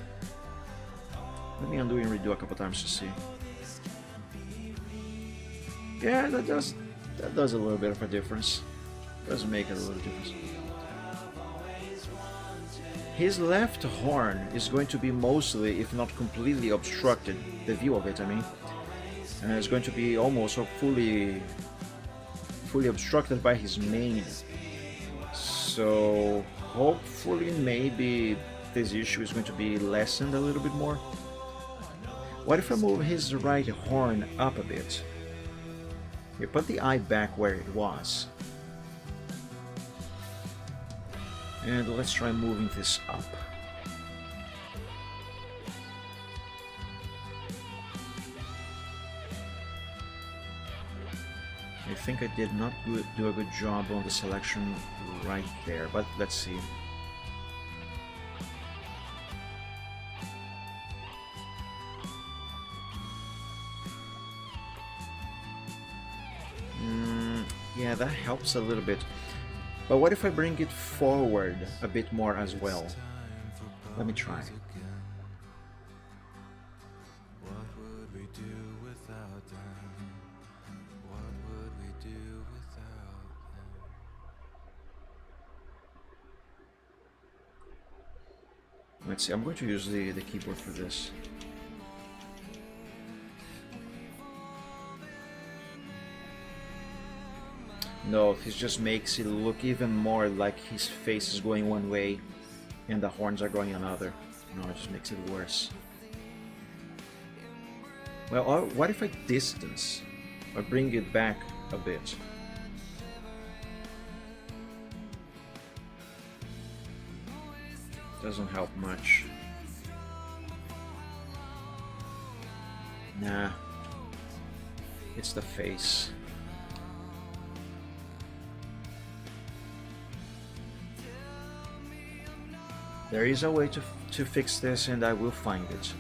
Let me undo and redo a couple times to see. Yeah, that does a little bit of a difference. Does make it a little difference. His left horn is going to be mostly, if not completely, obstructed. The view of it, I mean. And it's going to be almost fully obstructed by his mane. So hopefully maybe this issue is going to be lessened a little bit more. What if I move his right horn up a bit? Here, put the eye back where it was. And let's try moving this up. I think I did not do a good job on the selection right there, but let's see. Yeah, that helps a little bit. But what if I bring it forward a bit more as well? Let me try. Let's see, I'm going to use the keyboard for this. No, this just makes it look even more like his face is going one way and the horns are going another. No, it just makes it worse. Well, what if I distance or bring it back a bit? Doesn't help much. Nah, it's the face. There is a way to fix this, and I will find it.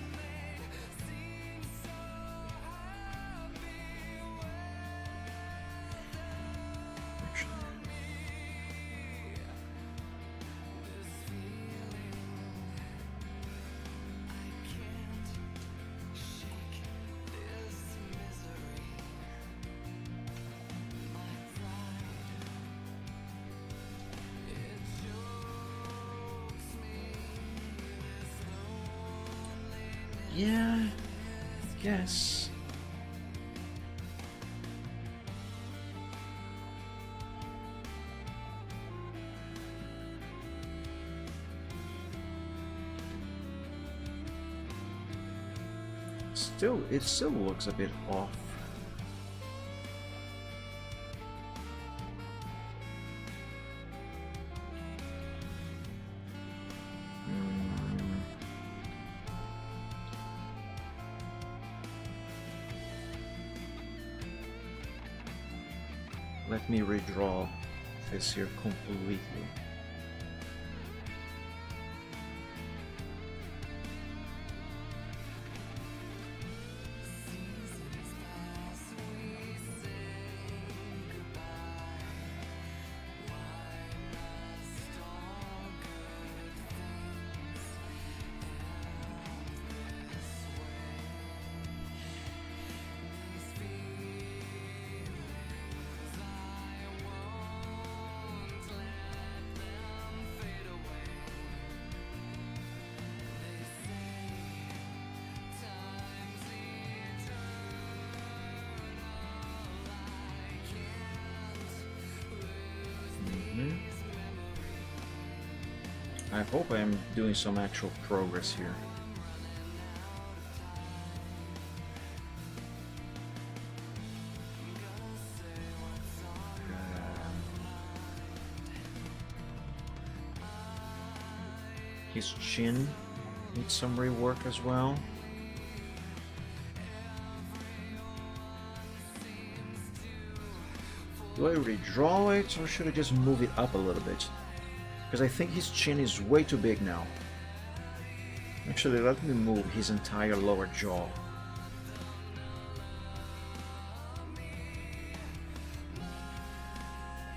Yeah, I guess. It still looks a bit off. Let me redraw this here completely. I hope I am doing some actual progress here. His chin needs some rework as well. Do I redraw it, or should I just move it up a little bit? Because I think his chin is way too big now. Actually, let me move his entire lower jaw.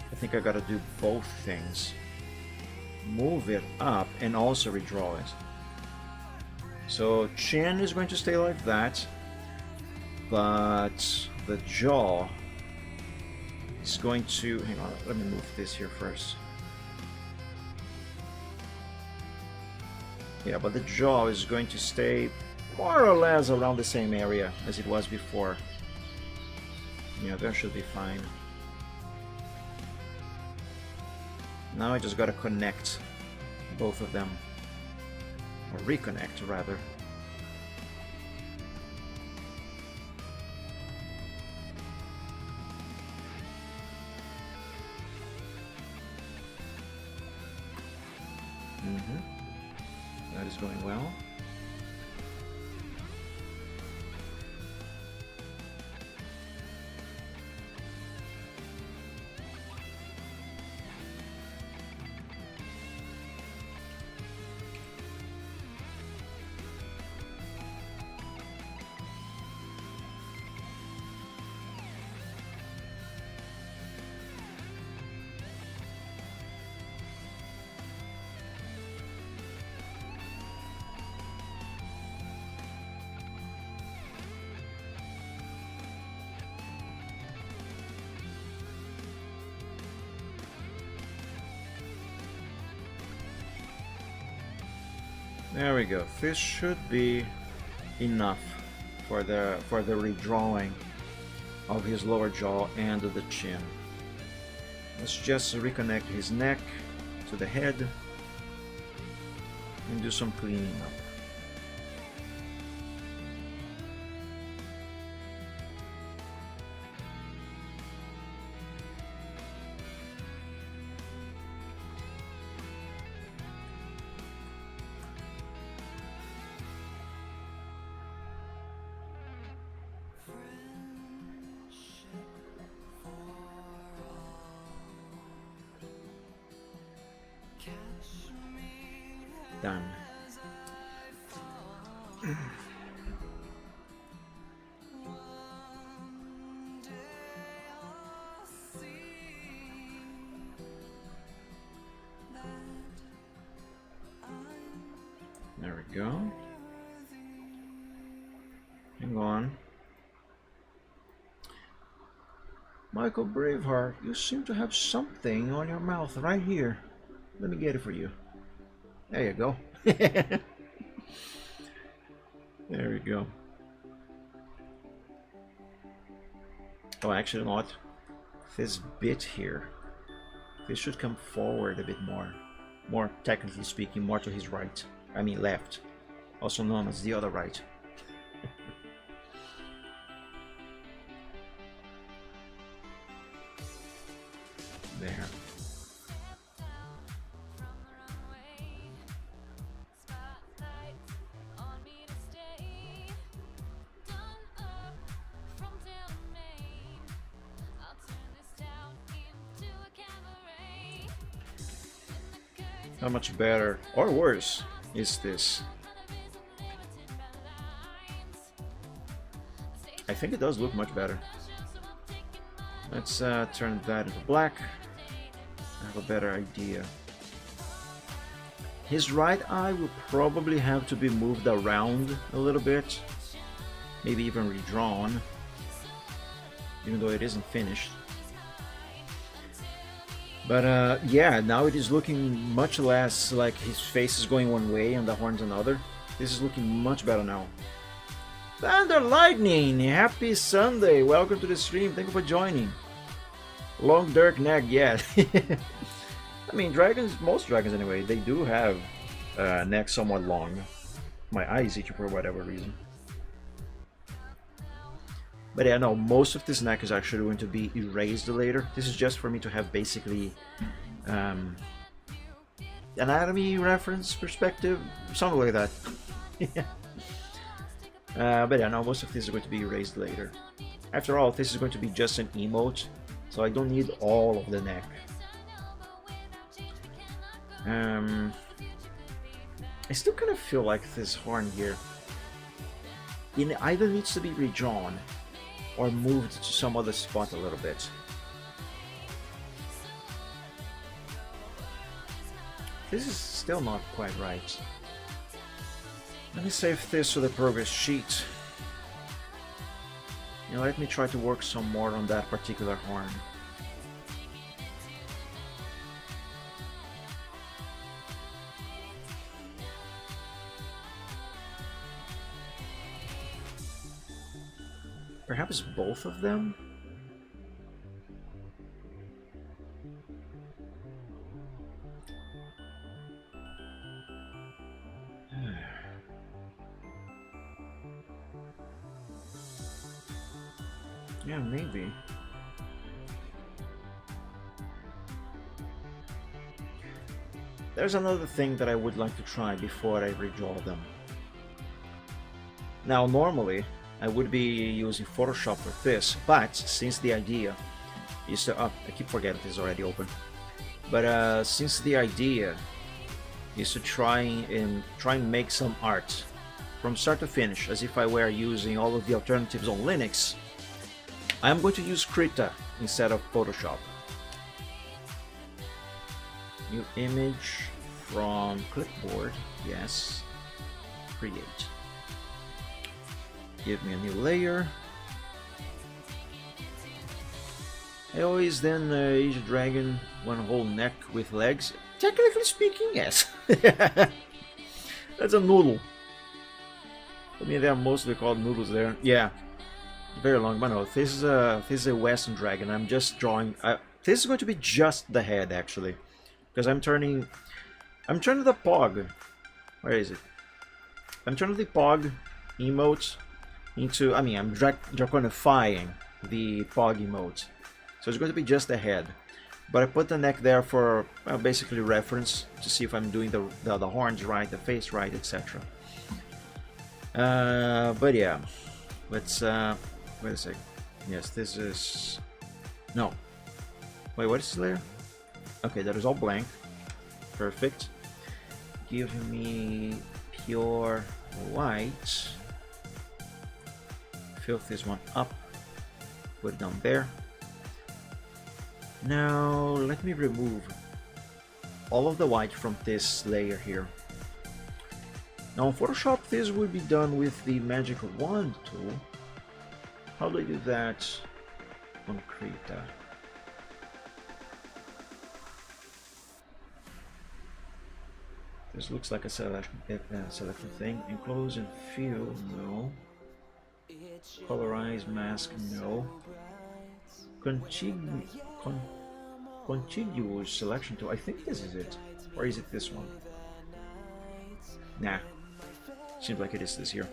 I think I gotta do both things. Move it up and also redraw it. So chin is going to stay like that, but the jaw is going to, hang on, let me move this here first. Yeah, but the jaw is going to stay more or less around the same area as it was before. Yeah, that should be fine. Now I just gotta connect both of them, or reconnect rather. That is going well. There we go. This should be enough for the redrawing of his lower jaw and the chin. Let's just reconnect his neck to the head and do some cleaning up. Done. There we go. Hang on. Michael Braveheart, you seem to have something on your mouth right here. Let me get it for you. There you go. There we go. Oh, actually not. This bit here. This should come forward a bit more. More technically speaking, more to his right. I mean left. Also known as the other right. There. How much better or worse is this? I think it does look much better. Let's turn that into black. I have a better idea. His right eye will probably have to be moved around a little bit. Maybe even redrawn. Even though it isn't finished. But yeah, now it is looking much less like his face is going one way and the horns another. This is looking much better now. Thunder Lightning, happy Sunday. Welcome to the stream. Thank you for joining. Long dark neck, yeah. I mean, dragons, most dragons anyway, they do have neck somewhat long. My eyes itchy for whatever reason. But yeah, no, most of this neck is actually going to be erased later. This is just for me to have basically anatomy reference perspective, something like that. But yeah, no, most of this is going to be erased later. After all, this is going to be just an emote, so I don't need all of the neck. I still kind of feel like this horn here, it either needs to be redrawn or moved to some other spot a little bit. This is still not quite right. Let me save this to the progress sheet. And let me try to work some more on that particular horn. Perhaps both of them? Yeah, maybe. There's another thing that I would like to try before I redraw them. Now, normally, I would be using Photoshop for this, but since the idea is to... I keep forgetting this is already open. But since the idea is to try and make some art from start to finish, as if I were using all of the alternatives on Linux, I'm going to use Krita instead of Photoshop. New image from clipboard, yes, create. Give me a new layer. I always then age dragon, one whole neck with legs. Technically speaking, yes. That's a noodle. I mean, they are mostly called noodles there. Yeah, very long. But no, this is a Western dragon. I'm just drawing. This is going to be just the head actually, because I'm turning the Pog. Where is it? I'm turning the Pog emote into. I mean, I'm draconifying the Pog emote, so it's going to be just the head. But I put the neck there for basically reference to see if I'm doing the horns right, the face right, etc. But yeah, let's wait a sec. Yes, this is no. Wait, what is this layer? Okay, that is all blank. Perfect. Give me pure white. Fill this one up. Put it down there. Now let me remove all of the white from this layer here. Now in Photoshop this would be done with the Magic Wand tool. How do I do that on Krita? This looks like a selection thing. Enclose and fill, no. Colorize mask, no. Contiguous selection tool. I think this is it. Or is it this one? Nah. Seems like it is this here.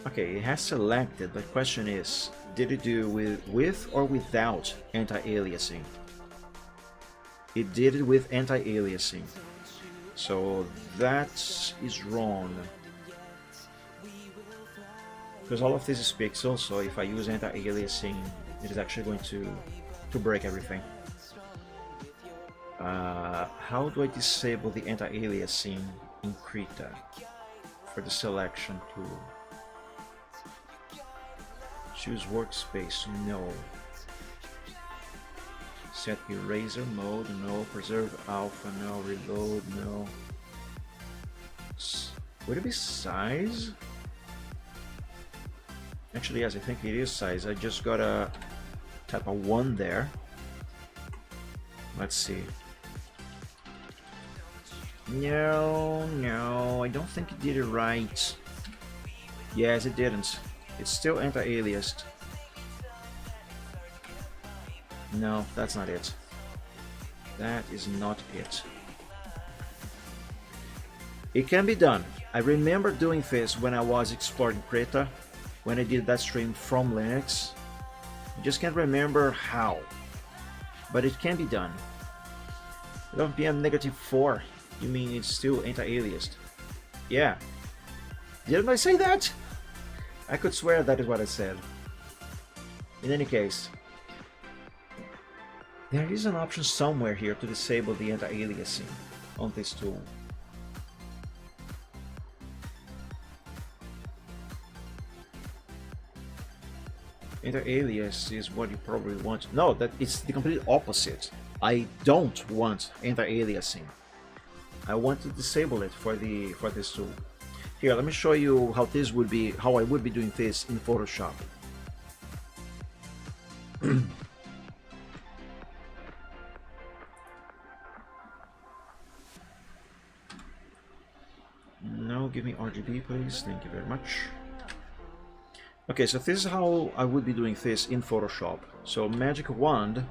Okay, it has selected, but question is, did it do with or without anti-aliasing? It did it with anti-aliasing. So that is wrong. Because all of this is pixels, so if I use anti-aliasing, it is actually going to break everything. How do I disable the anti-aliasing in Krita for the selection tool? Choose workspace, no. Set eraser mode, no. Preserve alpha, no. Reload, no. Would it be size? Actually, yes, I think it is size. I just gotta type a 1 there. Let's see. No, I don't think it did it right. Yes, it didn't. It's still anti-aliased. No, that's not it. That is not it. It can be done. I remember doing this when I was exploring Krita, when I did that stream from Linux. I just can't remember how, but it can be done. 11 PM -4. You mean it's still anti-aliased? Yeah. Didn't I say that? I could swear that is what I said. In any case, there is an option somewhere here to disable the anti-aliasing on this tool. Anti-alias is what you probably want. No, that it's the complete opposite. I don't want anti-aliasing. I want to disable it for this tool. Here, let me show you how I would be doing this in Photoshop. No, give me RGB, please. Thank you very much. Okay, so this is how I would be doing this in Photoshop. So Magic Wand,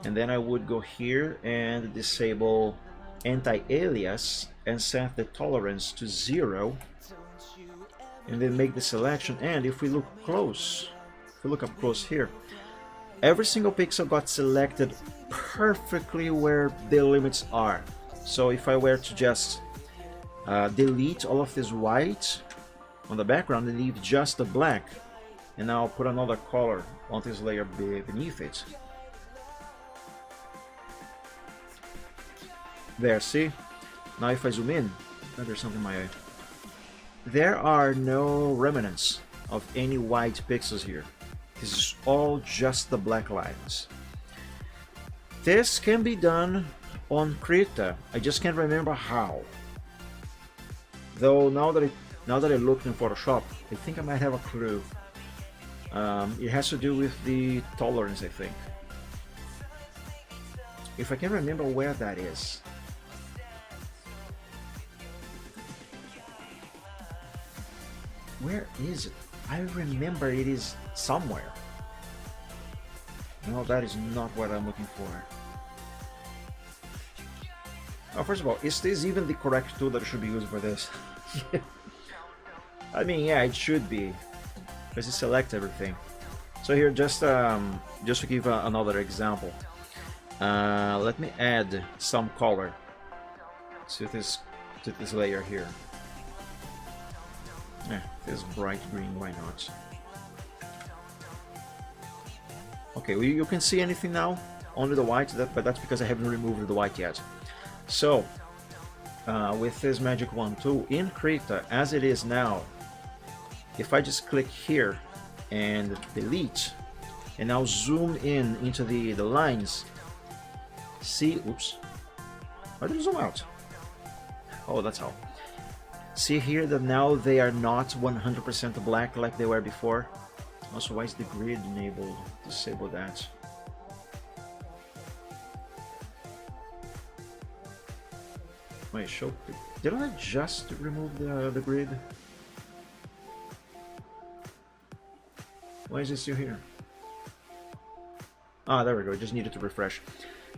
and then I would go here and disable anti-alias and set the tolerance to 0, and then make the selection. And if we look close, if we look up close here, every single pixel got selected perfectly where the limits are. So if I were to just delete all of this white on the background and leave just the black, and now put another color on this layer beneath it. There, see? Now if I zoom in, there's something in my eye. There are no remnants of any white pixels here. This is all just the black lines. This can be done on Krita. I just can't remember how. Though now that I looked in Photoshop, I think I might have a clue. It has to do with the tolerance, I think. if I can remember where that is. Where is it? I remember it is somewhere. No, that is not what I'm looking for. Oh, first of all, is this even the correct tool that should be used for this? I mean, yeah, it should be, because it selects everything. So here, just to give another example, let me add some color to this layer here. Yeah, this bright green, why not? Okay, well, you can see anything now, only the white, but that's because I haven't removed the white yet. So, with this Magic Wand tool in Krita, as it is now, if I just click here and delete, and now zoom in into the lines, see, oops, why did it zoom out? Oh, that's how. See here that now they are not 100% black like they were before. Also, why is the grid enabled? Disable that. Wait, show. Didn't I just remove the grid? Why is it still here? Ah, there we go. Just needed to refresh.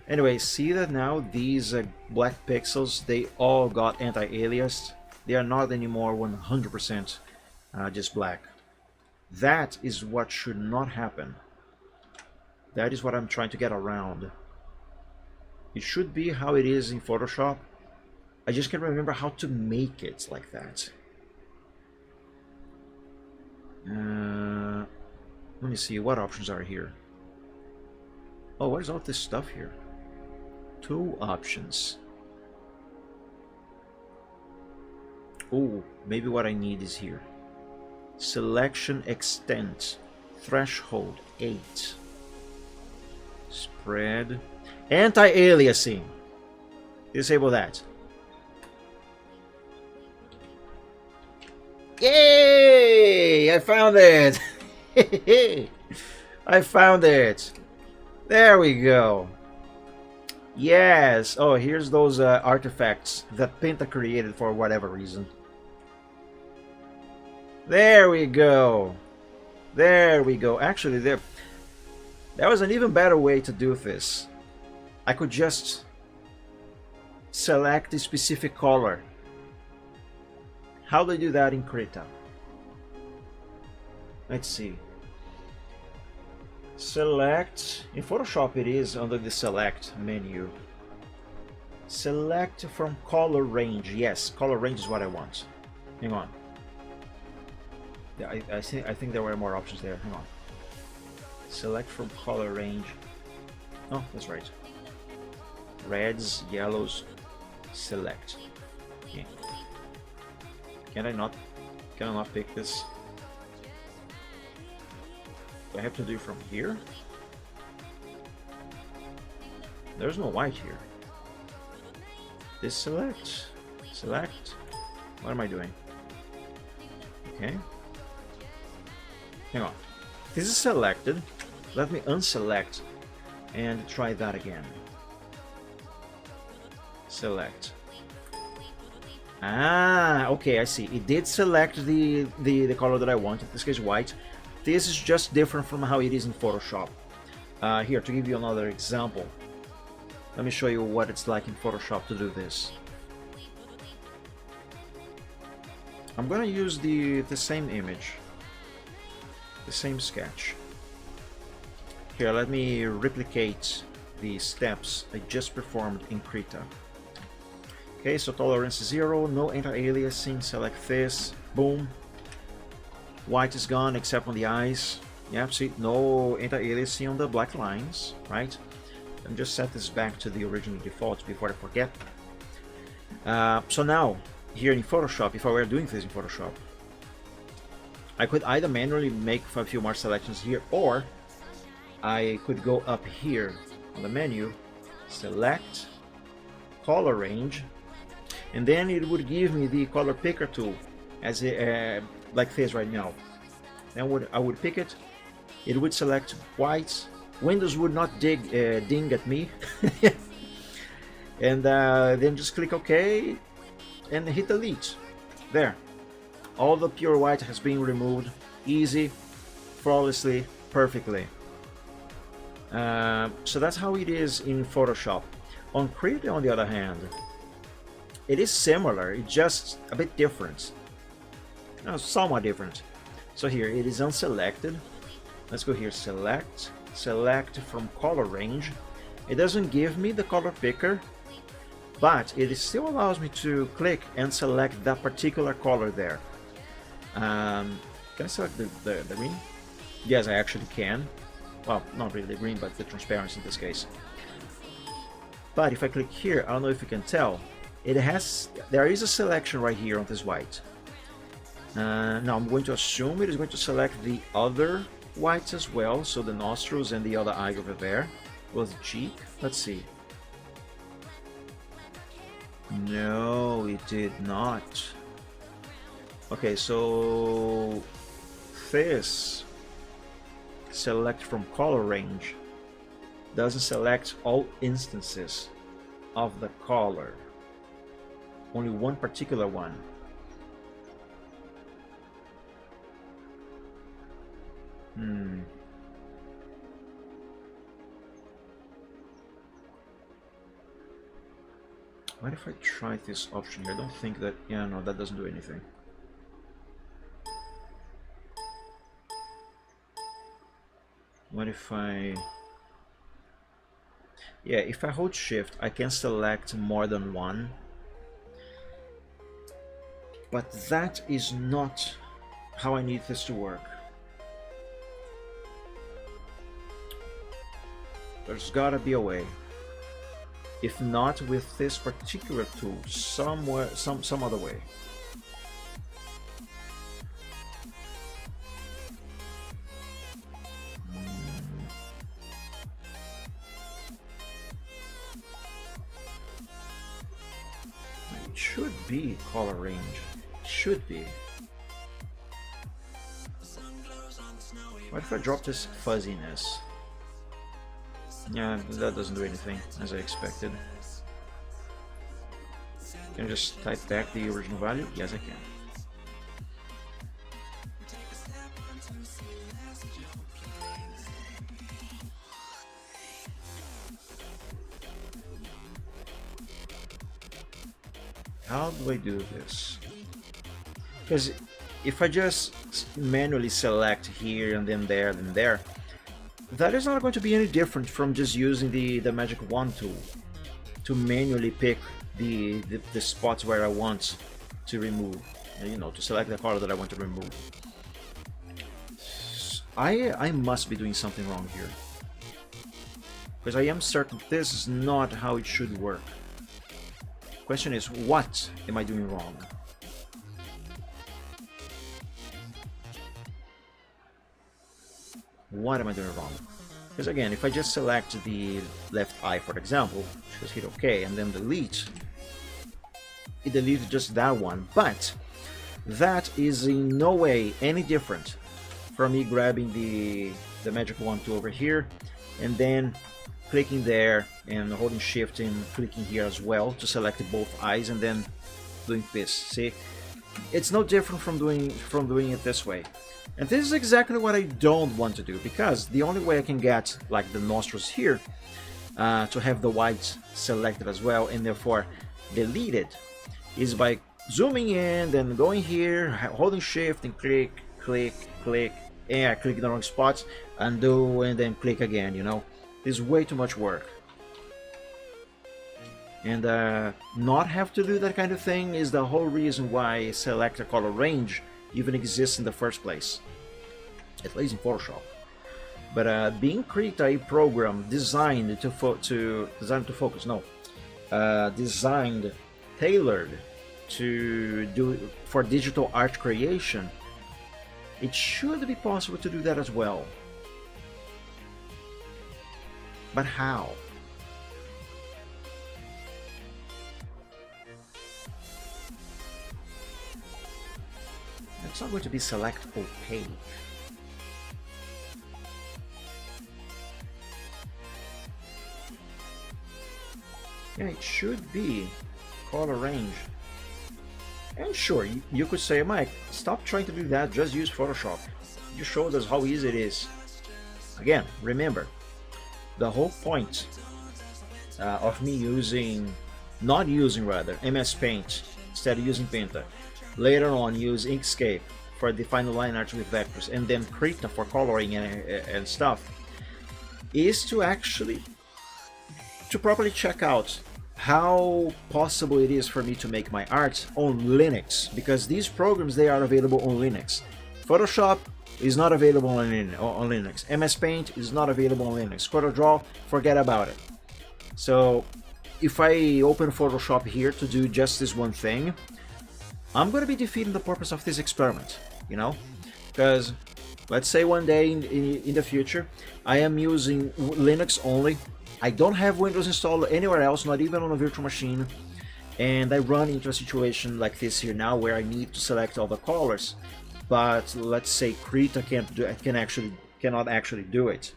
Anyway, see that now these black pixels, they all got anti-aliased. They are not anymore 100% just black. That is what should not happen. That is what I'm trying to get around. It should be how it is in Photoshop. I just can't remember how to make it like that. Let me see, what options are here? Oh, what is all this stuff here? Tool options. Oh, maybe what I need is here. Selection extent. Threshold 8. Spread. Anti-aliasing. Disable that. Yay! I found it! I found it! There we go. Yes! Oh, here's those artifacts that Penta created for whatever reason. There we go. There we go. Actually, there was an even better way to do this. I could just select a specific color. How do I do that in Krita? Let's see. Select. In Photoshop it is under the select menu. Select from color range. Yes, color range is what I want. Hang on. Yeah, I think there were more options there. Hang on. Select from color range. Oh, that's right. Reds, yellows, select. Okay. Can I not pick this? Do I have to do it from here? There's no white here. This select. Select. What am I doing? Okay. Hang on. This is selected. Let me unselect and try that again. Select. Ah, okay, I see. It did select the color that I wanted. In this case, white. This is just different from how it is in Photoshop. Here, to give you another example, let me show you what it's like in Photoshop to do this. I'm gonna use the same image, the same sketch. Here, let me replicate the steps I just performed in Krita. Okay, so tolerance 0, no anti-aliasing, select this, boom. White is gone except on the eyes. Yeah, see, no anti-aliasing on the black lines, right? Let me just set this back to the original default before I forget. So now, here in Photoshop, if I were doing this in Photoshop, I could either manually make a few more selections here, or I could go up here on the menu, select, color range, and then it would give me the color picker tool as like this right now. Then I would pick it, it would select white. Windows would not ding at me and then just click OK and hit delete. There, all the pure white has been removed, easy, flawlessly, perfectly. So that's how it is in Photoshop. On Krita, on the other hand, it is similar, it's just a bit different. No, somewhat different. So here it is unselected. Let's go here, select from color range. It doesn't give me the color picker, but it still allows me to click and select that particular color there. Can I select the green? Yes, I actually can. Well, not really the green, but the transparency in this case. But if I click here, I don't know if you can tell, there is a selection right here on this white. Now I'm going to assume it is going to select the other whites as well, so the nostrils and the other eye over there. Was the cheek? Let's see. No, it did not. Okay, so this select from color range doesn't select all instances of the color, only one particular one. What if I try this option here? I don't think that, yeah, no, that doesn't do anything. What if I... Yeah, if I hold shift, I can select more than one. But that is not how I need this to work. There's gotta be a way. If not with this particular tool, somewhere, some other way. It should be color range. Should be. What if I drop this fuzziness? Yeah, that doesn't do anything, as I expected. Can I just type back the original value? Yes, I can. How do I do this? Because if I just manually select here and then there, that is not going to be any different from just using the magic wand tool to manually pick the spots where I want to remove, you know, to select the color that I want to remove. I must be doing something wrong here, because I am certain this is not how it should work. Question is, what am I doing wrong? What am I doing wrong? Because again, if I just select the left eye, for example, just hit OK and then delete, it deleted just that one. But that is in no way any different from me grabbing the magic wand tool over here and then clicking there and holding shift and clicking here as well to select both eyes and then doing this. See, it's no different from doing it this way. And this is exactly what I don't want to do, because the only way I can get like the nostrils here to have the whites selected as well and therefore deleted is by zooming in, then going here, holding shift and click, and I click the wrong spots, undo, and then click again, you know. It's way too much work. And not have to do that kind of thing is the whole reason why select a color range even exists in the first place, at least in Photoshop. But being Krita a program designed to focus, designed, tailored to do for digital art creation, it should be possible to do that as well. But how? It's not going to be select opaque. Yeah, it should be color range. And sure, you could say, Mike, stop trying to do that, just use Photoshop. You showed us how easy it is. Again, remember, the whole point of me not using rather, MS Paint instead of using Painter, later on use Inkscape for defining the line art with vectors, and then Krita for coloring and stuff, is to properly check out how possible it is for me to make my art on Linux, because these programs, they are available on Linux. Photoshop is not available on Linux. MS Paint is not available on Linux. CorelDRAW, forget about it. So if I open Photoshop here to do just this one thing, I'm going to be defeating the purpose of this experiment, you know? Because let's say one day in the future, I am using Linux only. I don't have Windows installed anywhere else, not even on a virtual machine. And I run into a situation like this here now where I need to select all the colors. But let's say Krita cannot actually do it.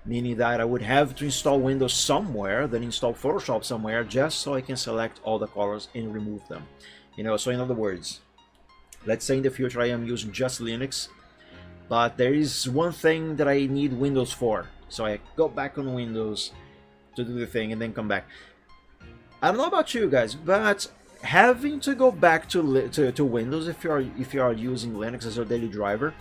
Meaning that I would have to install Windows somewhere, then install Photoshop somewhere, just so I can select all the colors and remove them. You know, so in other words, let's say in the future I am using just Linux, but there is one thing that I need Windows for. So I go back on Windows to do the thing and then come back. I don't know about you guys, but having to go back to Windows if you are using Linux as your daily driver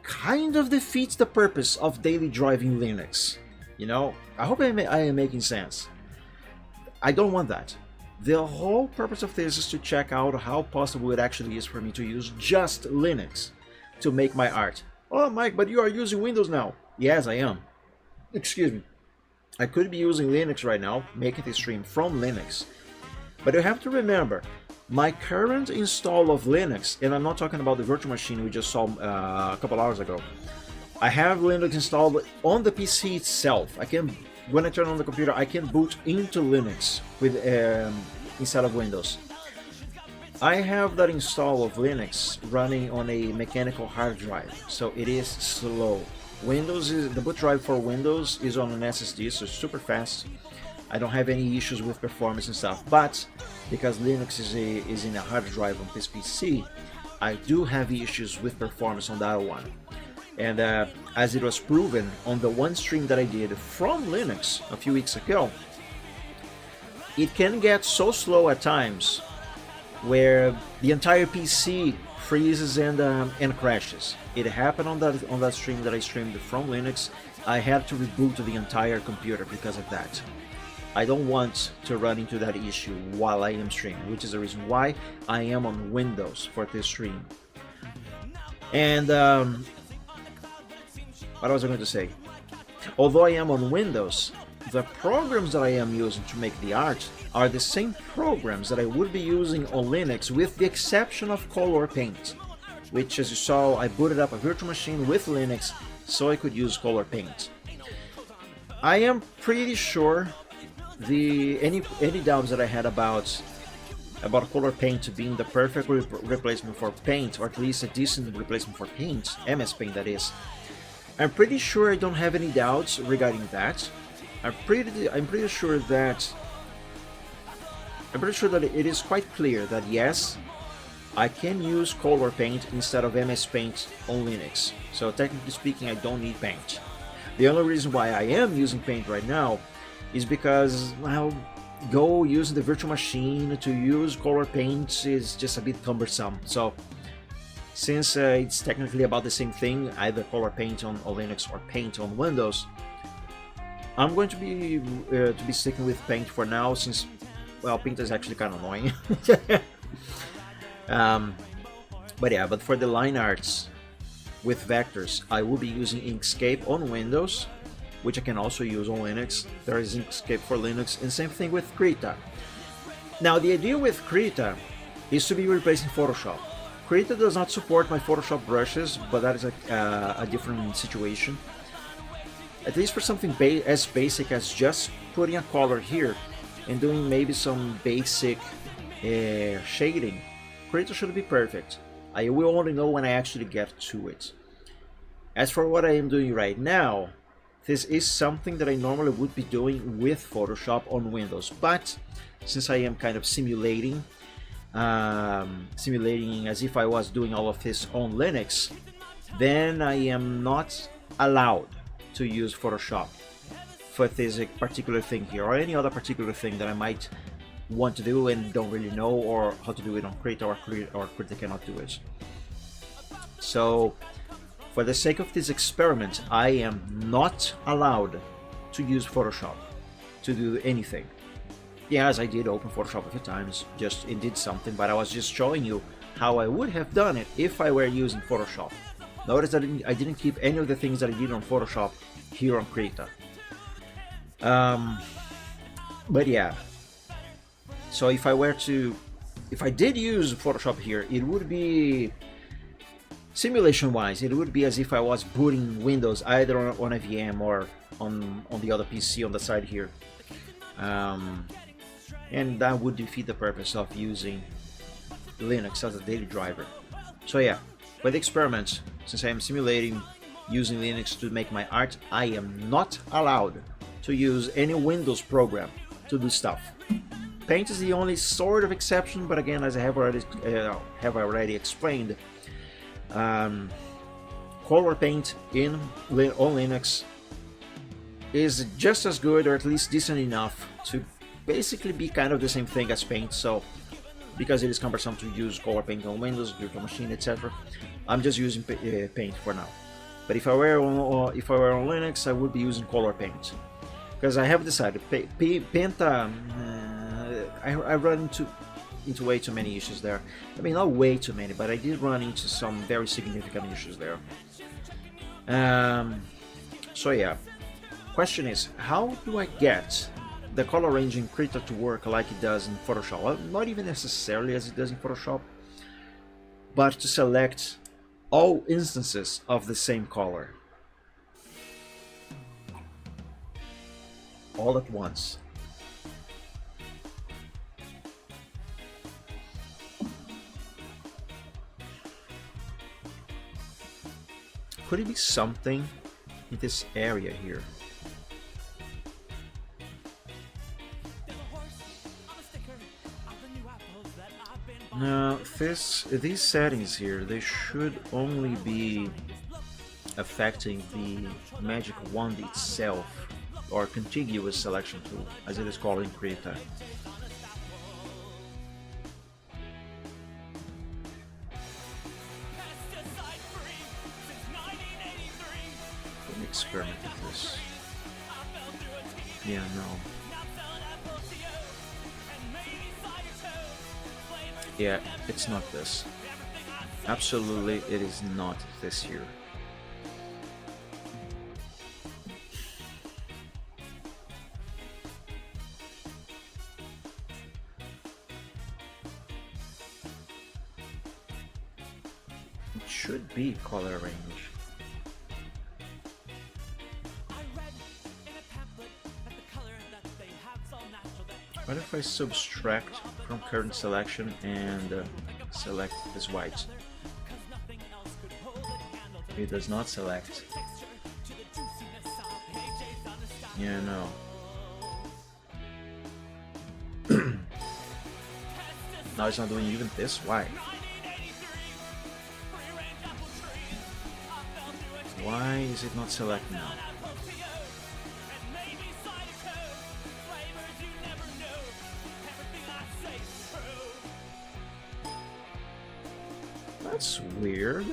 kind of defeats the purpose of daily driving Linux. You know, I hope I am making sense. I don't want that. The whole purpose of this is to check out how possible it actually is for me to use just Linux to make my art. Oh, Mike, but you are using Windows now. Yes, I am. Excuse me. I could be using Linux right now, making the stream from Linux. But you have to remember, my current install of Linux, and I'm not talking about the virtual machine we just saw a couple hours ago. I have Linux installed on the PC itself. When I turn on the computer, I can boot into Linux with instead of Windows. I have that install of Linux running on a mechanical hard drive, so it is slow. The boot drive for Windows is on an SSD, so it's super fast. I don't have any issues with performance and stuff, but because Linux is in a hard drive on this PC, I do have issues with performance on that one. And as it was proven on the one stream that I did from Linux a few weeks ago, it can get so slow at times where the entire PC freezes and crashes. It happened on that stream that I streamed from Linux. I had to reboot the entire computer because of that. I don't want to run into that issue while I am streaming, which is the reason why I am on Windows for this stream. And what was I going to say? Although I am on Windows, the programs that I am using to make the art are the same programs that I would be using on Linux, with the exception of Color Paint, which, as you saw, I booted up a virtual machine with Linux so I could use Color Paint. I am pretty sure any doubts that I had about Color Paint being the perfect replacement for Paint, or at least a decent replacement for Paint, MS Paint that is, I'm pretty sure I don't have any doubts regarding that. I'm pretty sure that it is quite clear that yes, I can use Color Paint instead of MS Paint on Linux. So technically speaking, I don't need Paint. The only reason why I am using Paint right now is because, well, go using the virtual machine to use Color Paint is just a bit cumbersome. So since it's technically about the same thing, either Color Paint on Linux or Paint on Windows, I'm going to be sticking with Paint for now, since, well, Paint is actually kind of annoying. But for the line arts with vectors, I will be using Inkscape on Windows, which I can also use on Linux. There is Inkscape for Linux, and same thing with Krita. Now, the idea with Krita is to be replacing Photoshop. Krita does not support my Photoshop brushes, but that is a different situation. At least for something as basic as just putting a color here and doing maybe some basic shading, Krita should be perfect. I will only know when I actually get to it. As for what I am doing right now, this is something that I normally would be doing with Photoshop on Windows, but since I am kind of simulating as if I was doing all of this on Linux, then I am not allowed to use Photoshop for this particular thing here, or any other particular thing that I might want to do and don't really know, or how to do it on Krita, or Krita cannot do it. So for the sake of this experiment, I am not allowed to use Photoshop to do anything. Yes, I did open Photoshop a few times, just it did something, but I was just showing you how I would have done it if I were using Photoshop. Notice that I didn't keep any of the things that I did on Photoshop here on Krita. But yeah, so if I did use Photoshop here, it would be, simulation wise, it would be as if I was booting Windows either on a VM or on the other PC on the side here. And that would defeat the purpose of using Linux as a daily driver. So yeah, for the experiments, since I am simulating using Linux to make my art, I am not allowed to use any Windows program to do stuff. Paint is the only sort of exception, but again, as I have already explained, Color Paint on Linux is just as good, or at least decent enough, to basically be kind of the same thing as Paint. So because it is cumbersome to use Color Paint on Windows, virtual machine, etc., I'm just using Paint for now. But if I were on Linux, I would be using Color Paint, because I have decided Paint. I run into way too many issues there. I mean, not way too many, but I did run into some very significant issues there. So yeah, question is, how do I get the color range in Krita to work like it does in Photoshop? Well, not even necessarily as it does in Photoshop, but to select all instances of the same color all at once. Could it be something in this area here? Now, these settings here, they should only be affecting the magic wand itself, or contiguous selection tool, as it is called in Krita. Let me experiment with this. Yeah, no. Yeah, it's not this. Absolutely, it is not this here. It should be color range. What if I subtract from current selection and select this white? It does not select. Yeah, no. Now it's not doing even this. Why? Why is it not select now? That's weird.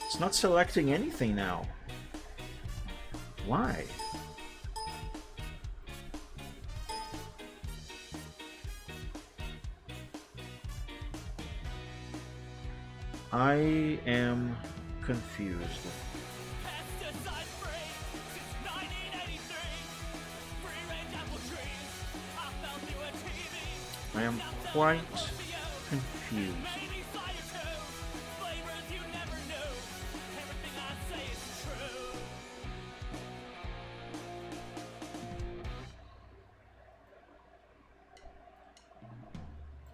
It's not selecting anything now. Why? I am confused. I am quite confused.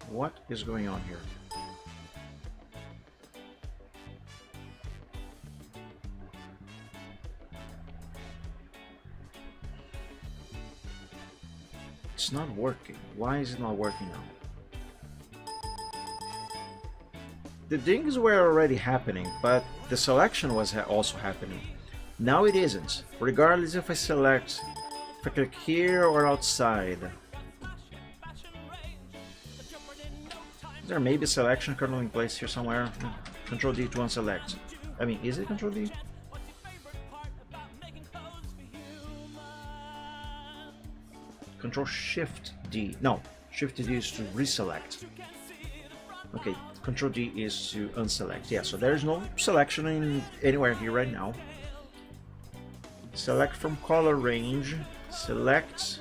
What is going on here? It's not working. Why is it not working now? The dings were already happening, but the selection was also happening. Now it isn't, regardless if I select, if I click here or outside. Is there maybe a selection kernel in place here somewhere? Control D to unselect. I mean, is it Control D? Control Shift D. No, Shift D is to reselect. Okay, Control D is to unselect. Yeah, so there's no selection in anywhere here right now. Select from color range. Select.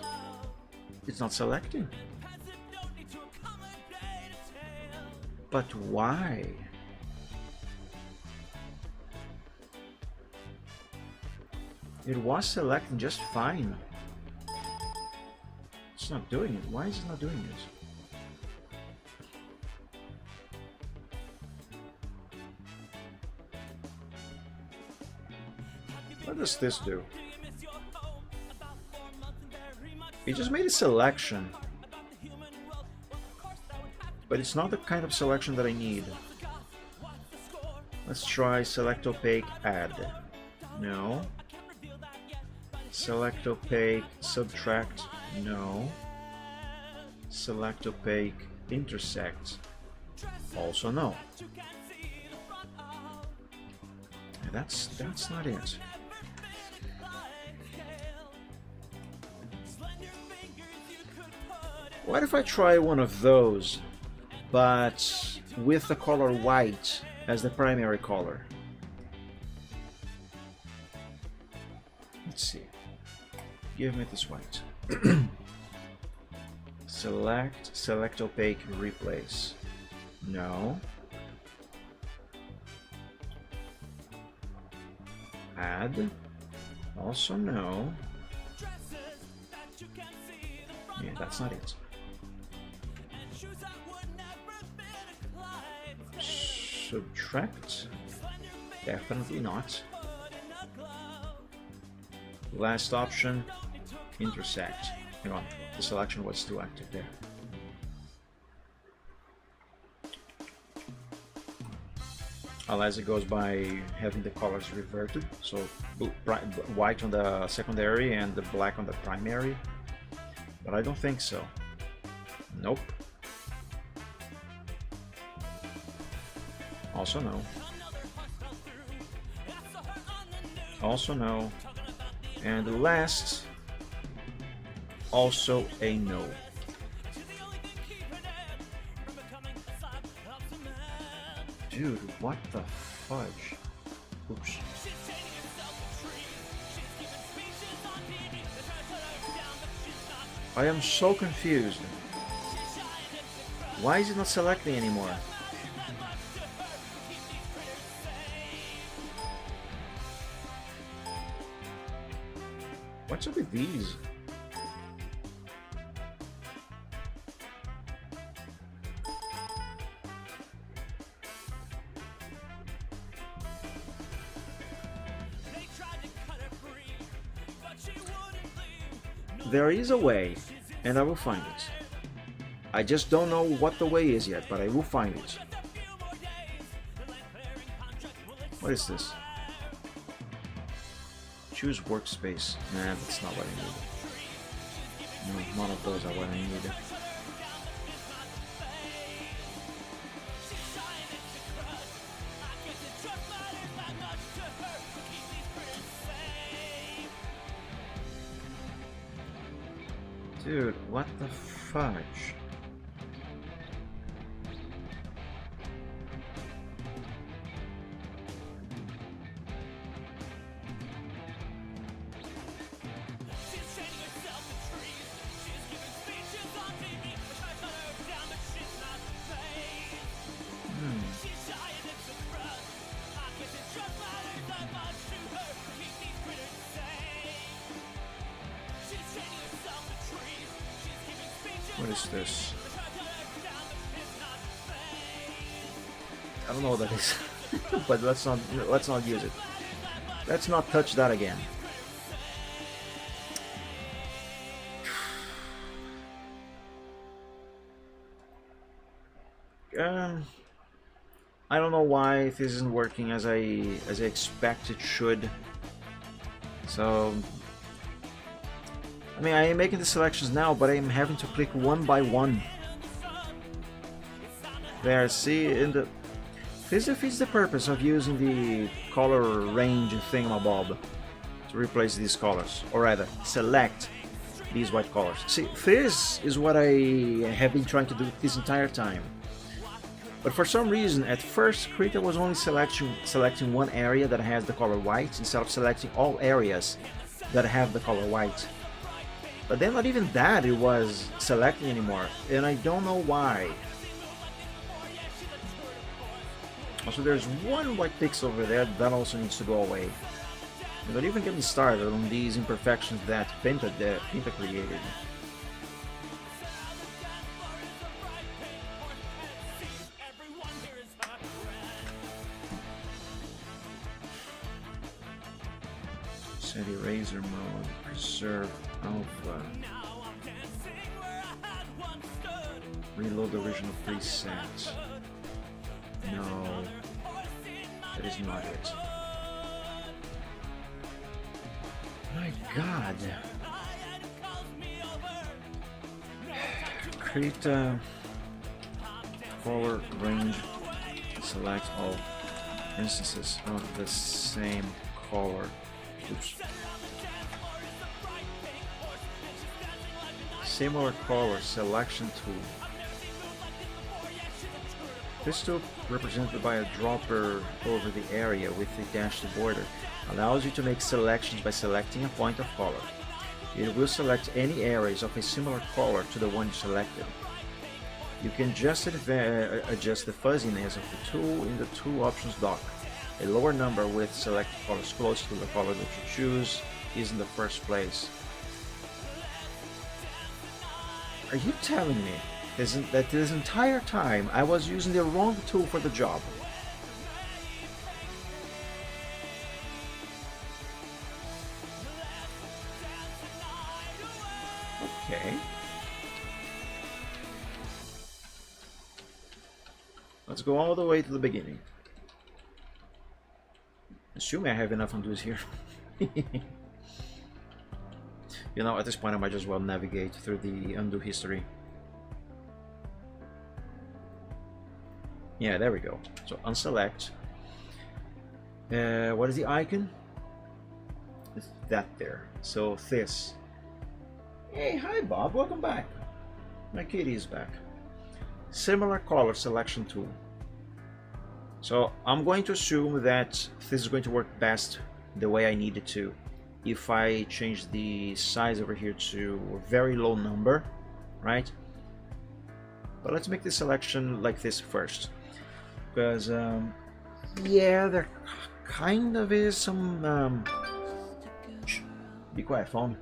It's not selecting. But why? It was selecting just fine. It's not doing it. Why is it not doing this? What does this do? It just made a selection. But it's not the kind of selection that I need. Let's try select opaque, add. No. Select opaque, subtract. No. Select opaque, intersect. Also no. Yeah, that's not it. What if I try one of those, but with the color white as the primary color? Let's see. Give me this white. Select opaque, replace. No. Add. Also no. Yeah, that's not it. Subtract. Definitely not. Last option, intersect. Hang on, the selection was still active there. Unless it goes by having the colors reverted, so white on the secondary and the black on the primary. But I don't think so. Nope. Also no. Also no. And the last, also a no. Dude, what the fudge? Oops. I am so confused. Why is it not selecting anymore? What's up with these? There is a way, and I will find it. I just don't know what the way is yet, but I will find it. What is this? Choose workspace. Nah, that's not what I need. No, none of those are what I need. Dude, what the fudge? What is this? I don't know what that is, but let's not use it. Let's not touch that again. I don't know why this isn't working as I expect it should. So I mean, I am making the selections now, but I am having to click one by one. There, see, in the this defeats the purpose of using the color range thingamabob to replace these colors, or rather, select these white colors. See, this is what I have been trying to do this entire time. But for some reason, at first, Krita was only selecting one area that has the color white instead of selecting all areas that have the color white. But then not even that it was selecting anymore, and I don't know why. Also, there's one white pixel over there that also needs to go away. And don't even get me started on these imperfections that Penta created. Set eraser mode, preserve alpha. Reload the original preset. No, that is not it. My God. Create a color range. Select all instances of the same color. Oops. Similar color selection tool. This tool, represented by a dropper over the area with a dashed border, allows you to make selections by selecting a point of color. It will select any areas of a similar color to the one you selected. You can just adjust the fuzziness of the tool in the Tool Options dock. A lower number with selected colors close to the color that you choose is in the first place. Are you telling me that this entire time I was using the wrong tool for the job? Okay. Let's go all the way to the beginning. Assuming I have enough undos here. You know, at this point I might as well navigate through the undo history. Yeah, there we go. So unselect. What is the icon? It's that there. So this. Hey, hi Bob, welcome back. My kitty is back. Similar color selection tool. So I'm going to assume that this is going to work best the way I need it to. If I change the size over here to a very low number, right? But let's make the selection like this first. Because, yeah, there kind of is some, shh, be quiet, phone.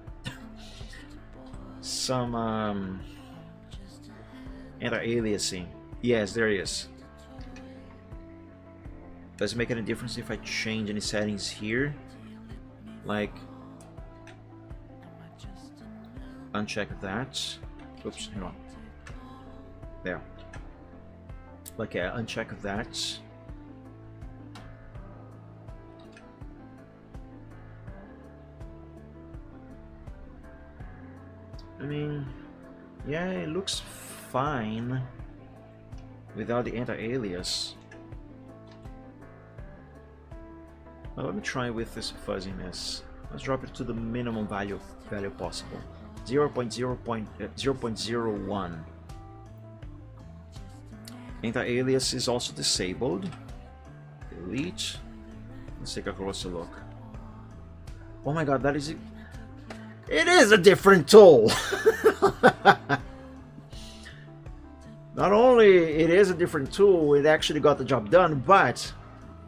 Some, anti-aliasing. Yes, there is. Does it make any difference if I change any settings here? Like, uncheck that. Oops, hang on. There. Like, uncheck that. I mean, yeah, it looks fine without the anti-alias. Well, let me try with this fuzziness. Let's drop it to the minimum value possible. 0.01. Anti-alias is also disabled. Delete. Let's take a closer look. Oh my god, that is it. It is a different tool! Not only it is a different tool, it actually got the job done, but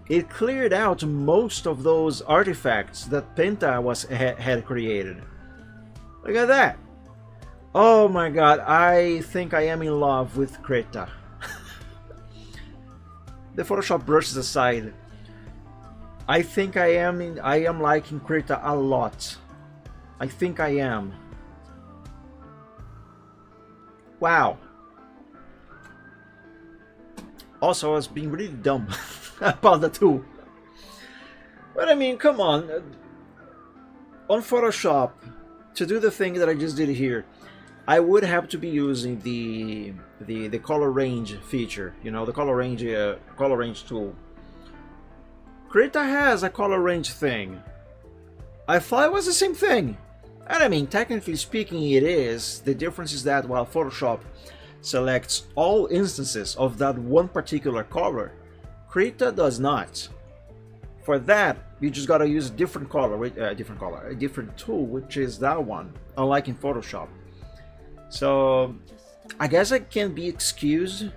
it cleared out most of those artifacts that Penta had created. Look at that! Oh my god, I think I am in love with Krita. The Photoshop brushes aside, I think I am liking Krita a lot. I think I am. Wow. Also, I was being really dumb about the tool. But I mean, come on. On Photoshop, to do the thing that I just did here, I would have to be using the color range feature, you know, the color range tool. Krita has a color range thing. I thought it was the same thing. And I mean, technically speaking, it is. The difference is that while Photoshop selects all instances of that one particular color, Krita does not. For that, you just gotta use a different tool, which is that one, unlike in Photoshop. So I guess I can be excused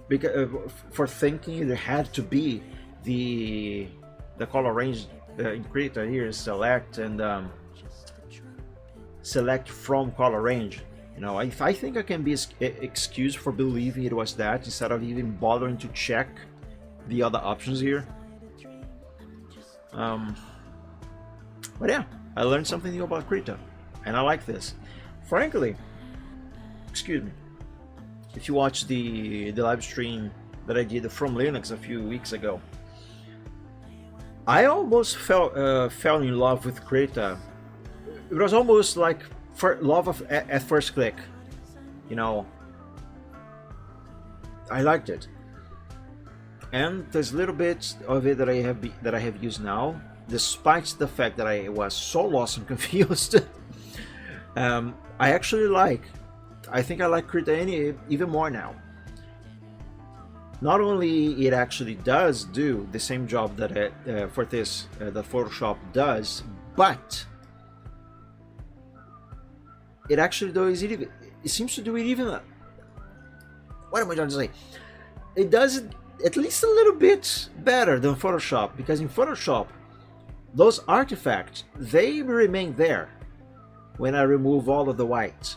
because for thinking there had to be the color range in Krita here is select and select from color range. You know, I think I can be excused for believing it was that instead of even bothering to check the other options here. But yeah, I learned something new about Krita, and I like this. Frankly, excuse me, if you watch the live stream that I did from Linux a few weeks ago, I almost fell in love with Krita. It was almost like love at first click. You know, I liked it, and there's little bit of it that I have used now, despite the fact that I was so lost and confused. I actually I think I like Krita even more now. Not only it actually does do the same job that that Photoshop does, but it actually does it seems to do it even. What am I trying to say? It does it at least a little bit better than Photoshop, because in Photoshop, those artifacts, they remain there when I remove all of the white.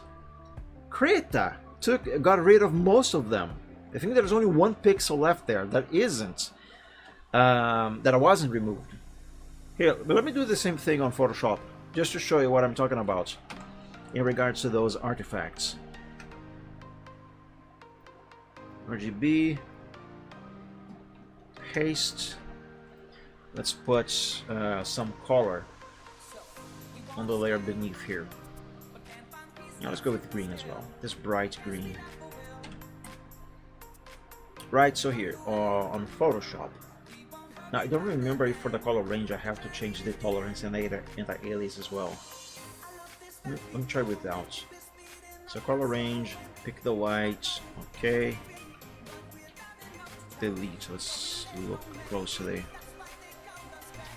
Krita got rid of most of them. I think there's only one pixel left there that isn't, that wasn't removed. Here, but let me do the same thing on Photoshop, just to show you what I'm talking about in regards to those artifacts. RGB, paste. Let's put some color on the layer beneath here. Now let's go with green as well. This bright green. Right, so here on Photoshop. Now I don't remember if for the color range I have to change the tolerance and anti-alias as well. Let me try without. So color range, pick the white, okay. Delete, let's look closely.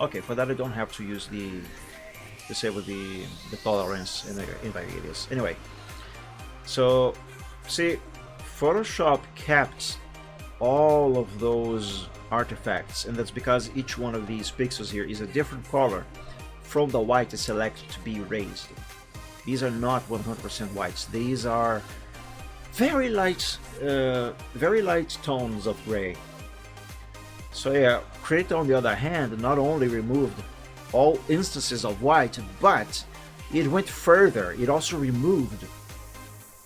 Okay, for that I don't have to use disable the tolerance and the anti-alias. Anyway, so see, Photoshop kept all of those artifacts, and that's because each one of these pixels here is a different color from the white is selected to be erased. These are not 100% whites. These are very light tones of gray. So yeah, Krita on the other hand not only removed all instances of white, but it went further. It also removed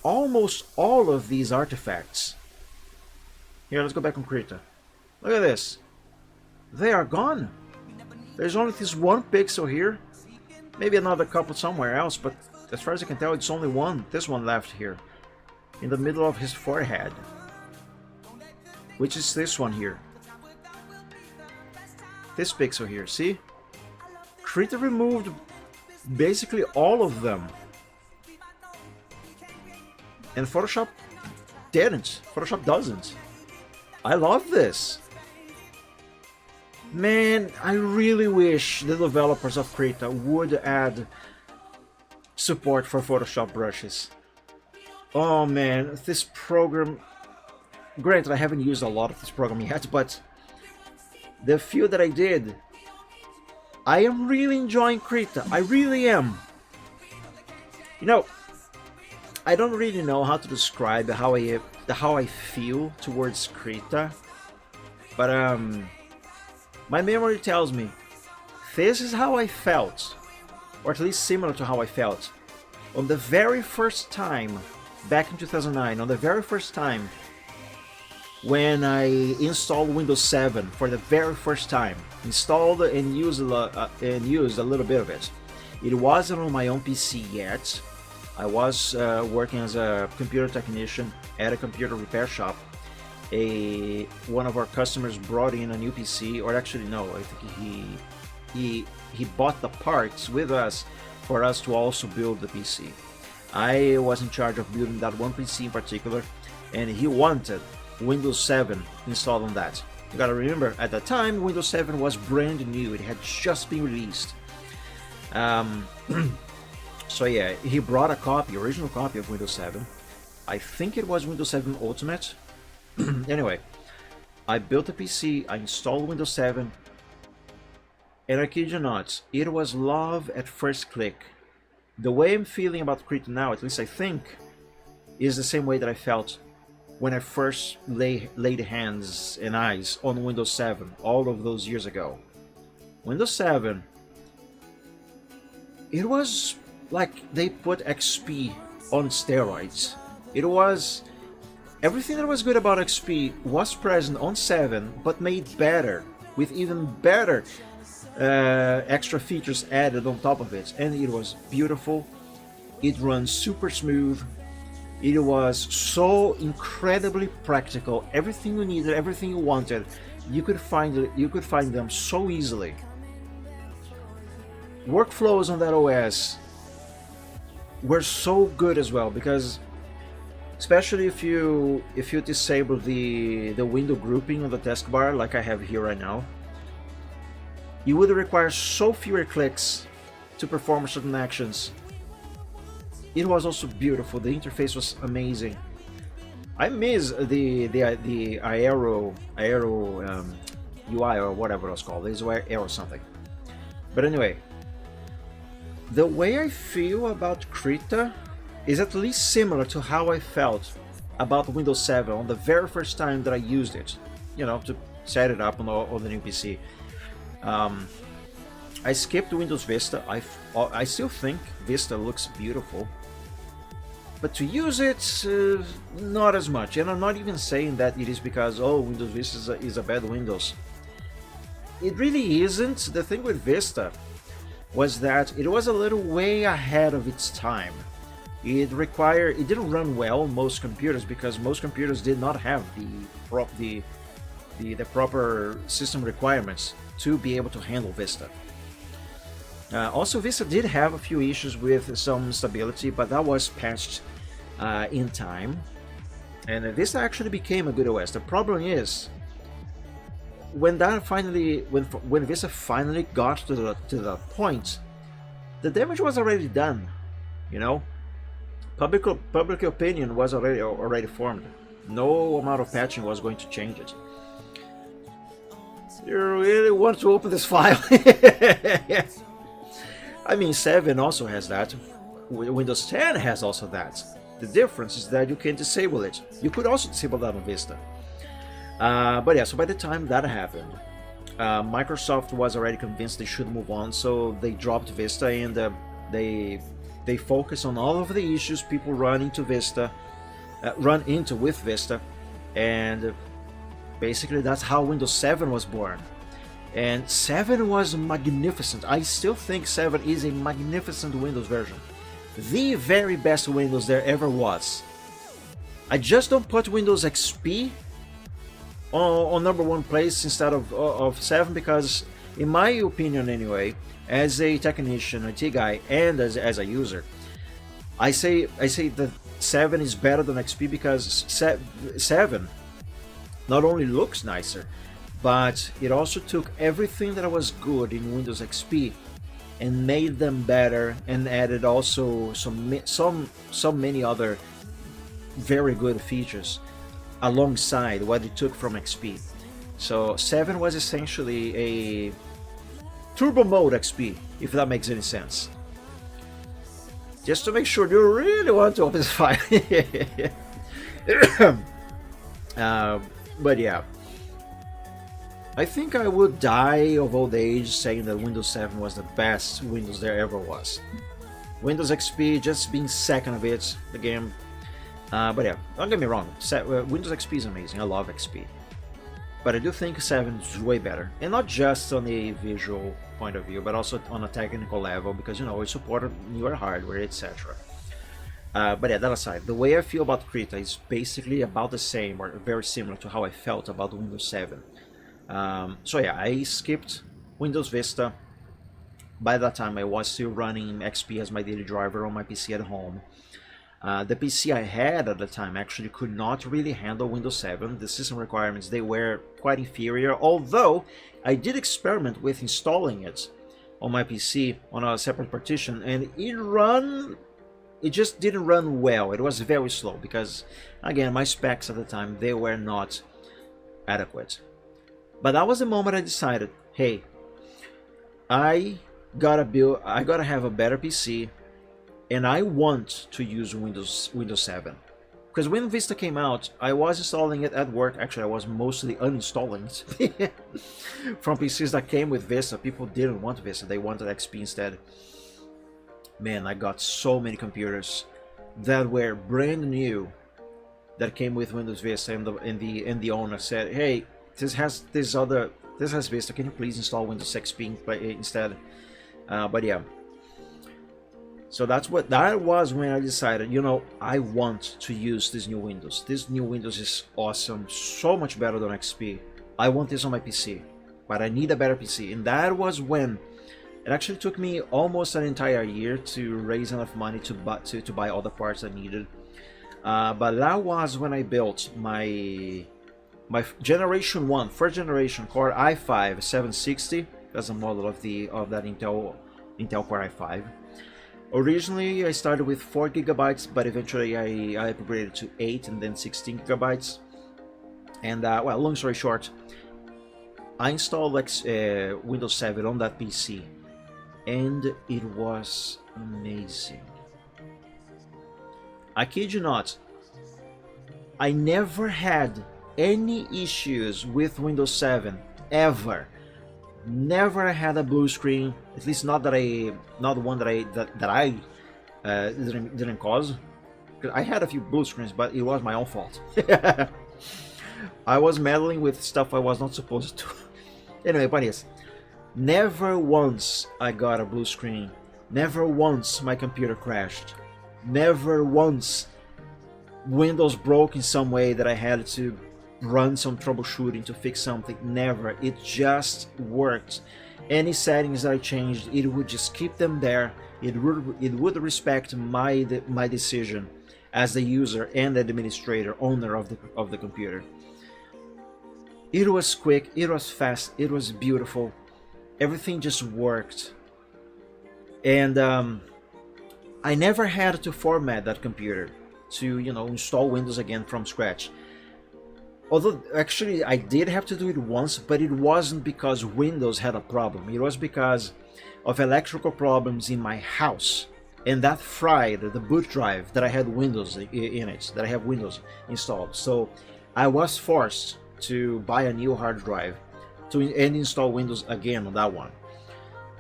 almost all of these artifacts. Here, let's go back on Krita. Look at this. They are gone. There's only this one pixel here. Maybe another couple somewhere else, but as far as I can tell, it's only this one left here. In the middle of his forehead. Which is this one here. This pixel here, see? Krita removed basically all of them. And Photoshop didn't. Photoshop doesn't. I love this. Man, I really wish the developers of Krita would add support for Photoshop brushes. Oh man, this program... Granted, I haven't used a lot of this program yet, but the few that I did, I am really enjoying Krita. I really am. You know, I don't really know how to describe how I feel towards Krita, but my memory tells me this is how I felt, or at least similar to how I felt on the very first time back in 2009, on the very first time when I installed Windows 7 for the very first time. Installed and used a little bit of it. It wasn't on my own PC yet. I was working as a computer technician at a computer repair shop. One of our customers brought in a new PC, or actually no, I think he bought the parts with us for us to also build the PC. I was in charge of building that one PC in particular, and he wanted Windows 7 installed on that. You gotta remember, at that time, Windows 7 was brand new. It had just been released. So yeah, he brought a copy, original copy of Windows 7. I think it was Windows 7 Ultimate. Anyway, I built a PC, I installed Windows 7, and I kid you not, it was love at first click. The way I'm feeling about Krita now, at least I think, is the same way that I felt when I first laid hands and eyes on Windows 7 all of those years ago. Windows 7, it was like they put XP on steroids. It was everything that was good about XP was present on 7, but made better with even better extra features added on top of it, and it was beautiful. It runs super smooth. It was so incredibly practical. Everything you needed, everything you wanted, you could find them so easily. Workflows on that OS were so good as well, because especially if you disable the window grouping on the taskbar like I have here right now, you would require so fewer clicks to perform certain actions. It was also beautiful. The interface was amazing. I miss the Aero UI or whatever it was called. It's Aero something. But anyway, the way I feel about Krita is at least similar to how I felt about Windows 7 on the very first time that I used it, you know, to set it up on the new PC. I skipped Windows Vista. I still think Vista looks beautiful, but to use it, not as much. And I'm not even saying that it is because, oh, Windows Vista is a bad Windows. It really isn't. The thing with Vista was that it was a little way ahead of its time. It didn't run well on most computers because most computers did not have the proper system requirements to be able to handle Vista. Also, Vista did have a few issues with some stability, but that was patched in time, and Vista actually became a good OS. The problem is, when Vista finally got to the point, the damage was already done. You know, public opinion was already formed. No amount of patching was going to change it. You really want to open this file? I mean, 7 also has that. Windows 10 has also that. The difference is that you can disable it. You could also disable that on Vista. But yeah, so by the time that happened, Microsoft was already convinced they should move on, so they dropped Vista, and they focus on all of the issues people run into with Vista, and basically that's how Windows 7 was born. And 7 was magnificent. I still think 7 is a magnificent Windows version. The very best Windows there ever was. I just don't put Windows XP on number one place instead of 7 because, in my opinion anyway, as a technician, IT guy, and as a user, I say that 7 is better than XP because 7 not only looks nicer, but it also took everything that was good in Windows XP and made them better, and added also so many other very good features alongside what it took from XP. So 7 was essentially a turbo mode XP, if that makes any sense. Just to make sure you really want to open this file. But yeah, I think I would die of old age saying that Windows 7 was the best Windows there ever was. Windows XP just being second of it, again. But yeah, don't get me wrong, Windows XP is amazing. I love XP. But I do think 7 is way better. And not just on a visual point of view, but also on a technical level, because, you know, it supported newer hardware, etc. But yeah, that aside, the way I feel about Krita is basically about the same, or very similar to how I felt about Windows 7. So yeah, I skipped Windows Vista. By that time, I was still running XP as my daily driver on my PC at home. The PC I had at the time actually could not really handle Windows 7. The system requirements, they were quite inferior, although I did experiment with installing it on my PC on a separate partition, and it just didn't run well. It was very slow because, again, my specs at the time, they were not adequate. But that was the moment I decided, hey, I gotta have a better PC, and I want to use Windows 7. Because when Vista came out, I was installing it at work. Actually, I was mostly uninstalling it from PCs that came with Vista. People didn't want Vista; they wanted XP instead. Man, I got so many computers that were brand new that came with Windows Vista, and the owner said, "Hey, this has Vista. Can you please install Windows XP instead?" But yeah. So that was when I decided, you know, I want to use this new Windows. This new Windows is awesome, so much better than XP. I want this on my PC, but I need a better PC. And that was when it actually took me almost an entire year to raise enough money to buy all the parts I needed. But that was when I built my Generation 1, first generation Core i5 760. That's a model of that Intel Core i5. Originally, I started with 4 gigabytes, but eventually I upgraded to 8 and then 16 gigabytes. And well, long story short, I installed Windows 7 on that PC, and it was amazing. I kid you not, I never had any issues with Windows 7 ever. Never had a blue screen, at least not one that I didn't cause. I had a few blue screens, but it was my own fault. I was meddling with stuff I was not supposed to. Anyway, but yes, never once I got a blue screen. Never once my computer crashed. Never once Windows broke in some way that I had to run some troubleshooting to fix something. Never. It just worked. Any settings that I changed, it would just keep them there. It would respect my decision as the user and administrator, owner of the computer. It was quick, it was fast, it was beautiful. Everything just worked. And I never had to format that computer to, you know, install Windows again from scratch. Although, actually, I did have to do it once, but it wasn't because Windows had a problem. It was because of electrical problems in my house. And that fried the boot drive that I had Windows in it, that I have Windows installed. So I was forced to buy a new hard drive and install Windows again on that one.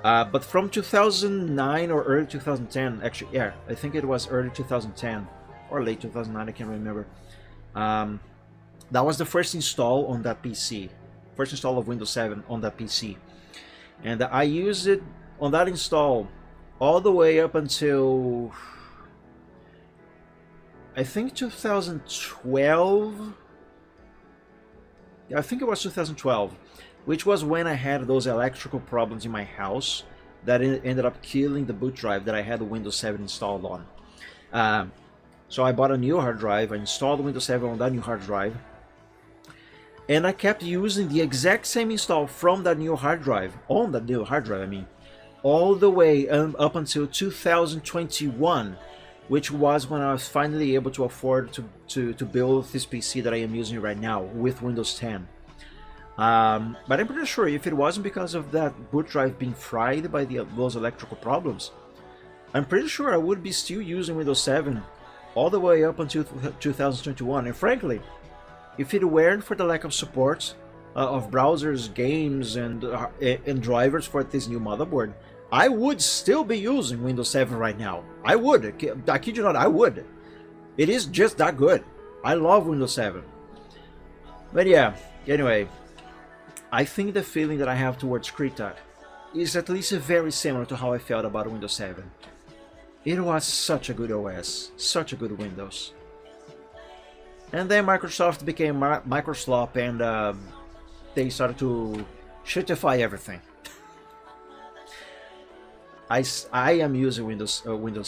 But from 2009 or early 2010, actually, yeah, I think it was early 2010 or late 2009, I can't remember. That was the first install on that PC, first install of Windows 7 on that PC, and I used it on that install all the way up until I think 2012. I think it was 2012, which was when I had those electrical problems in my house that ended up killing the boot drive that I had Windows 7 installed on. So I bought a new hard drive, I installed Windows 7 on that new hard drive, and I kept using the exact same install from that new hard drive, all the way up until 2021, which was when I was finally able to afford to build this PC that I am using right now with Windows 10. But I'm pretty sure if it wasn't because of that boot drive being fried by those electrical problems, I'm pretty sure I would be still using Windows 7 all the way up until 2021. And frankly, if it weren't for the lack of support of browsers, games, and drivers for this new motherboard, I would still be using Windows 7 right now. I would. I kid you not, I would. It is just that good. I love Windows 7. But yeah, anyway, I think the feeling that I have towards Krita is at least very similar to how I felt about Windows 7. It was such a good OS, such a good Windows. And then Microsoft became Microsoft, and they started to shitify everything. I am using Windows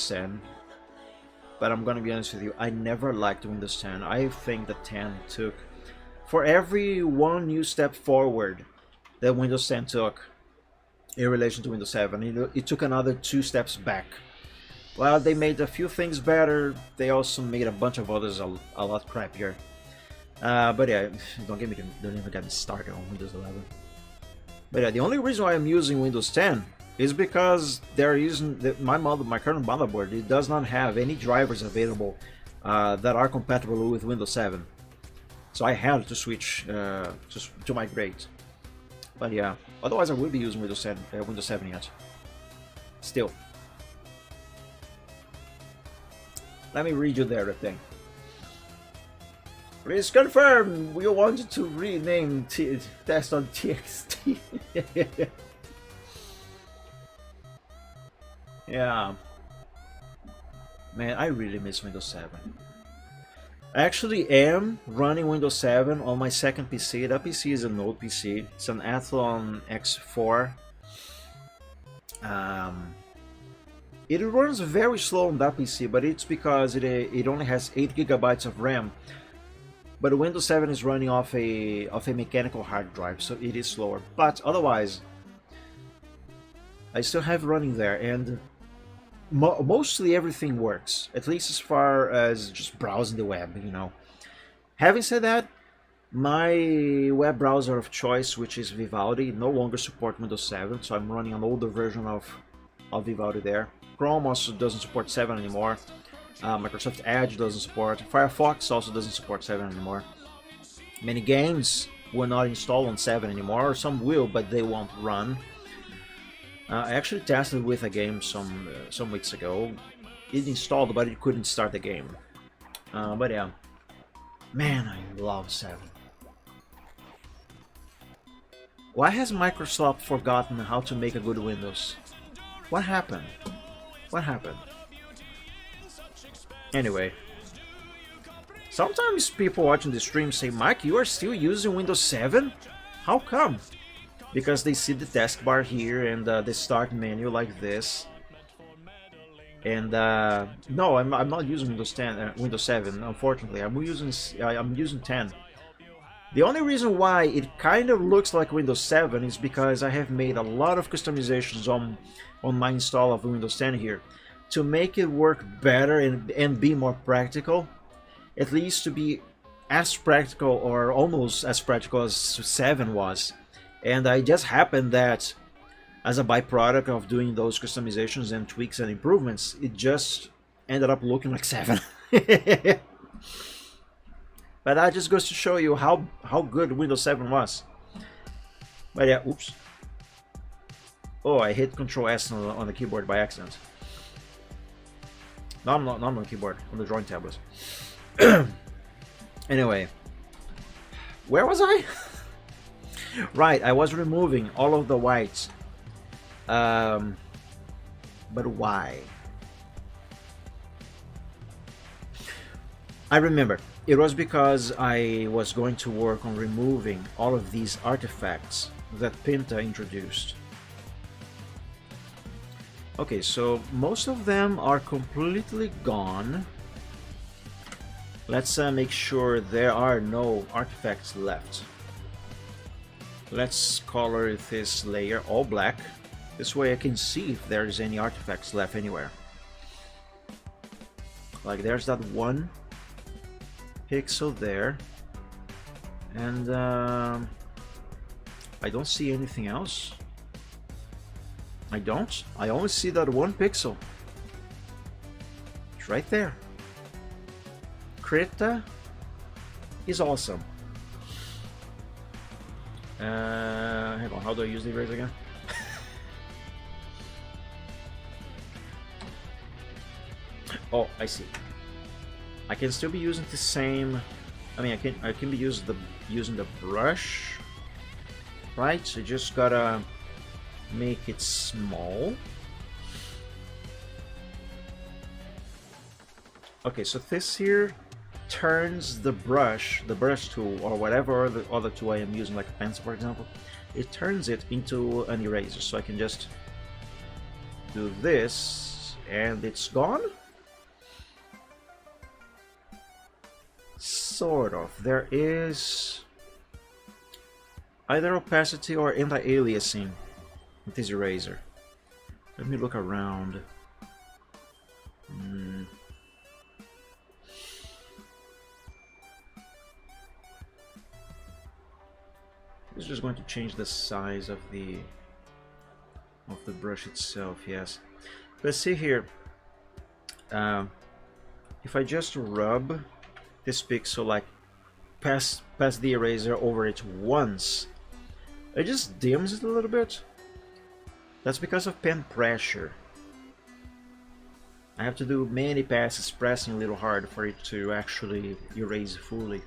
10, but I'm gonna be honest with you, I never liked Windows 10. I think that 10 took, for every one new step forward that Windows 10 took in relation to Windows 7, it took another 2 steps back. Well, they made a few things better, they also made a bunch of others a lot crappier. But yeah, don't even get me started on Windows 11. But yeah, the only reason why I'm using Windows 10 is because my current motherboard, it does not have any drivers available that are compatible with Windows 7. So I had to switch to migrate. But yeah, otherwise I would be using Windows 7 yet. Still. Let me read you the other thing. Please confirm we wanted to rename test on TXT. Yeah. Man, I really miss Windows 7. I actually am running Windows 7 on my second PC. That PC is an old PC. It's an Athlon X4. It runs very slow on that PC, but it's because it only has 8 GB of RAM. But Windows 7 is running off a mechanical hard drive, so it is slower. But otherwise, I still have it running there, and mostly everything works, at least as far as just browsing the web, you know. Having said that, my web browser of choice, which is Vivaldi, no longer supports Windows 7, so I'm running an older version of Vivaldi there. Chrome also doesn't support 7 anymore. Microsoft Edge doesn't support. Firefox also doesn't support 7 anymore. Many games will not install on 7 anymore, or some will, but they won't run. I actually tested with a game some weeks ago. It installed, but it couldn't start the game. But yeah, man, I love 7. Why has Microsoft forgotten how to make a good Windows? What happened? What happened? Anyway, sometimes people watching the stream say, Mike, you are still using Windows 7? How come? Because they see the taskbar here and the start menu like this. And no, I'm not using Windows 10, Windows 7. Unfortunately, I'm using 10. The only reason why it kind of looks like Windows 7 is because I have made a lot of customizations on my install of Windows 10 here to make it work better and be more practical, at least to be as practical or almost as practical as 7 was. And I just happened that as a byproduct of doing those customizations and tweaks and improvements, it just ended up looking like 7. But that just goes to show you how good Windows 7 was. But yeah, oops. Oh, I hit Control S on the keyboard by accident. No, I'm not on the keyboard, on the drawing tablets. Anyway, where was I? Right, I was removing all of the whites. But why? I remember. It was because I was going to work on removing all of these artifacts that Pinta introduced. Okay, so most of them are completely gone. Let's make sure there are no artifacts left. Let's color this layer all black. This way I can see if there's any artifacts left anywhere. Like there's that one pixel there. And I don't see anything else. I don't. I only see that one pixel. It's right there. Krita is awesome. Hang on, how do I use the erase again? Oh, I see. I can still be using the same. I mean, I can be using the brush, right? So you just gotta make it small. Okay, so this here turns the brush tool, or whatever the other tool I am using, like a pencil for example, it turns it into an eraser. So I can just do this and it's gone. Sort of. There is either opacity or anti-aliasing with this eraser. Let me look around. It's just going to change the size of the brush itself. Yes. Let's see here. If I just rub this pixel, like pass the eraser over it once, it just dims it a little bit. That's because of pen pressure. I have to do many passes pressing a little hard for it to actually erase fully.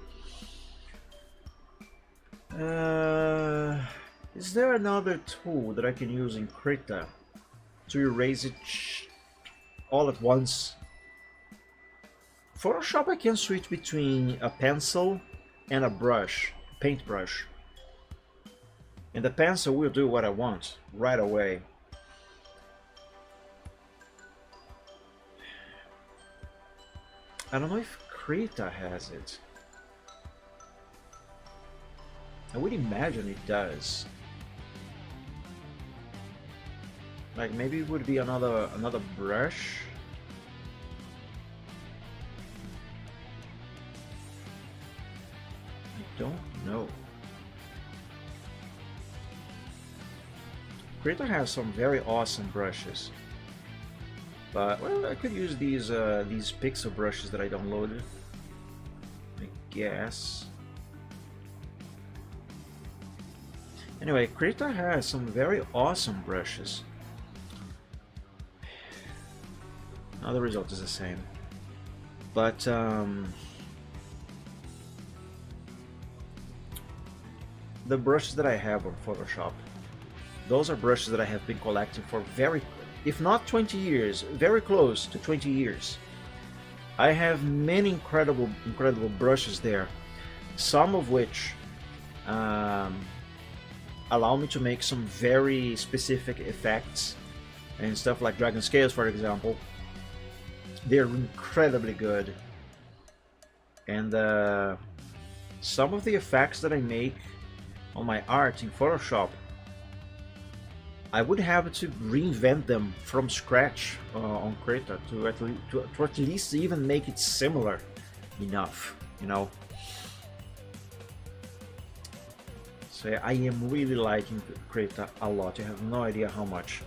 Is there another tool that I can use in Krita to erase it all at once? Photoshop, I can switch between a pencil and a brush, paintbrush. And the pencil will do what I want right away. I don't know if Krita has it. I would imagine it does. Like maybe it would be another brush. I don't know. Krita has some very awesome brushes, but well, I could use these pixel brushes that I downloaded, I guess. Anyway, Krita has some very awesome brushes. Now the result is the same, but the brushes that I have on Photoshop, those are brushes that I have been collecting for if not 20 years, very close to 20 years. I have many incredible brushes there, some of which allow me to make some very specific effects and stuff like dragon scales, for example. They're incredibly good, and some of the effects that I make on my art in Photoshop, I would have to reinvent them from scratch on Krita to at least even make it similar enough, you know. So yeah, I am really liking Krita a lot. You have no idea how much.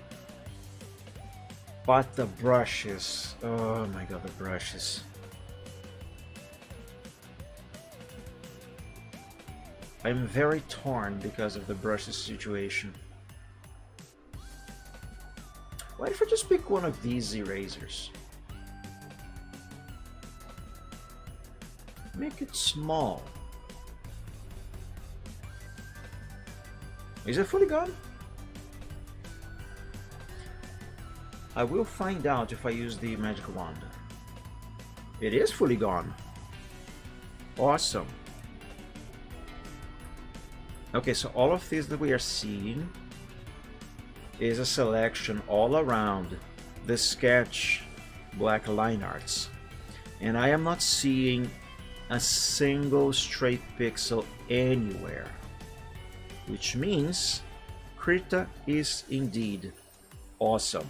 But the brushes, oh my god, the brushes. I'm very torn because of the brushes situation. What if I just pick one of these erasers? Make it small. Is it fully gone? I will find out if I use the magic wand. It is fully gone. Awesome. Okay, so all of this that we are seeing is a selection all around the sketch black line arts. And I am not seeing a single straight pixel anywhere, which means Krita is indeed awesome.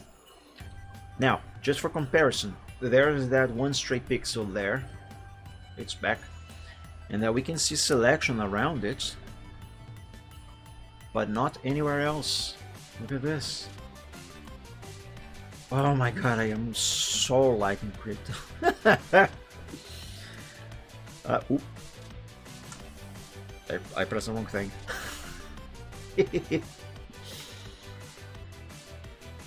Now, just for comparison, there is that one straight pixel there, it's back, and that we can see selection around it, but not anywhere else. Look at this. Oh my god, I am so liking Krita. Oop. I pressed the wrong thing.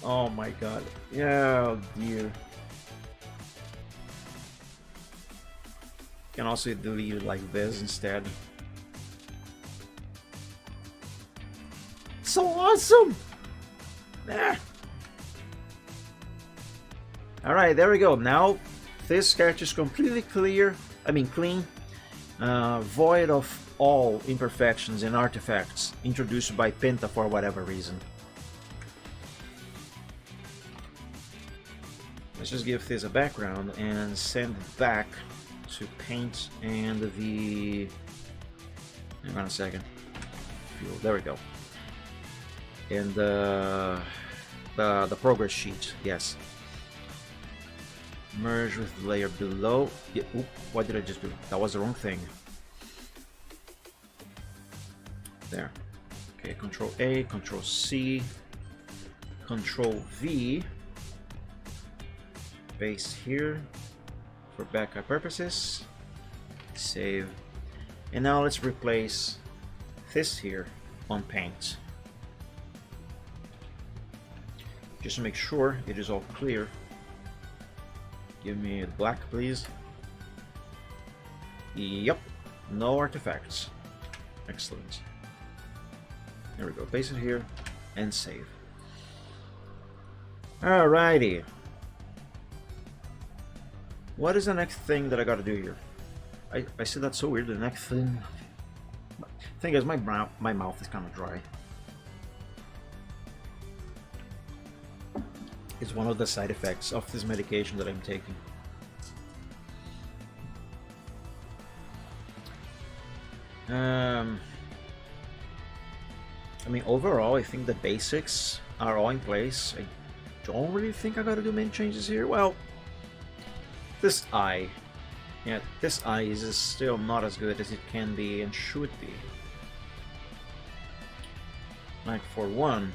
Oh my god. Yeah, oh dear. Can also delete it like this instead. So awesome! Ah. Alright, there we go. Now this sketch is completely clear, clean, void of all imperfections and artifacts introduced by Penta for whatever reason. Let's just give this a background and send it back to paint and the... hang on a second. There we go. And the progress sheet, yes. Merge with the layer below. Yeah, oop, what did I just do? That was the wrong thing. There. Okay, Control A, Control C, Control V. Paste here for backup purposes. Save. And now let's replace this here on Paint. Just to make sure it is all clear. Give me the black, please. Yep, no artifacts. Excellent. There we go. Paste it here and save. Alrighty. What is the next thing that I gotta do here? I said that's so weird. The next thing. Thing is, my mouth is kind of dry. It's one of the side effects of this medication that I'm taking. Overall, I think the basics are all in place. I don't really think I gotta do many changes here. Well, this eye. Yeah, this eye is still not as good as it can be and should be. Like, for one,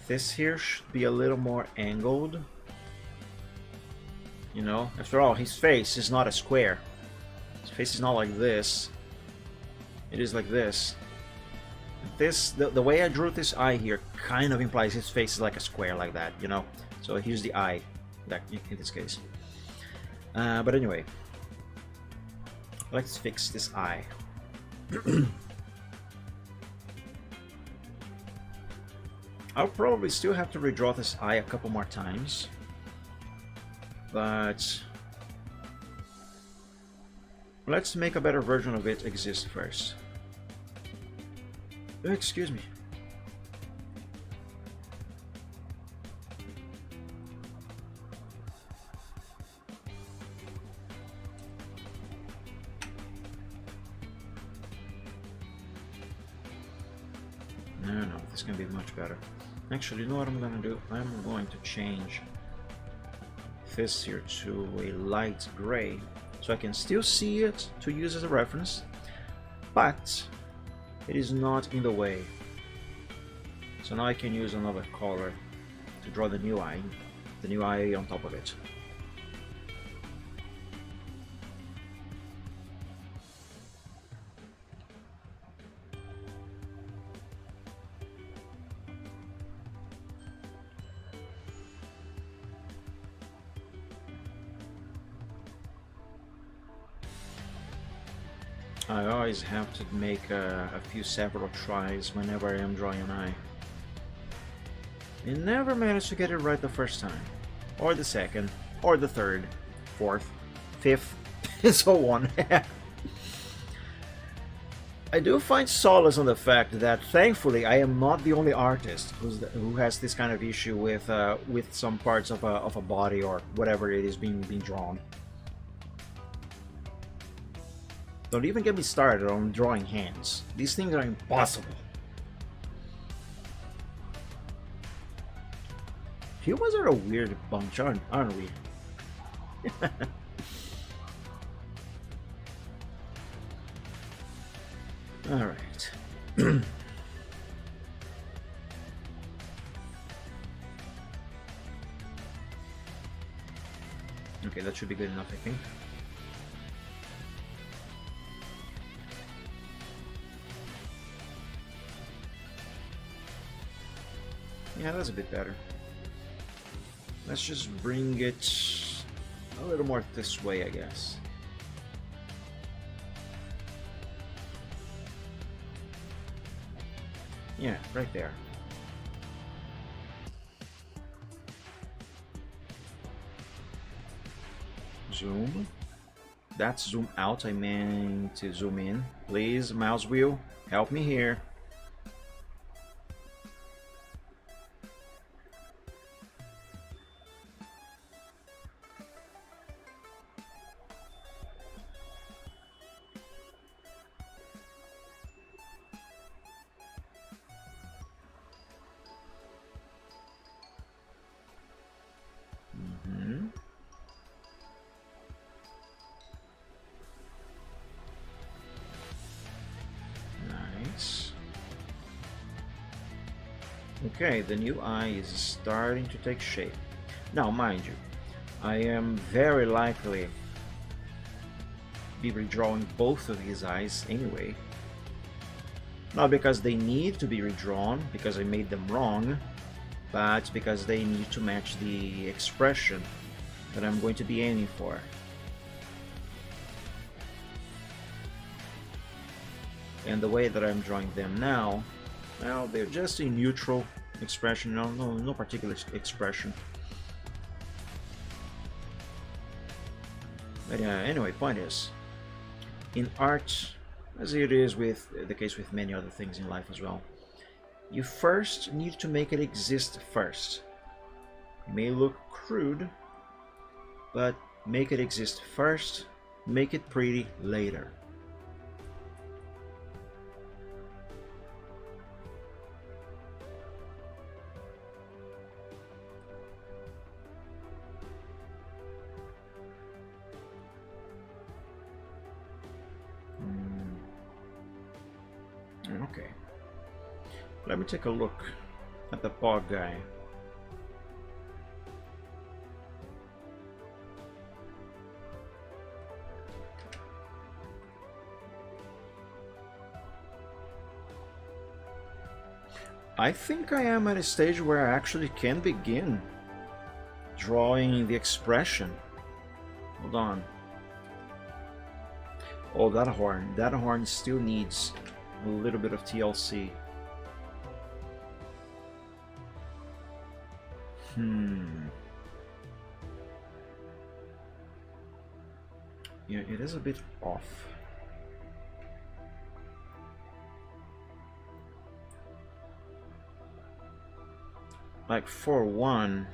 this here should be a little more angled. You know, after all, his face is not a square. His face is not like this. It is like this. This, the way I drew this eye here kind of implies his face is like a square like that, you know? So here's the eye, that in this case. But anyway, let's fix this eye. I'll probably still have to redraw this eye a couple more times, but let's make a better version of it exist first. Excuse me. No, this can be much better. Actually, you know what I'm gonna do? I'm going to change this here to a light gray, so I can still see it to use as a reference, but it is not in the way. So now I can use another color to draw the new eye on top of it. I always have to make a few several tries whenever I am drawing an eye. And never manage to get it right the first time, or the second, or the third, fourth, fifth, and so on. I do find solace on the fact that, thankfully, I am not the only artist who has this kind of issue with some parts of a body or whatever it is being drawn. Don't even get me started on drawing hands. These things are impossible. Humans are a weird bunch, aren't we? Alright. Okay, that should be good enough, I think. Yeah, that's a bit better. Let's just bring it a little more this way, I guess. Yeah, right there. Zoom. That's zoom out. I meant to zoom in. Please, mouse wheel, help me here. Mhm. Nice. Okay, the new eye is starting to take shape. Now, mind you, I am very likely be redrawing both of these eyes anyway. Not because they need to be redrawn, because I made them wrong, but because they need to match the expression that I'm going to be aiming for. And the way that I'm drawing them now, well, they're just a neutral expression, no particular expression. But anyway, point is, in art, as it is with the case with many other things in life as well, you first need to make it exist first. It may look crude, but make it exist first, make it pretty later. Okay. Let me take a look at the Pog guy. I think I am at a stage where I actually can begin drawing the expression. Hold on. Oh, that horn. That horn still needs a little bit of TLC. Yeah, it is a bit off. Like for one,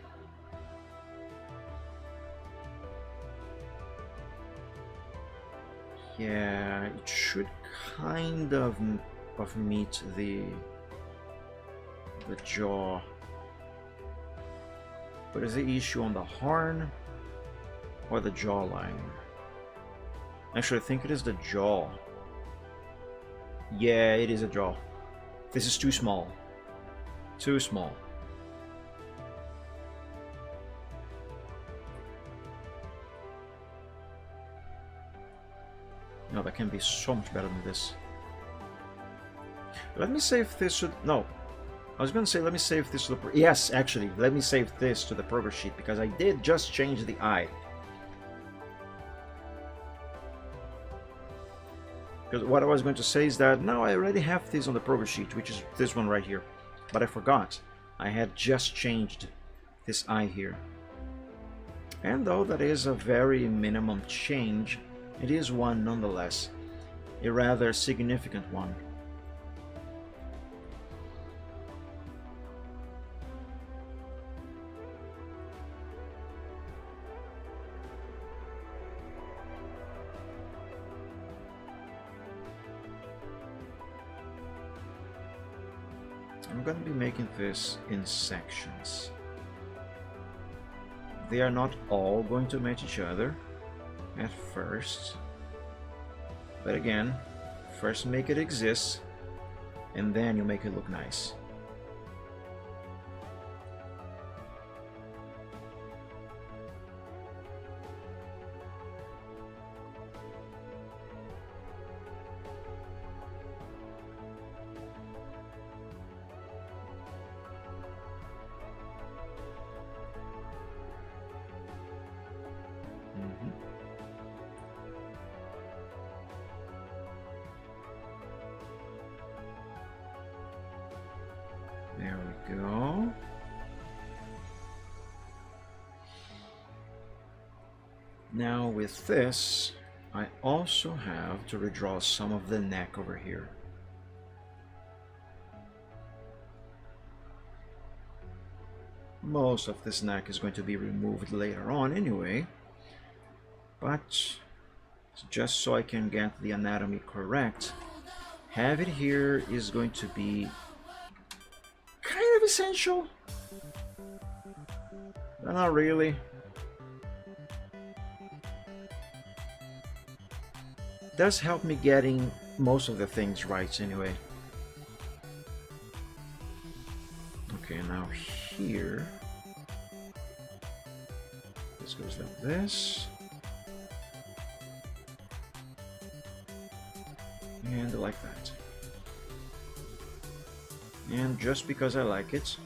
yeah, it should kind of meet the jaw. But is the issue on the horn or the jawline? Actually, I think it is the jaw. Yeah, it is a jaw. This is too small. Too small. No, that can be so much better than this. Let me save this to... No. I was going to say, let me save this to the... Yes, actually, let me save this to the progress sheet, because I did just change the eye. Because what I was going to say is that, now I already have this on the progress sheet, which is this one right here. But I forgot. I had just changed this eye here. And though that is a very minimum change, it is one nonetheless. A rather significant one. I'm going to be making this in sections. They are not all going to match each other at first, but again, first make it exist and then you make it look nice. go. Now with this, I also have to redraw some of the neck over here. Most of this neck is going to be removed later on anyway, but just so I can get the anatomy correct, have it here is going to be kind of essential, but not really. Does help me getting most of the things right anyway. Okay, now here, this goes like this, and like that. And just because I like it,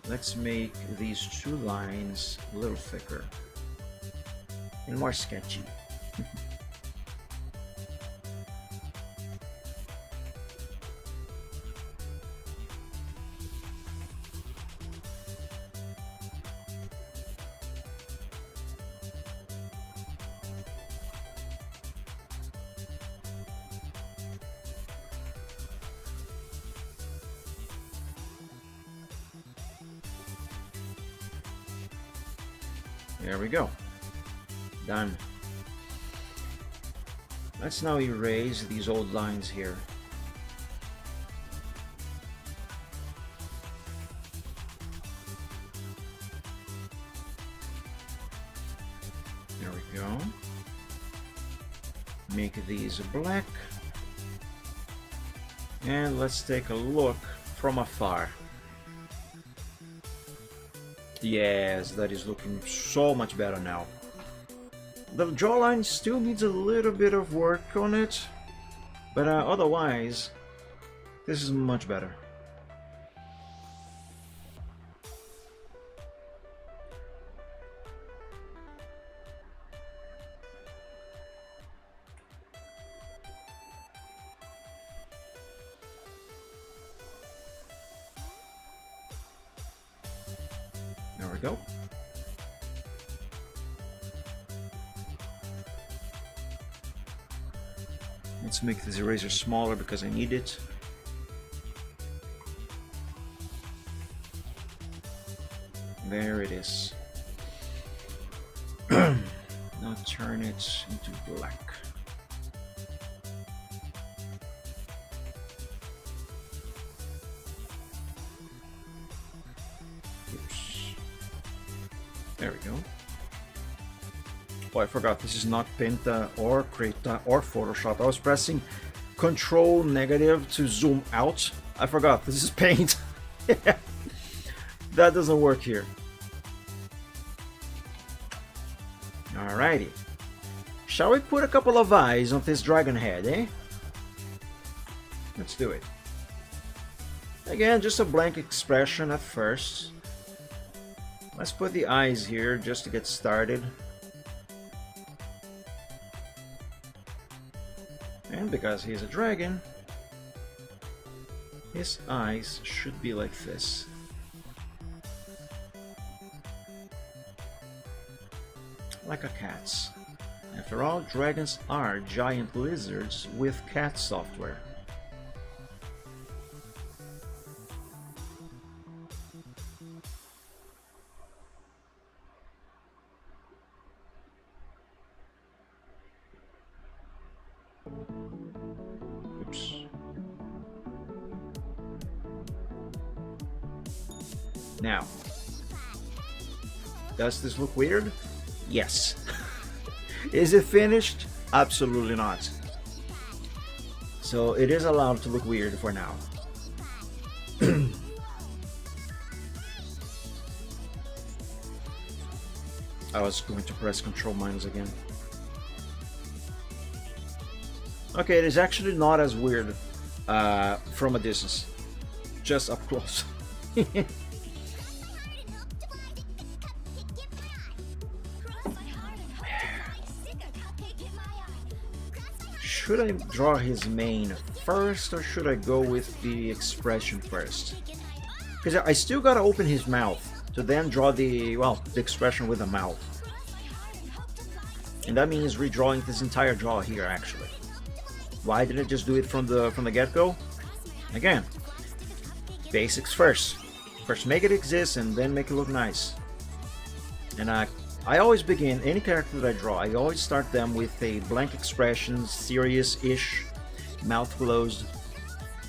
let's make these two lines a little thicker and more sketchy. There we go. Done. Let's now erase these old lines here. There we go. Make these black. And let's take a look from afar. Yes, that is looking so much better now. The jawline still needs a little bit of work on it, but otherwise, this is much better. There we go. Let's make this eraser smaller because I need it. There it is. Now turn it into black. Oops. There we go. Oh, I forgot, this is not Penta or Krita or Photoshop. I was pressing Control negative to zoom out. I forgot, this is Paint. That doesn't work here. Alrighty. Shall we put a couple of eyes on this dragon head, eh? Let's do it. Again, just a blank expression at first. Let's put the eyes here just to get started. And because he's a dragon, his eyes should be like this. Like a cat's. After all, dragons are giant lizards with cat software. Oops. Now, does this look weird? Yes. Is it finished? Absolutely not. So it is allowed to look weird for now. I was going to press Control minus again. Okay, it is actually not as weird from a distance, just up close. Should I draw his mane first or should I go with the expression first? because I still gotta open his mouth to then draw the, well, the expression with the mouth. And that means redrawing this entire jaw here, actually. Why did I just do it from the get-go? Again, basics first. First make it exist and then make it look nice. And I always begin any character that I draw, I always start them with a blank expression, serious-ish, mouth closed.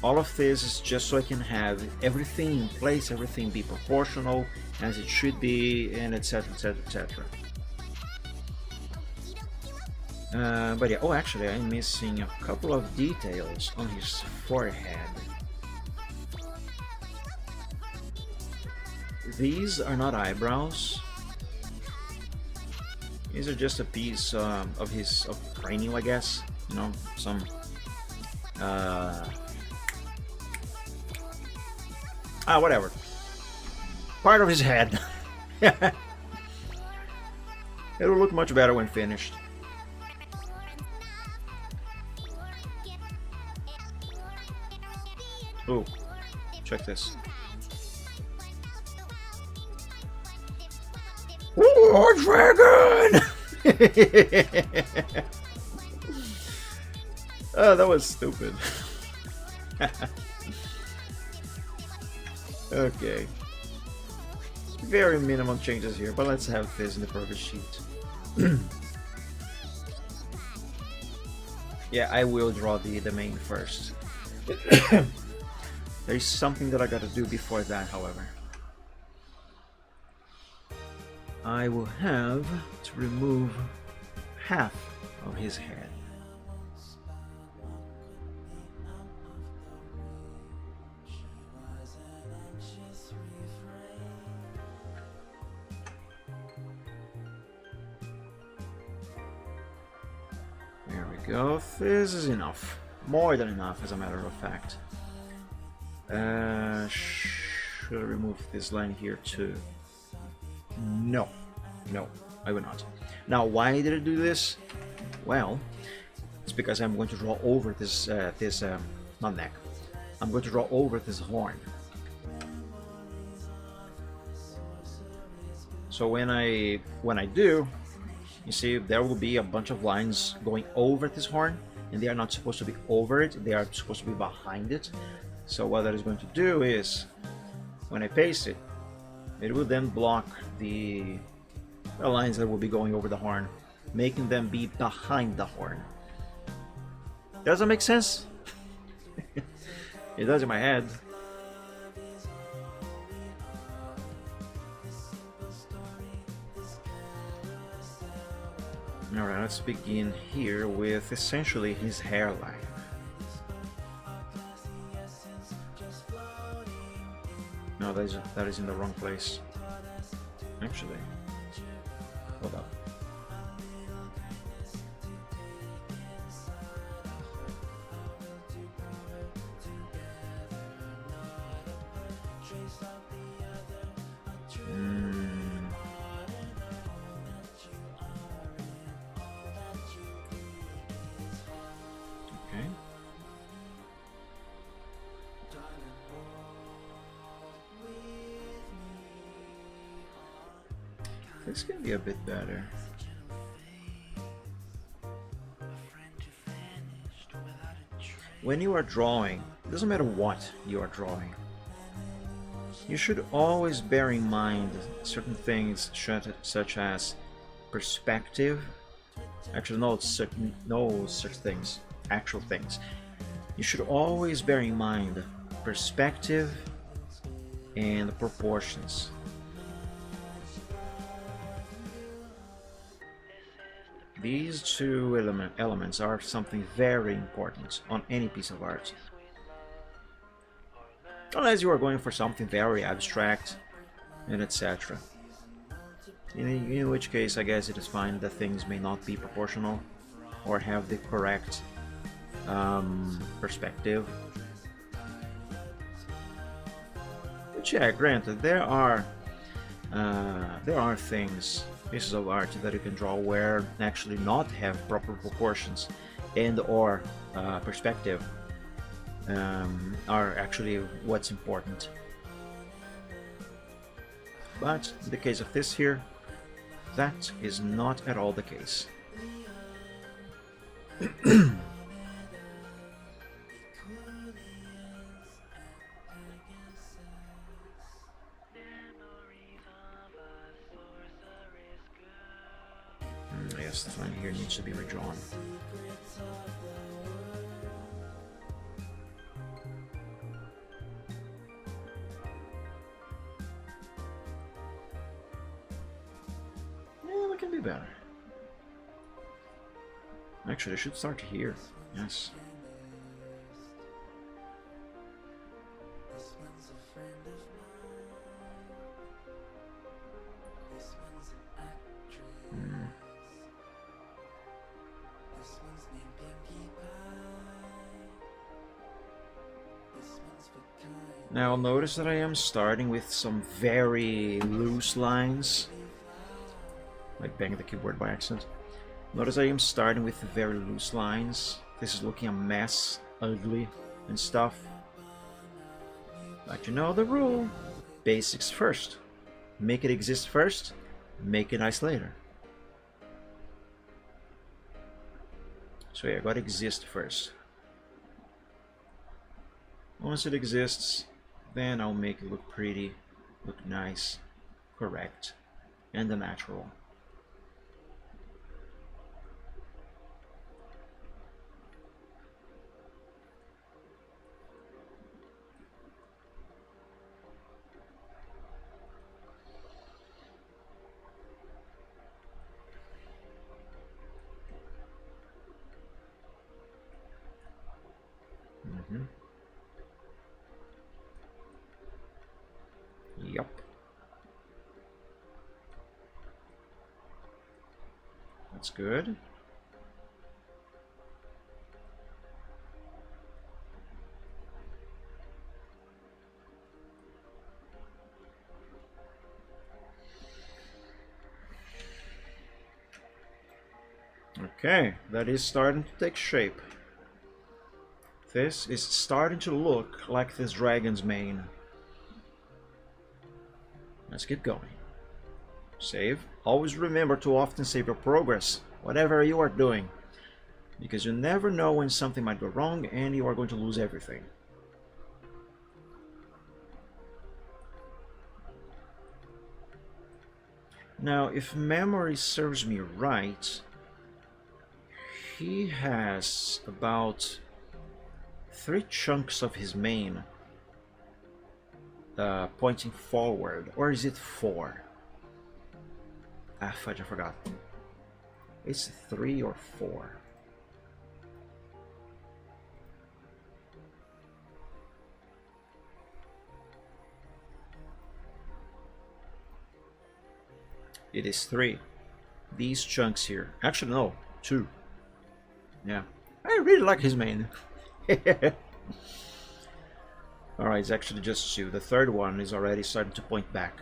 All of this is just so I can have everything in place, everything be proportional as it should be, and etc, etc, etc. But yeah, oh, actually I'm missing a couple of details on his forehead. These are not eyebrows. These are just a piece of his cranium, I guess. You know, some whatever. Part of his head. It'll look much better when finished. Oh, check this. Oh, dragon! Oh, that was stupid. Okay. Very minimum changes here, but let's have this in the progress sheet. Yeah, I will draw the main first. There's something that I gotta do before that, however. I will have to remove half of his head. There we go. This is enough. More than enough, as a matter of fact. Should I remove this line here too? No, I will not. Now, why did I do this? Well, it's because I'm going to draw over this, not neck. I'm going to draw over this horn. So when I do, you see, there will be a bunch of lines going over this horn, and they are not supposed to be over it, they are supposed to be behind it. So what that is going to do is, when I paste it, it will then block the lines that will be going over the horn, making them be behind the horn. Does that make sense? It does in my head. Alright, let's begin here with essentially his hairline. No, that is in the wrong place. Actually, hold up. Okay. This can be a bit better. When you are drawing, it doesn't matter what you are drawing, you should always bear in mind certain things such as perspective. Actually, no such things, actual things. You should always bear in mind perspective and proportions. These two elements are something very important on any piece of art. Unless you are going for something very abstract and etc. In which case, I guess it is fine that things may not be proportional or have the correct perspective. But yeah, granted, there are things, pieces of art that you can draw where actually not have proper proportions and or perspective are actually what's important. But in the case of this here, that is not at all the case. Yes, the line here needs to be redrawn. Yeah, that can be better. Actually, I should start here. Yes. Now notice that I am starting with some very loose lines. Like bang the keyboard by accident. Notice I am starting with very loose lines. This is looking a mess, ugly and stuff. But you know the rule. Basics first. Make it exist first, make it nice later. So yeah, gotta exist first. Once it exists, then I'll make it look pretty, look nice, correct, and natural. Yup. That's good. Okay, that is starting to take shape. This is starting to look like this dragon's mane. Let's keep going. Save. Always remember to often save your progress, whatever you are doing, because you never know when something might go wrong and you are going to lose everything. Now, if memory serves me right, he has about 3 chunks of his mane pointing forward, or is it 4? Ah, fudge, I forgot. It's 3 or 4. It is 3. These chunks here. Actually, no, 2. Yeah, I really like his mane. Alright, it's actually just 2. The third one is already starting to point back.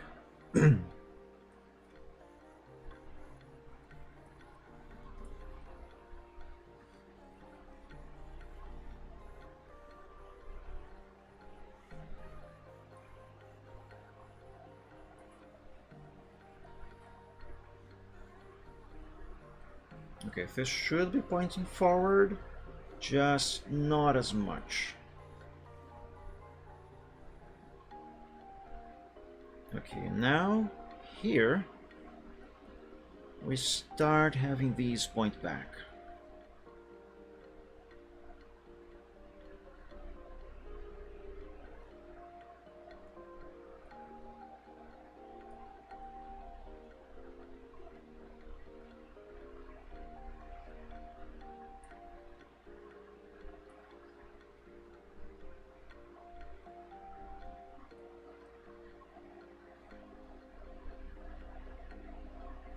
Okay, this should be pointing forward, just not as much. Okay, now here we start having these point back.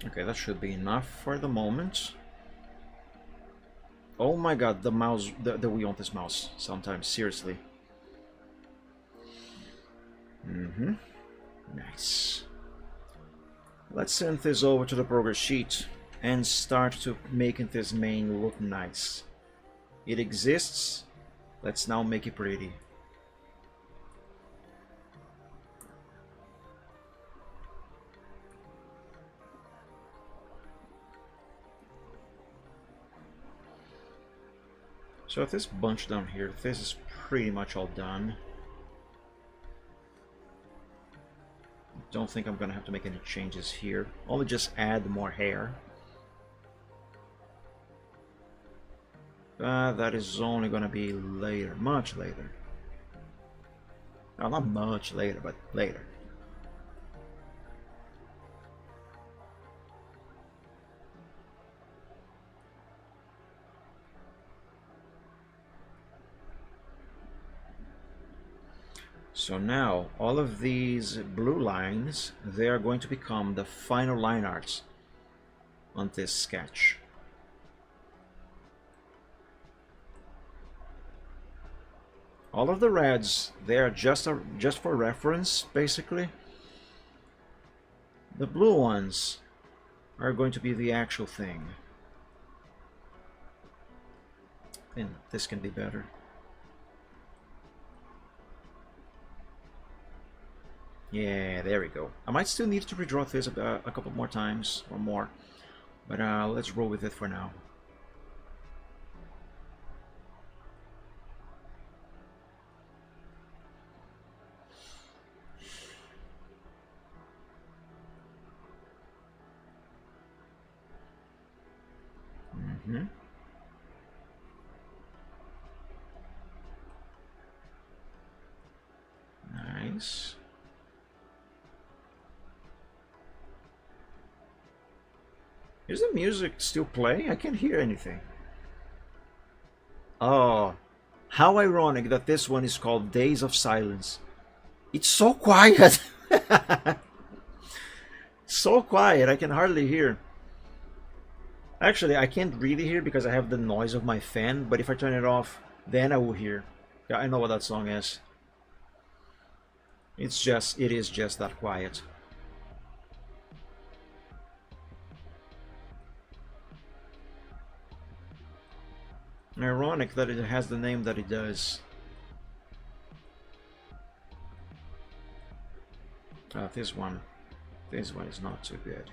Okay, that should be enough for the moment. Oh my god, the mouse, the wheel on this mouse sometimes, seriously. Nice. Let's send this over to the progress sheet and start to making this mane look nice. It exists, let's now make it pretty. So this bunch down here, this is pretty much all done. Don't think I'm gonna have to make any changes here. Only just add more hair. That is only gonna be later, much later. No, not much later, but later. So now, all of these blue lines, they are going to become the final line arts on this sketch. All of the reds, they are just for reference, basically. The blue ones are going to be the actual thing. And this can be better. Yeah, there we go. I might still need to redraw this a couple more times or more, but let's roll with it for now. Nice. Is the music still playing? I can't hear anything. Oh, how ironic that this one is called Days of Silence. It's so quiet. So quiet, I can hardly hear. Actually, I can't really hear because I have the noise of my fan, but if I turn it off, then I will hear. Yeah, I know what that song is. It is just that quiet. Ironic that it has the name that it does. This one is not too good.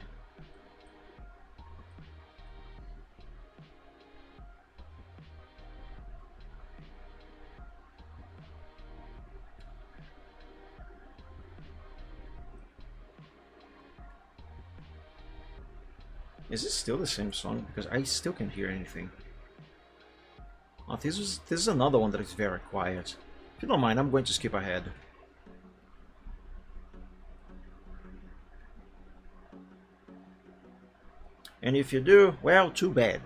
Is it still the same song? Because I still can't hear anything. Oh, this is another one that is very quiet. If you don't mind, I'm going to skip ahead. And if you do, well, too bad.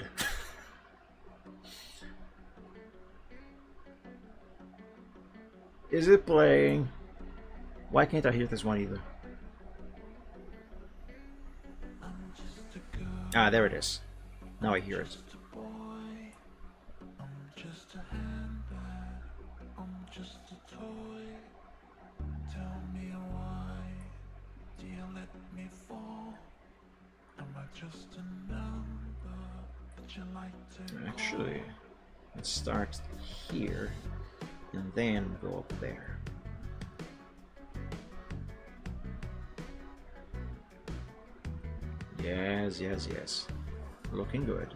Is it playing? Why can't I hear this one either? Ah, there it is. Now I hear it. Just a handbag, I'm just a toy. Tell me why do you let me fall? Am I just a number that you like to Actually, let's start here and then go up there. Yes, yes, yes. Looking good.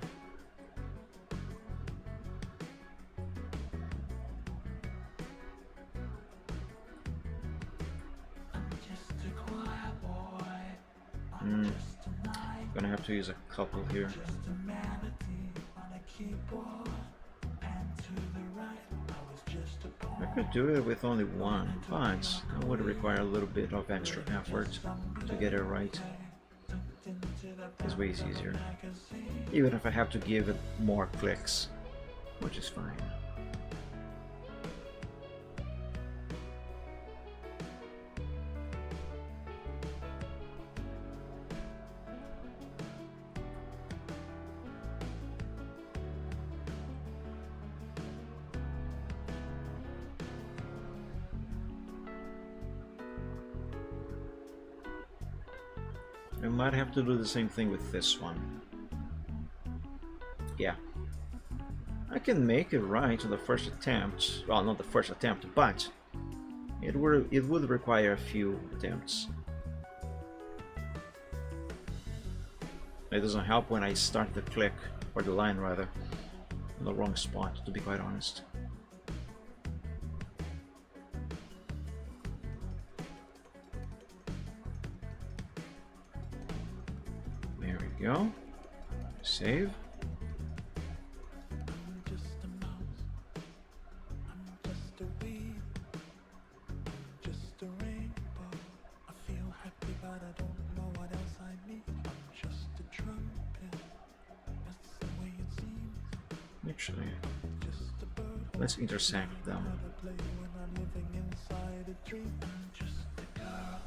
Gonna have to use a couple here. I could do it with only one, but that would require a little bit of extra effort to get it right. This way is easier, even if I have to give it more clicks, which is fine. I might have to do the same thing with this one. Yeah. I can make it right on the first attempt. Well, not the first attempt, but it would require a few attempts. It doesn't help when I start the click, or the line rather, in the wrong spot, to be quite honest. There we go. Save. I'm just a mouse. I'm just a weed. I'm just a rainbow. I feel happy, but I don't know what else I need. I'm just a trumpet. That's the way it seems. Actually, Just a bird. let's intersect them. How to play when I'm living inside a dream. I'm just a girl.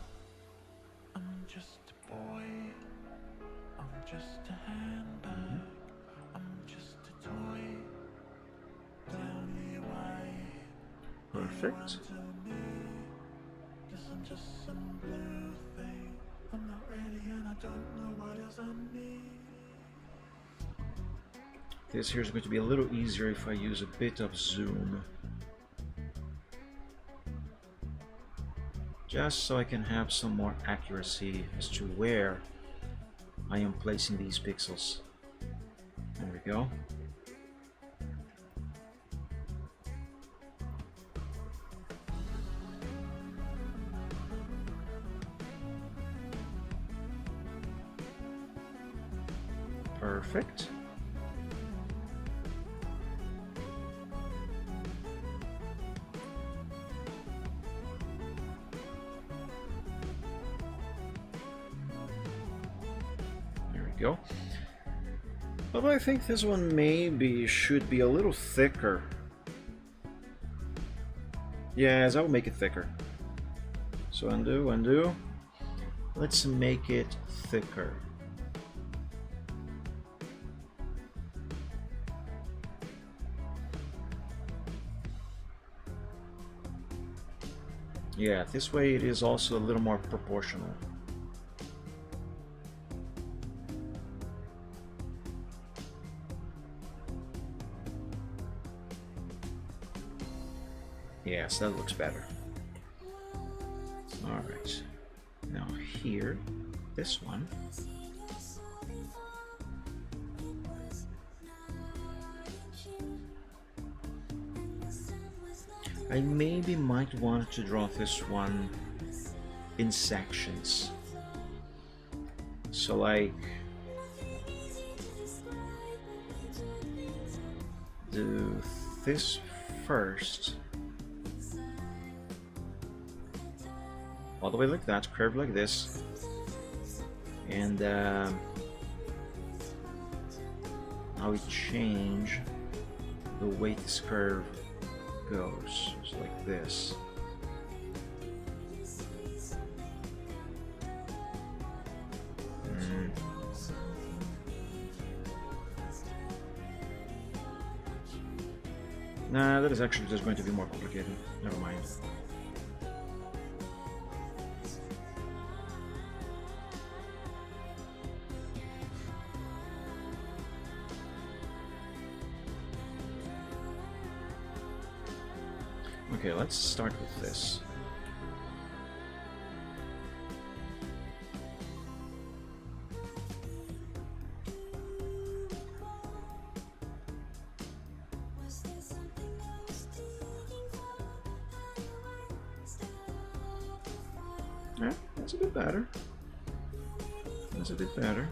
I'm just a boy. I'm just a handbag. I'm just a toy. Tell me why. Perfect. Tell me. Guess I'm just some blue thing. I'm not ready and I don't know what else I need. This here is going to be a little easier if I use a bit of zoom. Just so I can have some more accuracy as to where I am placing these pixels. There we go. Perfect. Go. Although I think this one maybe should be a little thicker. Yes, I will make it thicker. So undo, undo. Let's make it thicker. Yeah, this way it is also a little more proportional. Yes, that looks better. Alright. Now here, this one. I maybe might want to draw this one in sections. So like do this first. All the way like that, curve like this, and now we change the way this curve goes, so like this. Nah, that is actually just going to be more complicated. Never mind. Okay, let's start with this. Yeah, that's a bit better. That's a bit better.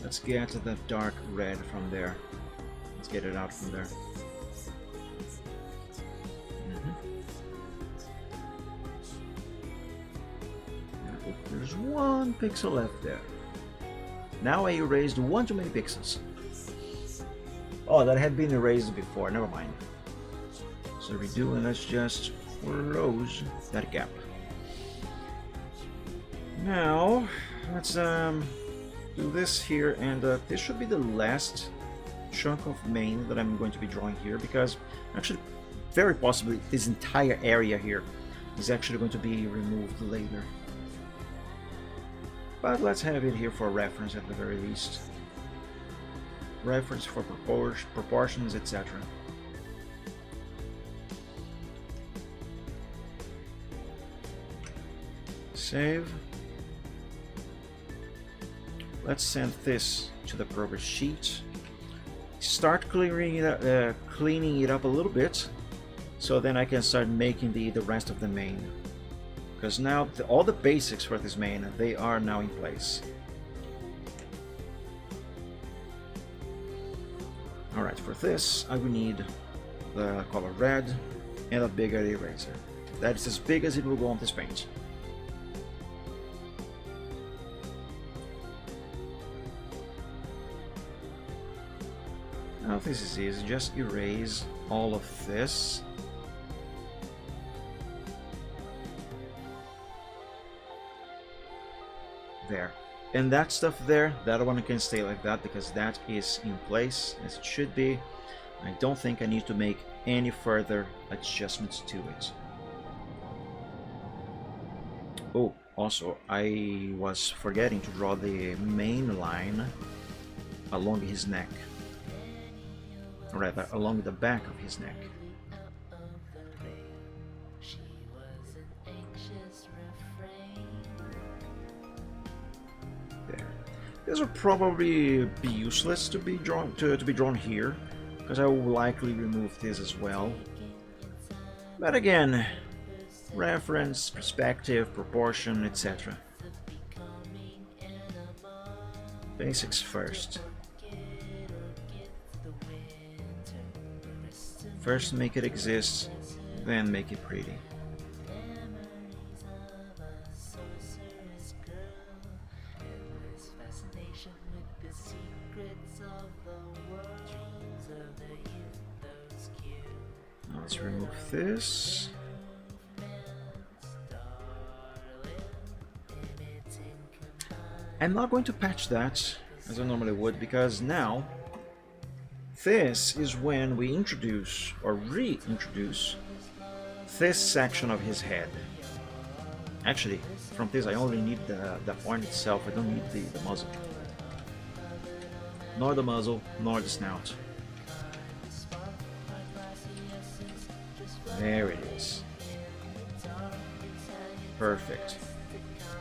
Let's get the dark red from there. Let's get it out from there. There's one pixel left there. Now I erased one too many pixels. Oh, that had been erased before. Never mind. So redo, and let's just close that gap. Now let's do this here, and this should be the last chunk of main that I'm going to be drawing here, because actually very possibly this entire area here is actually going to be removed later. But let's have it here for reference at the very least. reference for proportions, etc. Save. Let's send this to the progress sheet. Start cleaning it up a little bit, so then I can start making the rest of the main. Because now all the basics for this main, they are now in place. Alright, for this I will need the color red and a bigger eraser. That is as big as it will go on this paint. Now this is easy, just erase all of this. There. And that stuff there, that one can stay like that because that is in place as it should be. I don't think I need to make any further adjustments to it. Oh, also I was forgetting to draw the main line along his neck. Or rather, along the back of his neck. There. This will probably be useless to be drawn here, because I will likely remove this as well. But again, reference, perspective, proportion, etc. Basics first. First make it exist, then make it pretty. Now let's remove this. I'm not going to patch that as I normally would, because now this is when we introduce or reintroduce this section of his head. Actually, from this I only need the point itself, I don't need the muzzle. Nor the muzzle, nor the snout. There it is. Perfect.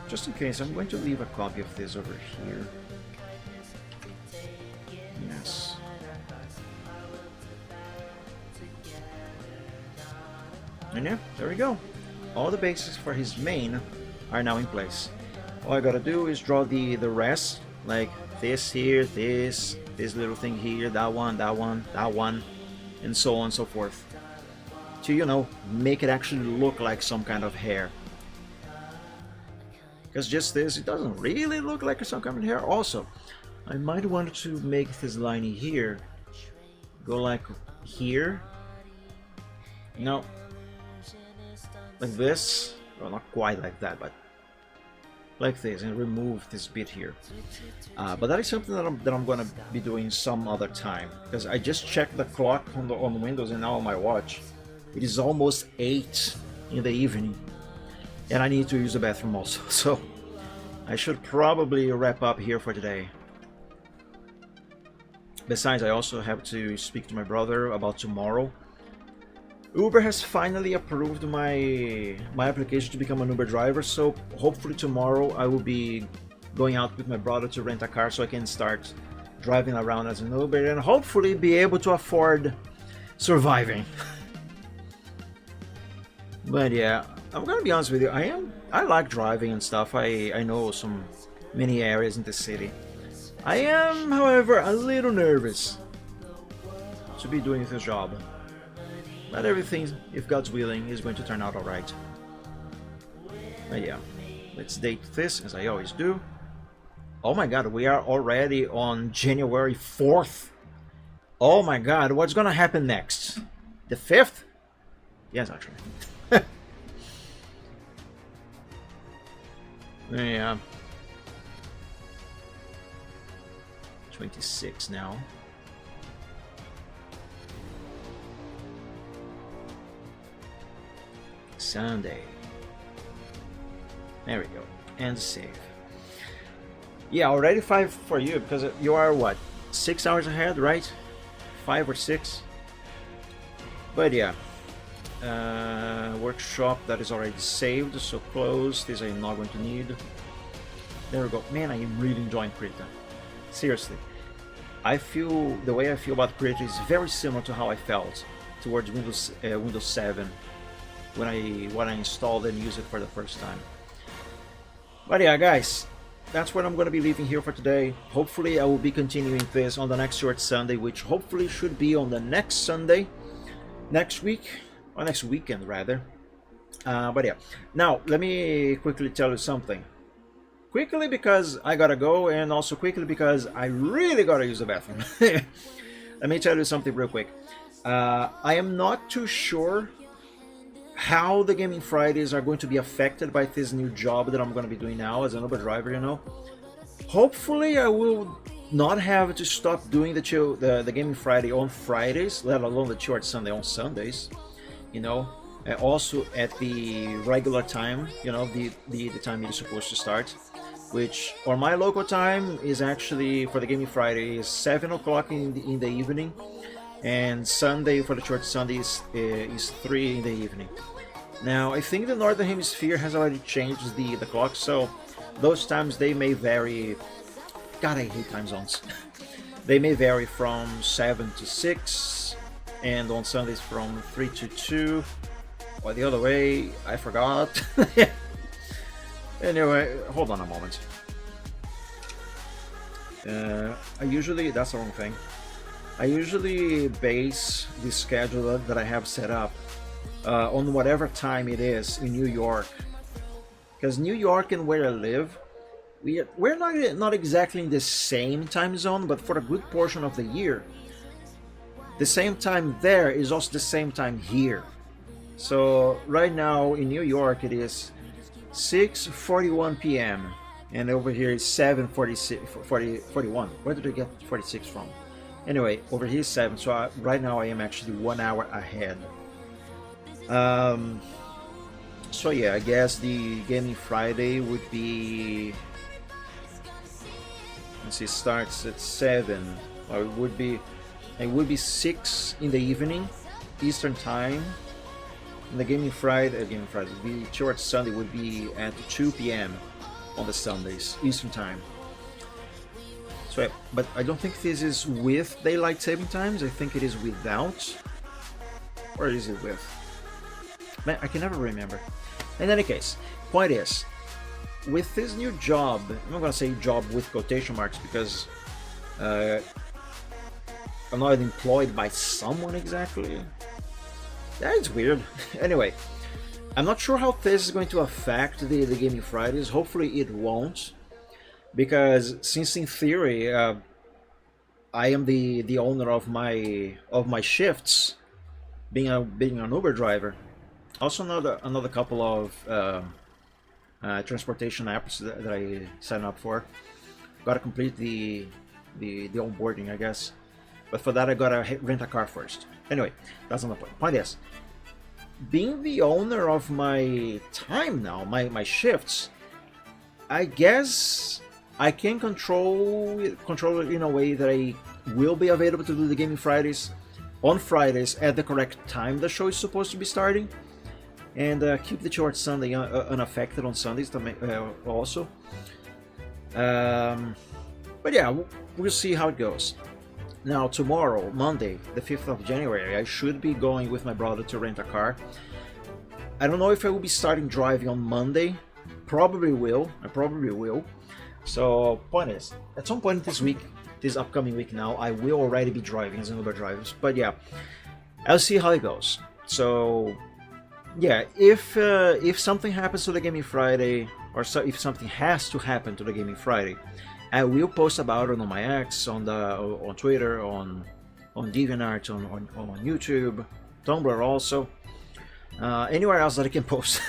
Just in case, I'm going to leave a copy of this over here. Yes. And yeah, there we go. All the basics for his main are now in place. All I gotta do is draw the rest, like this here, this little thing here, that one, and so on and so forth. To, you know, make it actually look like some kind of hair. Because just this, it doesn't really look like some kind of hair. Also, I might want to make this line here go like here. No. Like this, well, not quite like that, but like this, and remove this bit here. But that is something that I'm gonna be doing some other time, because I just checked the clock on Windows and now on my watch. It is almost 8 in the evening, and I need to use the bathroom also. So I should probably wrap up here for today. Besides, I also have to speak to my brother about tomorrow. Uber has finally approved my application to become an Uber driver, so hopefully tomorrow I will be going out with my brother to rent a car so I can start driving around as an Uber and hopefully be able to afford surviving. But yeah, I'm gonna be honest with you, I like driving and stuff. I know many areas in the city. I am, however, a little nervous to be doing this job. But everything, if God's willing, is going to turn out alright. But yeah, let's date this as I always do. Oh my god, we are already on January 4th. Oh my god, what's gonna happen next? The 5th? Yes, actually. Yeah. 26 now. Sunday. There we go. And save. Yeah, already 5 for you because you are what? 6 hours ahead, right? 5 or 6. But yeah, workshop that is already saved, so close. This I'm not going to need. There we go. Man, I am really enjoying Krita. Seriously, I feel the way I feel about Krita is very similar to how I felt towards Windows 7 when I installed and used it for the first time. But yeah, guys, that's what I'm going to be leaving here for today. Hopefully, I will be continuing this on the next short Sunday, which hopefully should be on the next Sunday, next week, or next weekend rather. But yeah, now let me quickly tell you something. Quickly because I gotta go, and also quickly because I really gotta use the bathroom. Let me tell you something real quick. I am not too sure how the Gaming Fridays are going to be affected by this new job that I'm going to be doing now as an Uber driver, you know. Hopefully I will not have to stop doing the Gaming Friday on Fridays, let alone the Short Sunday on Sundays, you know. Also at the regular time, you know, the time it is supposed to start, which on my local time is actually, for the Gaming Friday, is 7 o'clock in the evening. And Sunday for the short Sunday is 3 in the evening. Now I think the Northern Hemisphere has already changed the clock, so those times they may vary. God, I hate time zones. They may vary from 7 to 6, and on Sundays from 3 to 2, or the other way. I forgot. Anyway, hold on a moment. That's the wrong thing. I usually base the schedule that I have set up on whatever time it is in New York, because New York and where I live, we're not exactly in the same time zone, but for a good portion of the year, the same time there is also the same time here. So right now in New York it is 6:41 p.m. and over here is 7:41. Where did I get 46 from? Anyway, over here is 7, so right now I am actually 1 hour ahead. So yeah, I guess the Gaming Friday would be, let's see, starts at 7, or it would be 6 in the evening, Eastern Time. And the the short Sunday would be at 2 p.m. on the Sundays, Eastern Time. So, but I don't think this is with daylight saving times. I think it is without. Or is it with? Man, I can never remember. In any case, point is, with this new job, I'm not gonna say job with quotation marks because I'm not employed by someone exactly. Yeah, it's weird. Anyway, I'm not sure how this is going to affect the Gaming Fridays. Hopefully it won't. Because since in theory I am the owner of my shifts, being an Uber driver, also another couple of transportation apps that I signed up for. Gotta complete the onboarding, I guess, but for that I gotta rent a car first. Anyway, that's not the point. Point is, being the owner of my time now, my shifts, I guess I can control it in a way that I will be available to do the Gaming Fridays on Fridays at the correct time the show is supposed to be starting, and keep the short Sunday unaffected on Sundays also. But yeah, we'll see how it goes. Now tomorrow, Monday, the 5th of January, I should be going with my brother to rent a car. I don't know if I will be starting driving on Monday. Probably will. I probably will. So, point is, at some point this week, this upcoming week now, I will already be driving as an Uber driver. But yeah, I'll see how it goes. So, yeah, if something happens to the Gaming Friday, or if something has to happen to the Gaming Friday, I will post about it on my X, on Twitter, on DeviantArt, on YouTube, Tumblr also, anywhere else that I can post.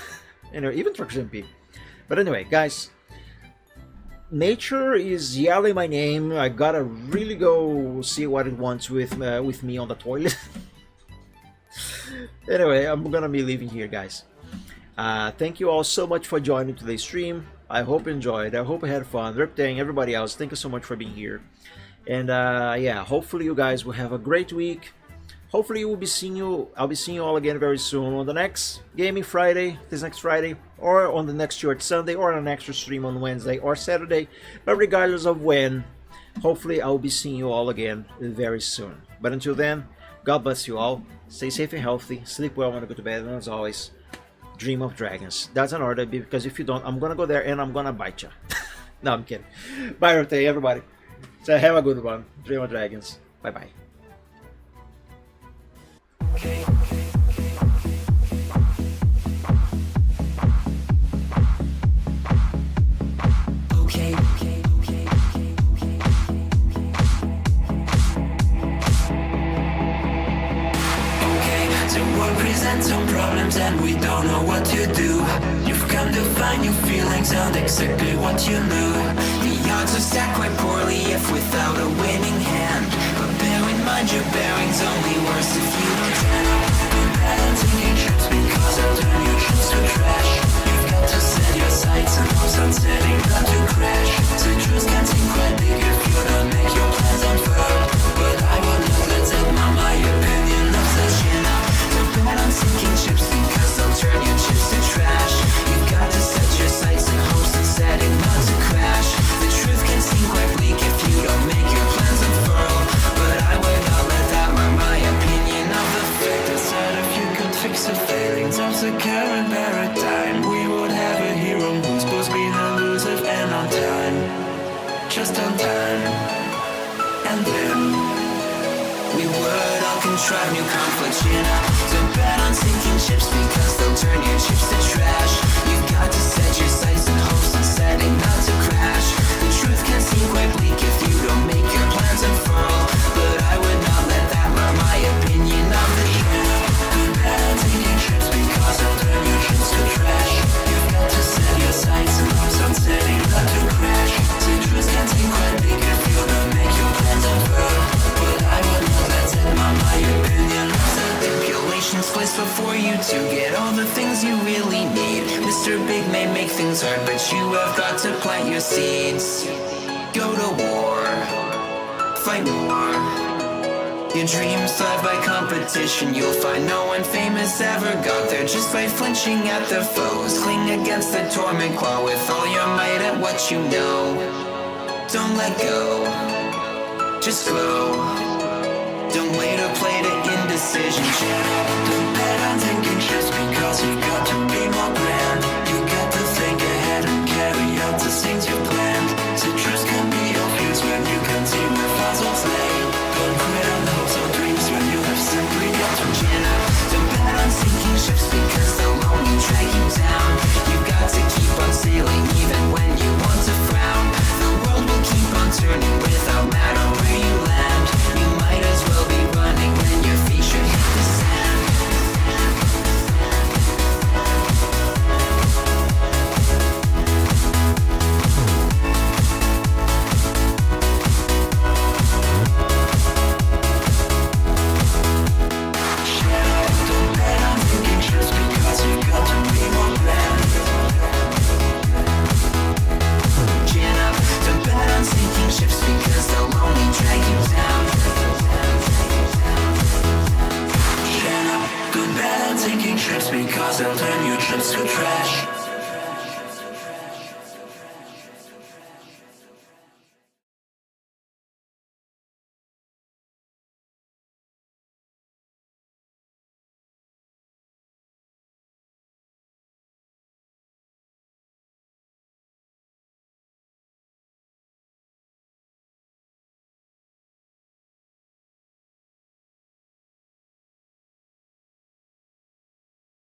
Anyway, even TruckSMP. But anyway, guys, nature is yelling my name. I gotta really go see what it wants with me on the toilet. Anyway, I'm gonna be leaving here, guys. Thank you all so much for joining today's stream. I hope you enjoyed. I hope you had fun. Riptang, everybody else, thank you so much for being here. And yeah, hopefully you guys will have a great week. Hopefully I'll be seeing you all again very soon on the next Gaming Friday, this next Friday, or on the next short Sunday, or on an extra stream on Wednesday or Saturday. But regardless of when, hopefully I'll be seeing you all again very soon. But until then, God bless you all. Stay safe and healthy. Sleep well when you go to bed. And as always, dream of dragons. That's an order, because if you don't, I'm gonna go there and I'm gonna bite you. No, I'm kidding. Bye, Rote, everybody. So have a good one. Dream of dragons. Bye bye. So what presents some problems and we don't know what to do. You've come to find your feelings aren't exactly what you knew. The odds are stacked quite poorly if without a winning hand. But bear in mind your bearing's only worse if you don't turn up. You're bad at taking trips because I'll turn your trips to trash. You've got to set your sights and hopes on setting not to crash. So truth can seem quite big if you don't make your plans unfurl. But I will not let that my opinion of the shit. Bet on sinking ships because they'll turn your chips to trash. You've got to set your sights and hopes and setting not to crash. The truth can seem quite bleak if you don't make your plans unfurl. But I would not let that mar my opinion of the fact that if you could fix the failings of the current paradigm, we would have a hero who's supposed to be elusive and on time. Just on time. And then we would all contrive new conflicts, you know. So bet on sinking ships because they'll turn your chips to trash. You've got to set your sights and hopes on setting not to crash. The truth can seem quite bleak if you don't make your plans unfurl. But I would not let that mar my opinion of the show. Bet on sinking ships because they'll turn your chips to trash. You've got to set your sights and hopes on setting not to crash. The truth can seem quite bleak if you don't make your plans unfurl. But I would not let that mar my opinion. Stipulations placed before you to get all the things you really need. Mr. Big may make things hard, but you have got to plant your seeds. Go to war, fight more. Your dreams thrive by competition. You'll find no one famous ever got there just by flinching at their foes. Cling against the torment claw with all your might at what you know. Don't let go, just grow. Don't wait or play to indecision. Don't bet on taking trips because you got